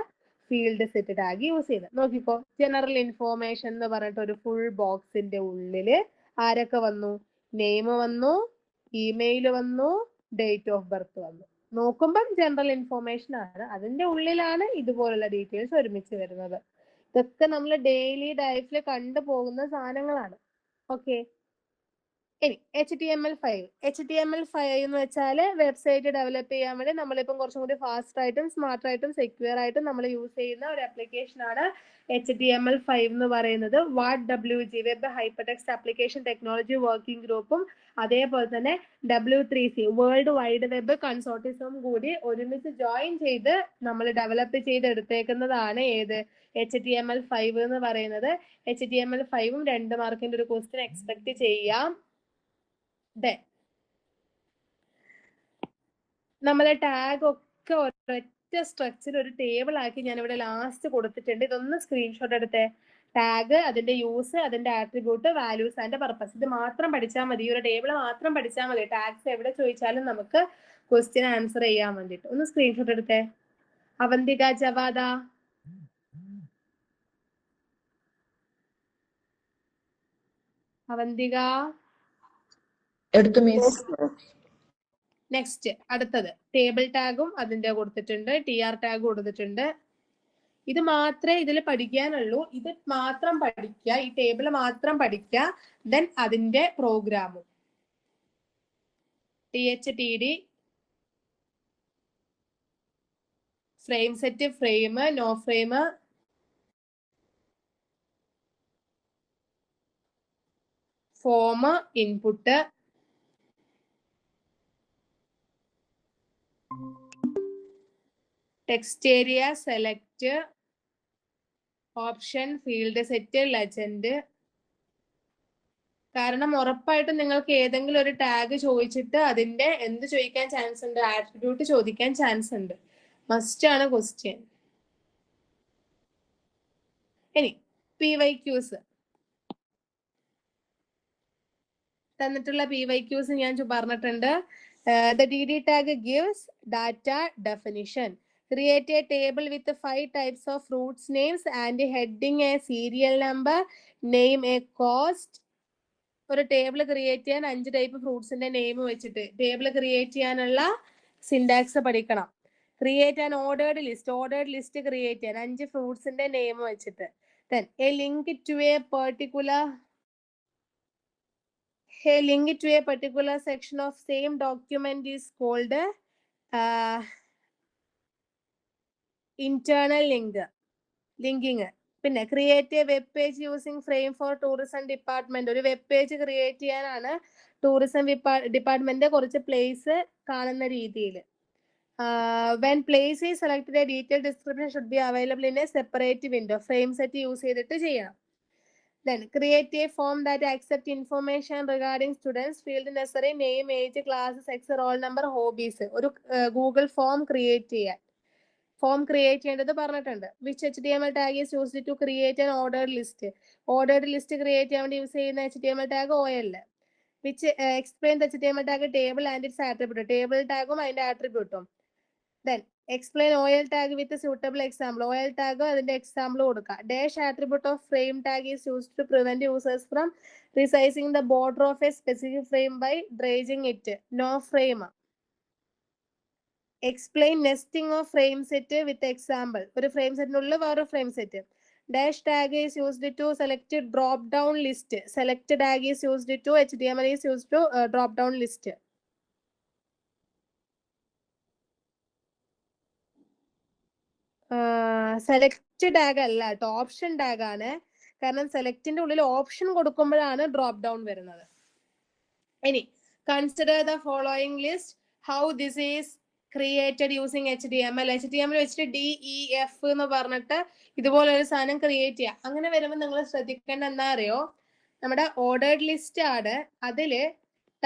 ഫീൽഡ് സെറ്റ് ടാഗ് യൂസ് ചെയ്യുന്നത്. നോക്കിക്കോ, ജനറൽ ഇൻഫോർമേഷൻ എന്ന് പറഞ്ഞിട്ട് ഒരു ഫുൾ ബോക്സിന്റെ ഉള്ളില് ആരൊക്കെ വന്നു? നെയിം വന്നു, ഇമെയിൽ വന്നു, ഡേറ്റ് ഓഫ് ബർത്ത് വന്നു. നോക്കുമ്പം ജനറൽ ഇൻഫോർമേഷൻ ആണ്, അതിന്റെ ഉള്ളിലാണ് ഇതുപോലുള്ള ഡീറ്റെയിൽസ് ഒരുമിച്ച് വരുന്നത്. ഇതൊക്കെ നമ്മൾ ഡെയിലി ലൈഫിൽ കണ്ടുപോകുന്ന സാധനങ്ങളാണ്. ഓക്കെ, ഇനി HTML5. HTML5 എന്ന് വെച്ചാൽ വെബ്സൈറ്റ് ഡെവലപ്പ് ചെയ്യാൻ വേണ്ടി നമ്മളിപ്പം കുറച്ചും കൂടി ഫാസ്റ്റ് ആയിട്ടും സ്മാർട്ട് ആയിട്ടും സെക്യൂർ ആയിട്ടും നമ്മൾ യൂസ് ചെയ്യുന്ന ഒരു ആപ്ലിക്കേഷൻ ആണ് HTML5 എന്ന് പറയുന്നത്. WHWG web hypertext application technology working ഗ്രൂപ്പും അതേപോലെ തന്നെ W3C വേൾഡ് വൈഡ് വെബ് കൺസോർട്ടിസവും കൂടി ഒരുമിച്ച് ജോയിൻ ചെയ്ത് നമ്മൾ ഡെവലപ്പ് ചെയ്തെടുത്തേക്കുന്നതാണ് ഏത്? HTML5 എന്ന് പറയുന്നത്. HTML5ഉം 2 മാർക്കിന്റെ ഒരു ക്വസ്റ്റ്യൻ എക്സ്പെക്ട് ചെയ്യാം. നമ്മളെ ടാഗ് ഒക്കെ ഒരൊറ്റ സ്ട്രക്ചർ ഒരു ടേബിൾ ആക്കി ഞാൻ ഇവിടെ ലാസ്റ്റ് കൊടുത്തിട്ടുണ്ട്. ഇതൊന്ന് സ്ക്രീൻഷോട്ട് എടുത്തേ. ടാഗ്, അതിന്റെ യൂസ്, അതിന്റെ ആട്രിബ്യൂട്ട്, വാല്യൂസ് ആൻഡ് പർപ്പസ്, ഇത് മാത്രം പഠിച്ചാൽ മതി. ഈ ഒരു ടേബിൾ മാത്രം പഠിച്ചാൽ മതി. ടാഗ്സ് എവിടെ ചോദിച്ചാലും നമുക്ക് ക്വസ്റ്റ്യൻ ആൻസർ ചെയ്യാൻ വേണ്ടിയിട്ട്. ഒന്ന് സ്ക്രീൻഷോട്ട് എടുത്തേ. അവന്തിക ജവാദ, അവന്തിക എടുത്തു മിസ്. നെക്സ്റ്റ് അടുത്തത് ടേബിൾ ടാഗും അതിന്റെ കൊടുത്തിട്ടുണ്ട്, TR ടാഗ് കൊടുത്തിട്ടുണ്ട്. ഇത് മാത്രമേ ഇതിൽ പഠിക്കാനുള്ളൂ. ഇത് മാത്രം പഠിക്കുക, ഈ ടേബിൾ മാത്രം പഠിക്കുക. ദെൻ അതിന്റെ പ്രോഗ്രാമും THTD, frame set, frame, no frame, form, input, text area, select, option, field set, legend. കാരണം ഉറപ്പായിട്ടും നിങ്ങൾക്ക് ഏതെങ്കിലും ഒരു ടാഗ് ചോദിച്ചിട്ട് അതിന്റെ എന്ത് ചോദിക്കാൻ ചാൻസ് ഉണ്ട്? ആട്രിബ്യൂട്ട് ചോദിക്കാൻ ചാൻസ് ഉണ്ട്. മസ്റ്റ് ആണ് ക്വസ്റ്റ്യൻ. ഇനി PYQs തന്നിട്ടുള്ള PYQs ഞാൻ പറഞ്ഞിട്ടുണ്ട്. The DD tag gives data definition. Create a table with 5 types of fruits names and heading a serial number, name a cost. ഒരു ടേബിൾ ക്രിയേറ്റ് ചെയ്യാൻ 5 ടൈപ്പ് ഫ്രൂട്ട്സിന്റെ നെയിം വെച്ചിട്ട് table create ചെയ്യാനുള്ള syntax പഠിക്കണം. Create an ordered list create ചെയ്യാൻ 5 ഫ്രൂട്ട്സിന്റെ name വെച്ചിട്ട്. Then a link to a particular section of same document is called internal linking. പിന്നെ create A web page using frame four tourism department. ഒരു web page create ചെയ്യാനാണ് tourism department കുറച്ച് place കാണുന്ന രീതിയിൽ. When place is selected A detail description should be available in A separate window. Frame set use ചെയ്തിട്ട് ചെയ്യണം. Then create a form that accept information regarding students, field necessary, name, age, class, sex, roll number, hobbies. ഒരു Google form create ചെയ്യാൻ. Form create ചെയ്യേണ്ടത് പറഞ്ഞിട്ടുണ്ട്. Which HTML tag is used to create an ordered list. Ordered list create ചെയ്യാൻ വേണ്ടി use ചെയ്യുന്ന HTML tag OL. Which explain the HTML tag table and its attribute. Table ടാഗും അതിന്റെ ആട്രിബ്യൂട്ടും. Then explain OL tag with suitable example. OL tag അതിന്റെ example കൊടുക്കുക. Dash attribute of frame tag is used to prevent users from resizing the border of a specific frame by dragging it. No frame. Explain nesting of frame set with example. ഒരു frame setനുള്ള വേറെ frame set. Dash tag is used to select drop down list. Select tag is used to HTML is used to drop down list. Select tag അല്ല കേട്ടോ, option tag ആണ്. കാരണം സെലക്ടിന്റെ ഉള്ളിൽ option കൊടുക്കുമ്പോഴാണ് drop down വരുന്നത്. ഇനി consider the following list. How this is created using HTML. HTML വെച്ചിട്ട് DEF എന്ന് പറഞ്ഞിട്ട് ഇതുപോലെ ഒരു സാധനം ക്രിയേറ്റ് ചെയ്യാം. അങ്ങനെ വരുമ്പോൾ നിങ്ങൾ ശ്രദ്ധിക്കേണ്ട എന്താ അറിയോ, നമ്മുടെ ഓർഡേർഡ് ലിസ്റ്റ് ആണ്. അതില്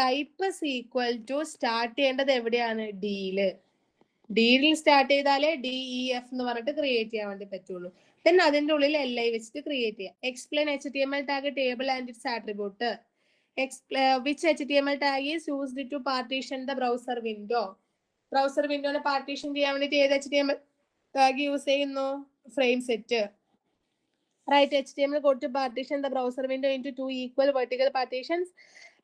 ടൈപ്പ് ഈക്വൽ ടു സ്റ്റാർട്ട് ചെയ്യേണ്ടത് എവിടെയാണ്? ഡിയില്. ഡിയിൽ സ്റ്റാർട്ട് ചെയ്താലേ DEF എന്ന് പറഞ്ഞിട്ട് ക്രിയേറ്റ് ചെയ്യാൻ വേണ്ടി പറ്റുള്ളൂ. then അതിന്റെ ഉള്ളിൽ LI വെച്ചിട്ട് ക്രിയേറ്റ് ചെയ്യാം. Explain HTML tag table and its attribute. which HTML tag is used to partition the browser window. Browser വിൻഡോനെ പാർട്ടീഷൻ ചെയ്യാൻ വേണ്ടിട്ട് ഏത് HTML ടാഗ് യൂസ് ചെയ്യുന്നു? Frame set. Write HTML code to partition the browser window into 2 equal vertical partitions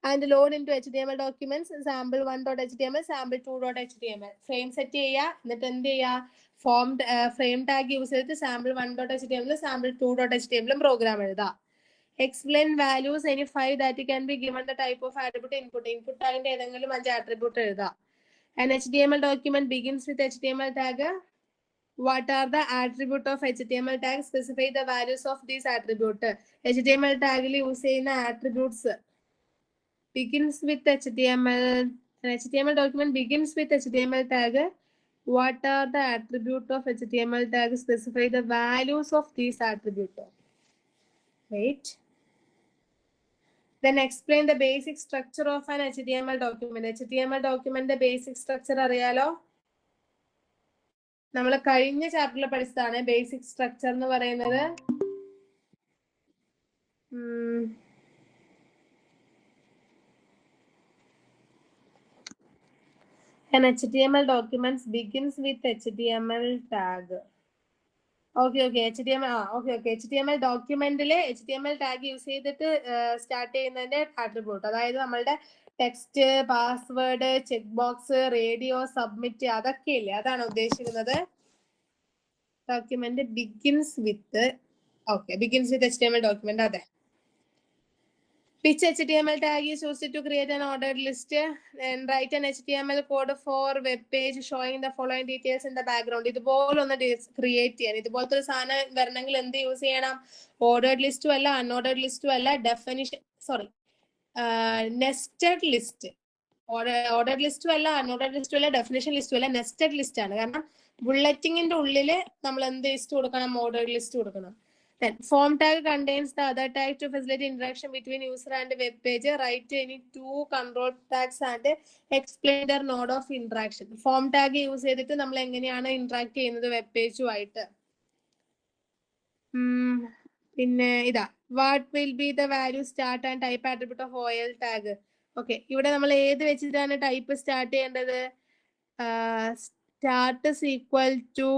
and load into HTML documents sample1.html, sample2.html. Frame set ചെയ്യുക, എന്നിട്ട് എന്ത് ചെയ്യുക? Form frame tag use ചെയ്തിട്ട് sample1.html, sample2.html programme എഴുതുക. Explain values any 5 that can be given the type of attribute input. Input ടാഗിന്റെ ഏതെങ്കിലും 5 attribute എഴുതുക. An HTML document begins with HTML tag. What are the attribute of HTML tag? Specify the values of these attribute. HTML tag use ചെയ്യുന്ന attributes begins with HTML. An HTML document begins with HTML tag. What are the attribute of HTML tag? Specify the values of these attribute. Wait. Then explain the basic structure of an HTML document. HTML document the basic structure അറിയാലോ? നമ്മൾ കഴിഞ്ഞ ചാപ്റ്ററിൽ പഠിച്ചതാണ് basic structure എന്ന് പറയുന്നത്. An HTML document begins with HTML tag. HTML ഡോക്യുമെന്റില് HTML tag use ചെയ്തിട്ട് start ചെയ്യുന്നതിന്റെ attribute, അതായത് നമ്മളുടെ text, password, check box, radio, submit, അതൊക്കെ ഇല്ലേ, അതാണ് ഉദ്ദേശിക്കുന്നത്. Document begins with HTML document. അതെ. Which HTML tag is used to create an ordered list and write an HTML code for web page showing the following details in the background. ഇതുപോലെ ഒന്ന് create ചെയ്യാൻ, ഇതുപോലത്തെ ഒരു സാധനം വരണമെങ്കിൽ എന്ത് use ചെയ്യണം? ഓർഡേർഡ് ലിസ്റ്റും അല്ല, അൺഓർഡേർഡ് ലിസ്റ്റും അല്ല, നെസ്റ്റഡ് ലിസ്റ്റ്. ഓർഡേർഡ് ലിസ്റ്റും അല്ല, അൺഓർഡേർഡ് ലിസ്റ്റും അല്ല, ഡെഫിനിഷൻ ലിസ്റ്റും അല്ല, നെസ്റ്റഡ് ലിസ്റ്റ് ആണ്. കാരണം ബുള്ളറ്റിങ്ങിന്റെ ഉള്ളില് നമ്മൾ എന്ത് ലിസ്റ്റ് കൊടുക്കണം? ഓർഡേർഡ് ലിസ്റ്റ് കൊടുക്കണം. Then form tag contains the other tag to facilitate interaction between user and web page. Write any 2 control tags and explain their node of interaction. Form tag use ചെയ്തിട്ട് നമ്മൾ എങ്ങനെയാണ് interact ചെയ്യുന്നത് web പേജുമായിട്ട്. പിന്നെ ഇതാ, what will be the value start and type attribute of OL tag. Okay, ഇവിടെ നമ്മൾ ഏത് വെച്ചിട്ടാണ് ടൈപ്പ് സ്റ്റാർട്ട് ചെയ്യേണ്ടത്? Start is equal to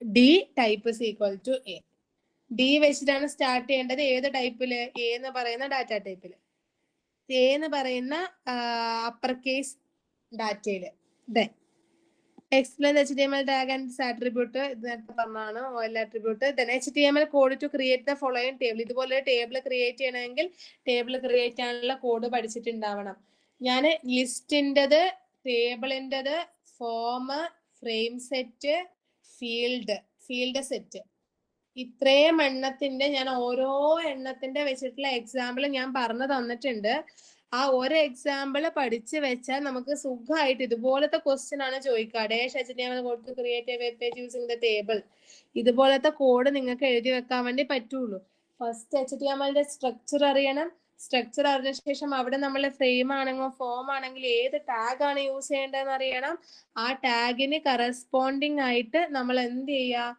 D, type is equal to A. D വെച്ചിട്ടാണ് സ്റ്റാർട്ട് ചെയ്യേണ്ടത്. ഏത് ടൈപ്പില്? A എന്ന് പറയുന്ന ഡാറ്റ ടൈപ്പില്, A എന്ന് പറയുന്ന അപ്പർ കേസ് ഡാറ്റയില്. Then explain the HTML tag and its attribute. ഇത് നേരത്തെ പറഞ്ഞാണ് OL attribute. Then HTML code to create the following table. ഇതുപോലെ ടേബിൾ ക്രിയേറ്റ് ചെയ്യണമെങ്കിൽ ടേബിൾ ക്രിയേറ്റ് ചെയ്യാനുള്ള കോഡ് പഠിച്ചിട്ടുണ്ടാവണം. ഞാൻ ലിസ്റ്റിൻ്റെത്, ടേബിളിൻ്റെത്, form, frame set, field set, ഇത്രയും എണ്ണത്തിന്റെ ഞാൻ ഓരോ എണ്ണത്തിന്റെ വെച്ചിട്ടുള്ള എക്സാമ്പിൾ ഞാൻ പറഞ്ഞു തന്നിട്ടുണ്ട്. ആ ഒരു എക്സാമ്പിൾ പഠിച്ചു വെച്ചാൽ നമുക്ക് സുഖമായിട്ട് ഇതുപോലത്തെ ക്വസ്റ്റ്യൻ ആണ് ചോദിക്കുക. Dash HTML code to create a web page using the table. ഇതുപോലത്തെ കോഡ് നിങ്ങൾക്ക് എഴുതി വെക്കാൻ വേണ്ടി പറ്റുള്ളൂ. ഫസ്റ്റ് HTMLന്റെ സ്ട്രക്ചർ അറിയണം, സ്ട്രക്ചർ അറിഞ്ഞ ശേഷം അവിടെ നമ്മൾ ഫ്രെയിം ആണെങ്കിലും ഫോം ആണെങ്കിൽ ഏത് ടാഗ് ആണ് യൂസ് ചെയ്യേണ്ടതെന്ന് അറിയണം. ആ ടാഗിന് കറസ്പോണ്ടിങ് ആയിട്ട് നമ്മൾ എന്ത് ചെയ്യുക,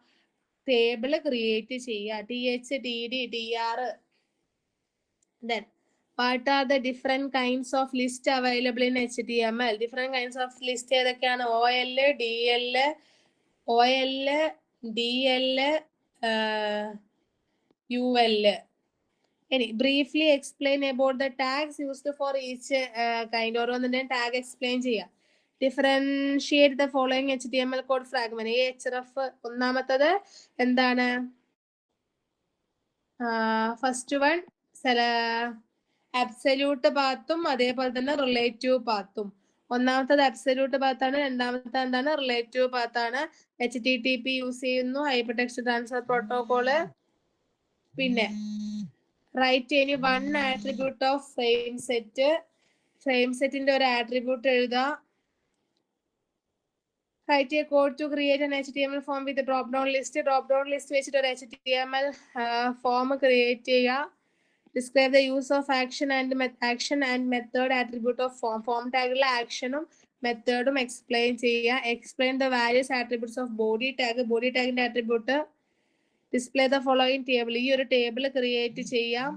ടേബിൾ ക്രിയേറ്റ് ചെയ്യുക. TH, TD, TR. Then what are the different kinds of list available in HTML? Different kinds of list ഏതൊക്കെയാണ്? OL, DL, OL, DL, UL. Briefly explain about the tags used for each kind. ഓരോന്നിന്റെ tag explain ചെയ്യാം. Differentiate the following HTML code fragment. href ഒന്നാമത്തത് എന്താണ്? First one absolute പാത്തും അതേപോലെ തന്നെ relative പാത്തും. ഒന്നാമത്തത് absolute പാത്താണ്, രണ്ടാമത്തെ എന്താണ്? റിലേറ്റീവ് പാത്താണ്. HTTP യൂസ് ചെയ്യുന്നു, ഹൈപ്പർ ടെക്സ്റ്റ് ട്രാൻസ്ഫർ പ്രോട്ടോകോള്. പിന്നെ write any one attribute of frame set. Frame സെറ്റിന്റെ ഒരു ആട്രിബ്യൂട്ട് എഴുതുക. Write a code to create an HTML form with a drop-down list. Drop-down list വെച്ചിട്ട് ഒരു HTML form create ചെയ്യുക. Describe the use of action and method attribute of form. Form tagലെ actionഉം methodഉം explain ചെയ്യുക. Explain the various attributes of body tag. Body tagന്റെ attribute. Display the following table. ഈ ഒരു table create ചെയ്യാം.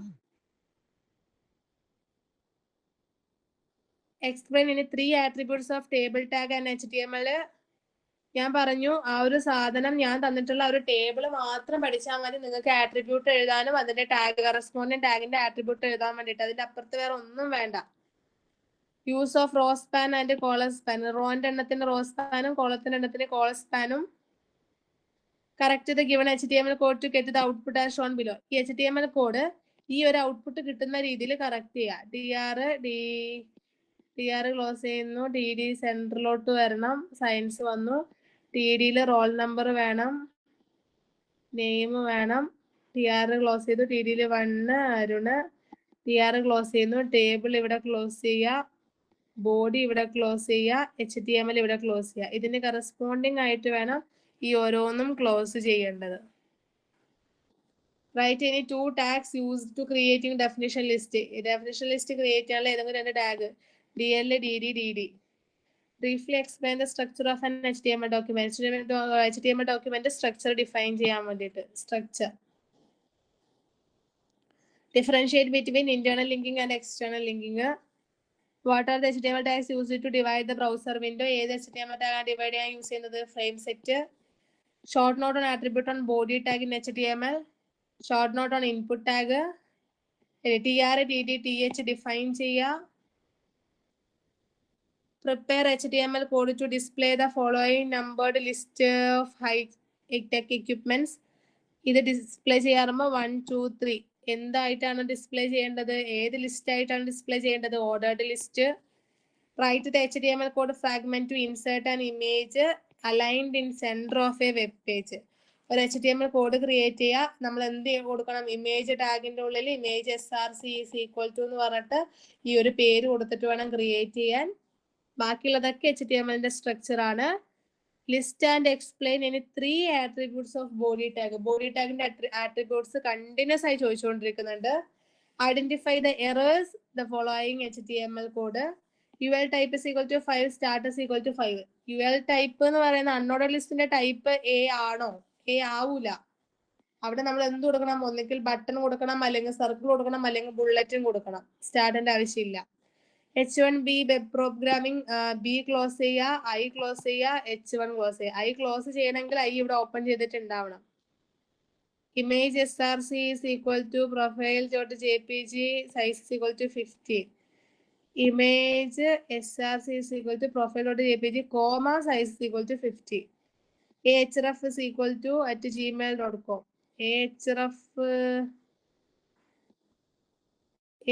Explain any 3 attributes of table tag and HTML. ഞാൻ പറഞ്ഞു ആ ഒരു സാധനം ഞാൻ തന്നിട്ടുള്ള ഒരു ടേബിൾ മാത്രം പഠിച്ചാൽ മതി. നിങ്ങൾക്ക് ആട്രിബ്യൂട്ട് എഴുതാനും അതിന്റെ ടാഗ് കറസ്പോണ്ടിങ് ടാഗിന്റെ ആട്രിബ്യൂട്ട് എഴുതാൻ വേണ്ടിയിട്ട്. അതിന്റെ അപ്പുറത്ത് വേറെ ഒന്നും വേണ്ട. Use of row span and collar span. റോന്റെ എണ്ണത്തിന് റോ സ്പാനും കോളത്തിന്റെ എണ്ണത്തിന് കോളർ സ്പാനും. Correct the given HTML code to get the output as shown below. ഈ HTML കോഡ് ഈ ഒരു ഔട്ട്പുട്ട് കിട്ടുന്ന രീതിയിൽ കറക്റ്റ് ചെയ്യുക. TR ക്ലോസ് ചെയ്യുന്നു. TD സെന്ററിലോട്ട് വരണം. സയൻസ് വന്നു. TDയിൽ റോൾ നമ്പർ വേണം, നെയിം വേണം. TR ക്ലോസ് ചെയ്തു. TDയിൽ 1 അരുണ്. TR ക്ലോസ് ചെയ്യുന്നു. ടേബിൾ ഇവിടെ ക്ലോസ് ചെയ്യുക. ബോഡി ഇവിടെ ക്ലോസ് ചെയ്യുക. HTML ഇവിടെ ക്ലോസ് ചെയ്യുക. ഇതിന് കറസ്പോണ്ടിങ് ആയിട്ട് വേണം ഈ ഓരോന്നും ക്ലോസ് ചെയ്യേണ്ടത്. Write any 2 tags used to creating definition list. Definition list create ചെയ്യാനുള്ള ഏതെങ്കിലും 2 tag DL, DD, DD. Briefly explain the structure of an HTML document. HTML document structure define ചെയ്യാൻ വേണ്ടിയിട്ട്. Structure. Differentiate between internal linking and external linking. What are the HTML tags used to divide the browser window? ഏത് HTML tag ആണ് divide ചെയ്യാൻ use ചെയ്യുന്നത്? Frame set. Short note on attribute on body tag in HTML. Short note on input tag. TR, TD, TH define ചെയ്യുക. Prepare HTML code to display the following numbered list of high-tech equipments. ഇത് display ചെയ്യാറുമ്പോൾ 1, 2, 3 എന്തായിട്ടാണ് display ചെയ്യേണ്ടത്? ഏത് list ആയിട്ടാണ് display ചെയ്യേണ്ടത്? Ordered list. Write the HTML code fragment to insert an image aligned in center of a web page. ഒരു HTML code create ചെയ്യുക. നമ്മൾ എന്ത് കൊടുക്കണം? ഇമേജ് ടാഗിന്റെ ഉള്ളിൽ image SRC is equal to എന്ന് പറഞ്ഞിട്ട് ഈ ഒരു പേര് കൊടുത്തിട്ട് വേണം ക്രിയേറ്റ് ചെയ്യാൻ. ബാക്കിയുള്ളതൊക്കെ HTMLന്റെ സ്ട്രക്ചർ ആണ്. ലിസ്റ്റ് ആൻഡ് എക്സ്പ്ലെയിൻ ഇനി 3 attributes of body tag. Body ടാഗിന്റെ ആട്രിബ്യൂട്ട്സ് കണ്ടിന്യൂസ് ആയി ചോദിച്ചുകൊണ്ടിരിക്കുന്നുണ്ട്. Identify the errors the following HTML code. UL type is equal to 5, start is equal to 5. UL type എന്ന് പറയുന്ന അൺഓർഡർ ലിസ്റ്റിന്റെ ടൈപ്പ് A ആണോ? A ആവൂല. അവിടെ നമ്മൾ എന്ത് കൊടുക്കണം? ഒന്നിക്കിൽ ബട്ടൺ കൊടുക്കണം, അല്ലെങ്കിൽ സർക്കിൾ കൊടുക്കണം, അല്ലെങ്കിൽ ബുള്ളറ്റും കൊടുക്കണം. സ്റ്റാർട്ടിന്റെ ആവശ്യമില്ല. H1B web programming B close ചെയ്യുക, I ക്ലോസ് ചെയ്യുക, H1 ക്ലോസ് ചെയ്യുക. I ക്ലോസ് ചെയ്യണമെങ്കിൽ I ഇവിടെ ഓപ്പൺ ചെയ്തിട്ടുണ്ടാവണം. Image SRC is equal to profile.jpg, size is equal to 50. Image SRC is equal to profile.jpg, comma, size is equal to 50. ahref is equal to @gmail.com.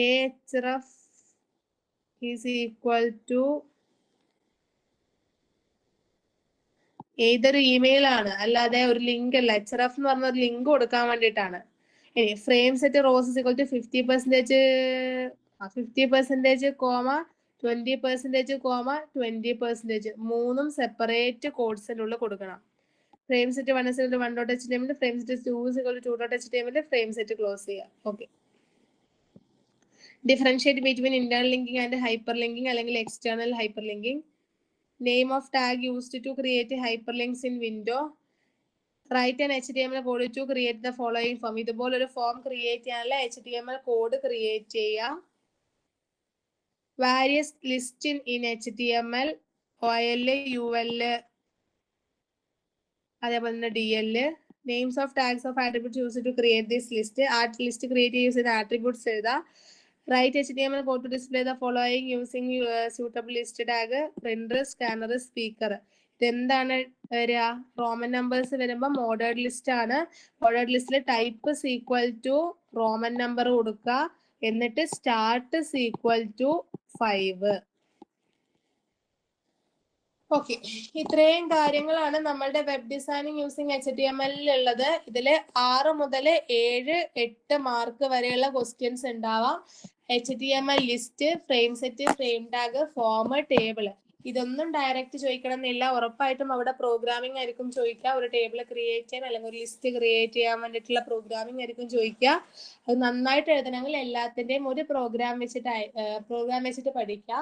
ahref is equal to ഏതൊരു email ആണ്, അല്ലാതെ ഒരു link അല്ല. href എന്ന് പറഞ്ഞ ഒരു link കൊടുക്കാൻ വേണ്ടിയിട്ടാണ്. ഇനി frame set rows is equal to 50%, comma 20%, comma 20%. മൂന്നും സെപ്പറേറ്റ് കോഡ്സിനുള്ള കൊടുക്കണം. Frame set 1 is equal to 1.html, frame set 2 is equal to 2.html, frame set close ചെയ്യുക. Okay. Differentiate between internal linking and hyper linking അല്ലെങ്കിൽ external hyper linking. Name of tag used to create hyper links in window. Write an HTML code to create the following form. ഇതുപോലൊരു form create ചെയ്യാനുള്ള HTML code create ചെയ്യാം. Various list in HTML, OL, UL, അതേപോലെ തന്നെ DL. Names of tags of attributes use to create this list. List create use ചെയ്ത attributes എഴുതാം. റൈറ്റ് HTML code to display the following using suitable list tag. Printer, scanner, speaker. ഇതെന്താണ് വരിക? Roman numbers വരുമ്പോൾ മോഡേർഡ് list ആണ്. Ordered ലിസ്റ്റിൽ type equal to Roman number കൊടുക്കുക. എന്നിട്ട് സ്റ്റാർട്ട് ഈക്വൽ ടു 5. ഓക്കെ, ഇത്രയും കാര്യങ്ങളാണ് നമ്മളുടെ വെബ് ഡിസൈനിങ് യൂസിങ് HTML ഉള്ളത്. ഇതില് 6 മുതൽ 7, 8 മാർക്ക് വരെയുള്ള ക്വസ്റ്റ്യൻസ് ഉണ്ടാവാം. HTML list, frame set, frame tag, form, table. ഇതൊന്നും ഡയറക്റ്റ് ചോദിക്കണം എന്നില്ല. ഉറപ്പായിട്ടും അവിടെ പ്രോഗ്രാമിംഗ് ആയിരിക്കും ചോദിക്കുക. ഒരു ടേബിൾ ക്രിയേറ്റ് ചെയ്യാൻ അല്ലെങ്കിൽ ഒരു ലിസ്റ്റ് ക്രിയേറ്റ് ചെയ്യാൻ വേണ്ടിയിട്ടുള്ള പ്രോഗ്രാമിംഗ് ആയിരിക്കും ചോദിക്കുക. അത് നന്നായിട്ട് എഴുതണമെങ്കിൽ എല്ലാത്തിന്റെയും ഒരു പ്രോഗ്രാം വെച്ചിട്ട് പഠിക്കുക.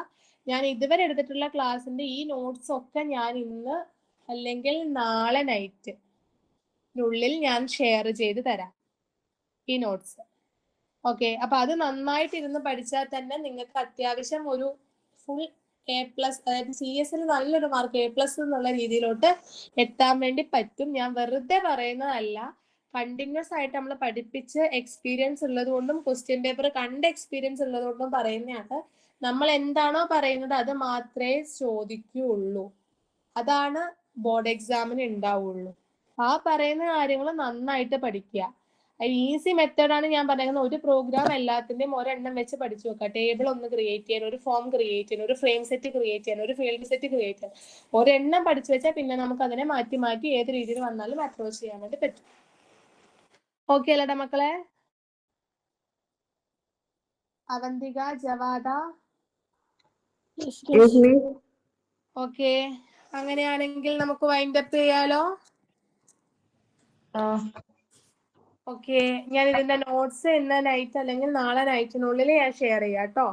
ഞാൻ ഇതുവരെ എടുത്തിട്ടുള്ള ക്ലാസ്സിന്റെ ഈ നോട്ട്സ് ഒക്കെ ഞാൻ ഇന്ന് അല്ലെങ്കിൽ നാളെ നൈറ്റിനുള്ളിൽ ഞാൻ ഷെയർ ചെയ്ത് തരാം ഈ നോട്ട്സ്. ഓക്കെ, അപ്പൊ അത് നന്നായിട്ട് ഇരുന്ന് പഠിച്ചാൽ തന്നെ നിങ്ങൾക്ക് അത്യാവശ്യം ഒരു ഫുൾ A+, അതായത് CS നല്ലൊരു മാർക്ക് A+ എന്നുള്ള രീതിയിലോട്ട് എത്താൻ വേണ്ടി പറ്റും. ഞാൻ വെറുതെ പറയുന്നതല്ല, കണ്ടിന്യൂസ് ആയിട്ട് നമ്മൾ പഠിപ്പിച്ച് എക്സ്പീരിയൻസ് ഉള്ളത് കൊണ്ടും ക്വസ്റ്റ്യൻ പേപ്പർ കണ്ട് എക്സ്പീരിയൻസ് ഉള്ളത് കൊണ്ടും പറയുന്നതാണ്. നമ്മൾ എന്താണോ പറയുന്നത് അത് മാത്രമേ ചോദിക്കുകയുള്ളൂ. അതാണ് ബോർഡ് എക്സാമിന് ഉണ്ടാവുള്ളൂ. ആ പറയുന്ന കാര്യങ്ങൾ നന്നായിട്ട് പഠിക്കുക. ഈസി മെത്തേഡാണ് ഞാൻ പറയുന്നത്. ഒരു പ്രോഗ്രാം എല്ലാത്തിന്റെയും ഒരെണ്ണം വെച്ച് പഠിച്ചു വെക്കുക. ടേബിൾ ഒന്ന് ക്രിയേറ്റ് ചെയ്യാൻ, ഒരു ഫോം ക്രിയേറ്റ് ചെയ്യാൻ, ഒരു ഫ്രെയിം സെറ്റ് ക്രിയേറ്റ് ചെയ്യാൻ, ഒരു ഫീൽഡ് സെറ്റ് ക്രിയേറ്റ് ചെയ്യാൻ, ഒരെണ്ണം പഠിച്ചു വെച്ചാൽ പിന്നെ നമുക്ക് അതിനെ മാറ്റി മാറ്റി ഏത് രീതിയിൽ വന്നാലും അപ്രോച്ച് ചെയ്യാൻ വേണ്ടി പറ്റും. ഓക്കെ അല്ലേടാ മക്കളെ? അവന്തിക, ജവാദ. ഓക്കെ, അങ്ങനെയാണെങ്കിൽ നമുക്ക് വൈൻഡ് അപ്പ് ചെയ്യാലോ? ഓക്കെ, ഞാൻ ഇതിന്റെ നോട്ട്സ് ഇന്ന് നൈറ്റ് അല്ലെങ്കിൽ നാളെ നൈറ്റിനുള്ളിൽ ഞാൻ ഷെയർ ചെയ്യാം കേട്ടോ.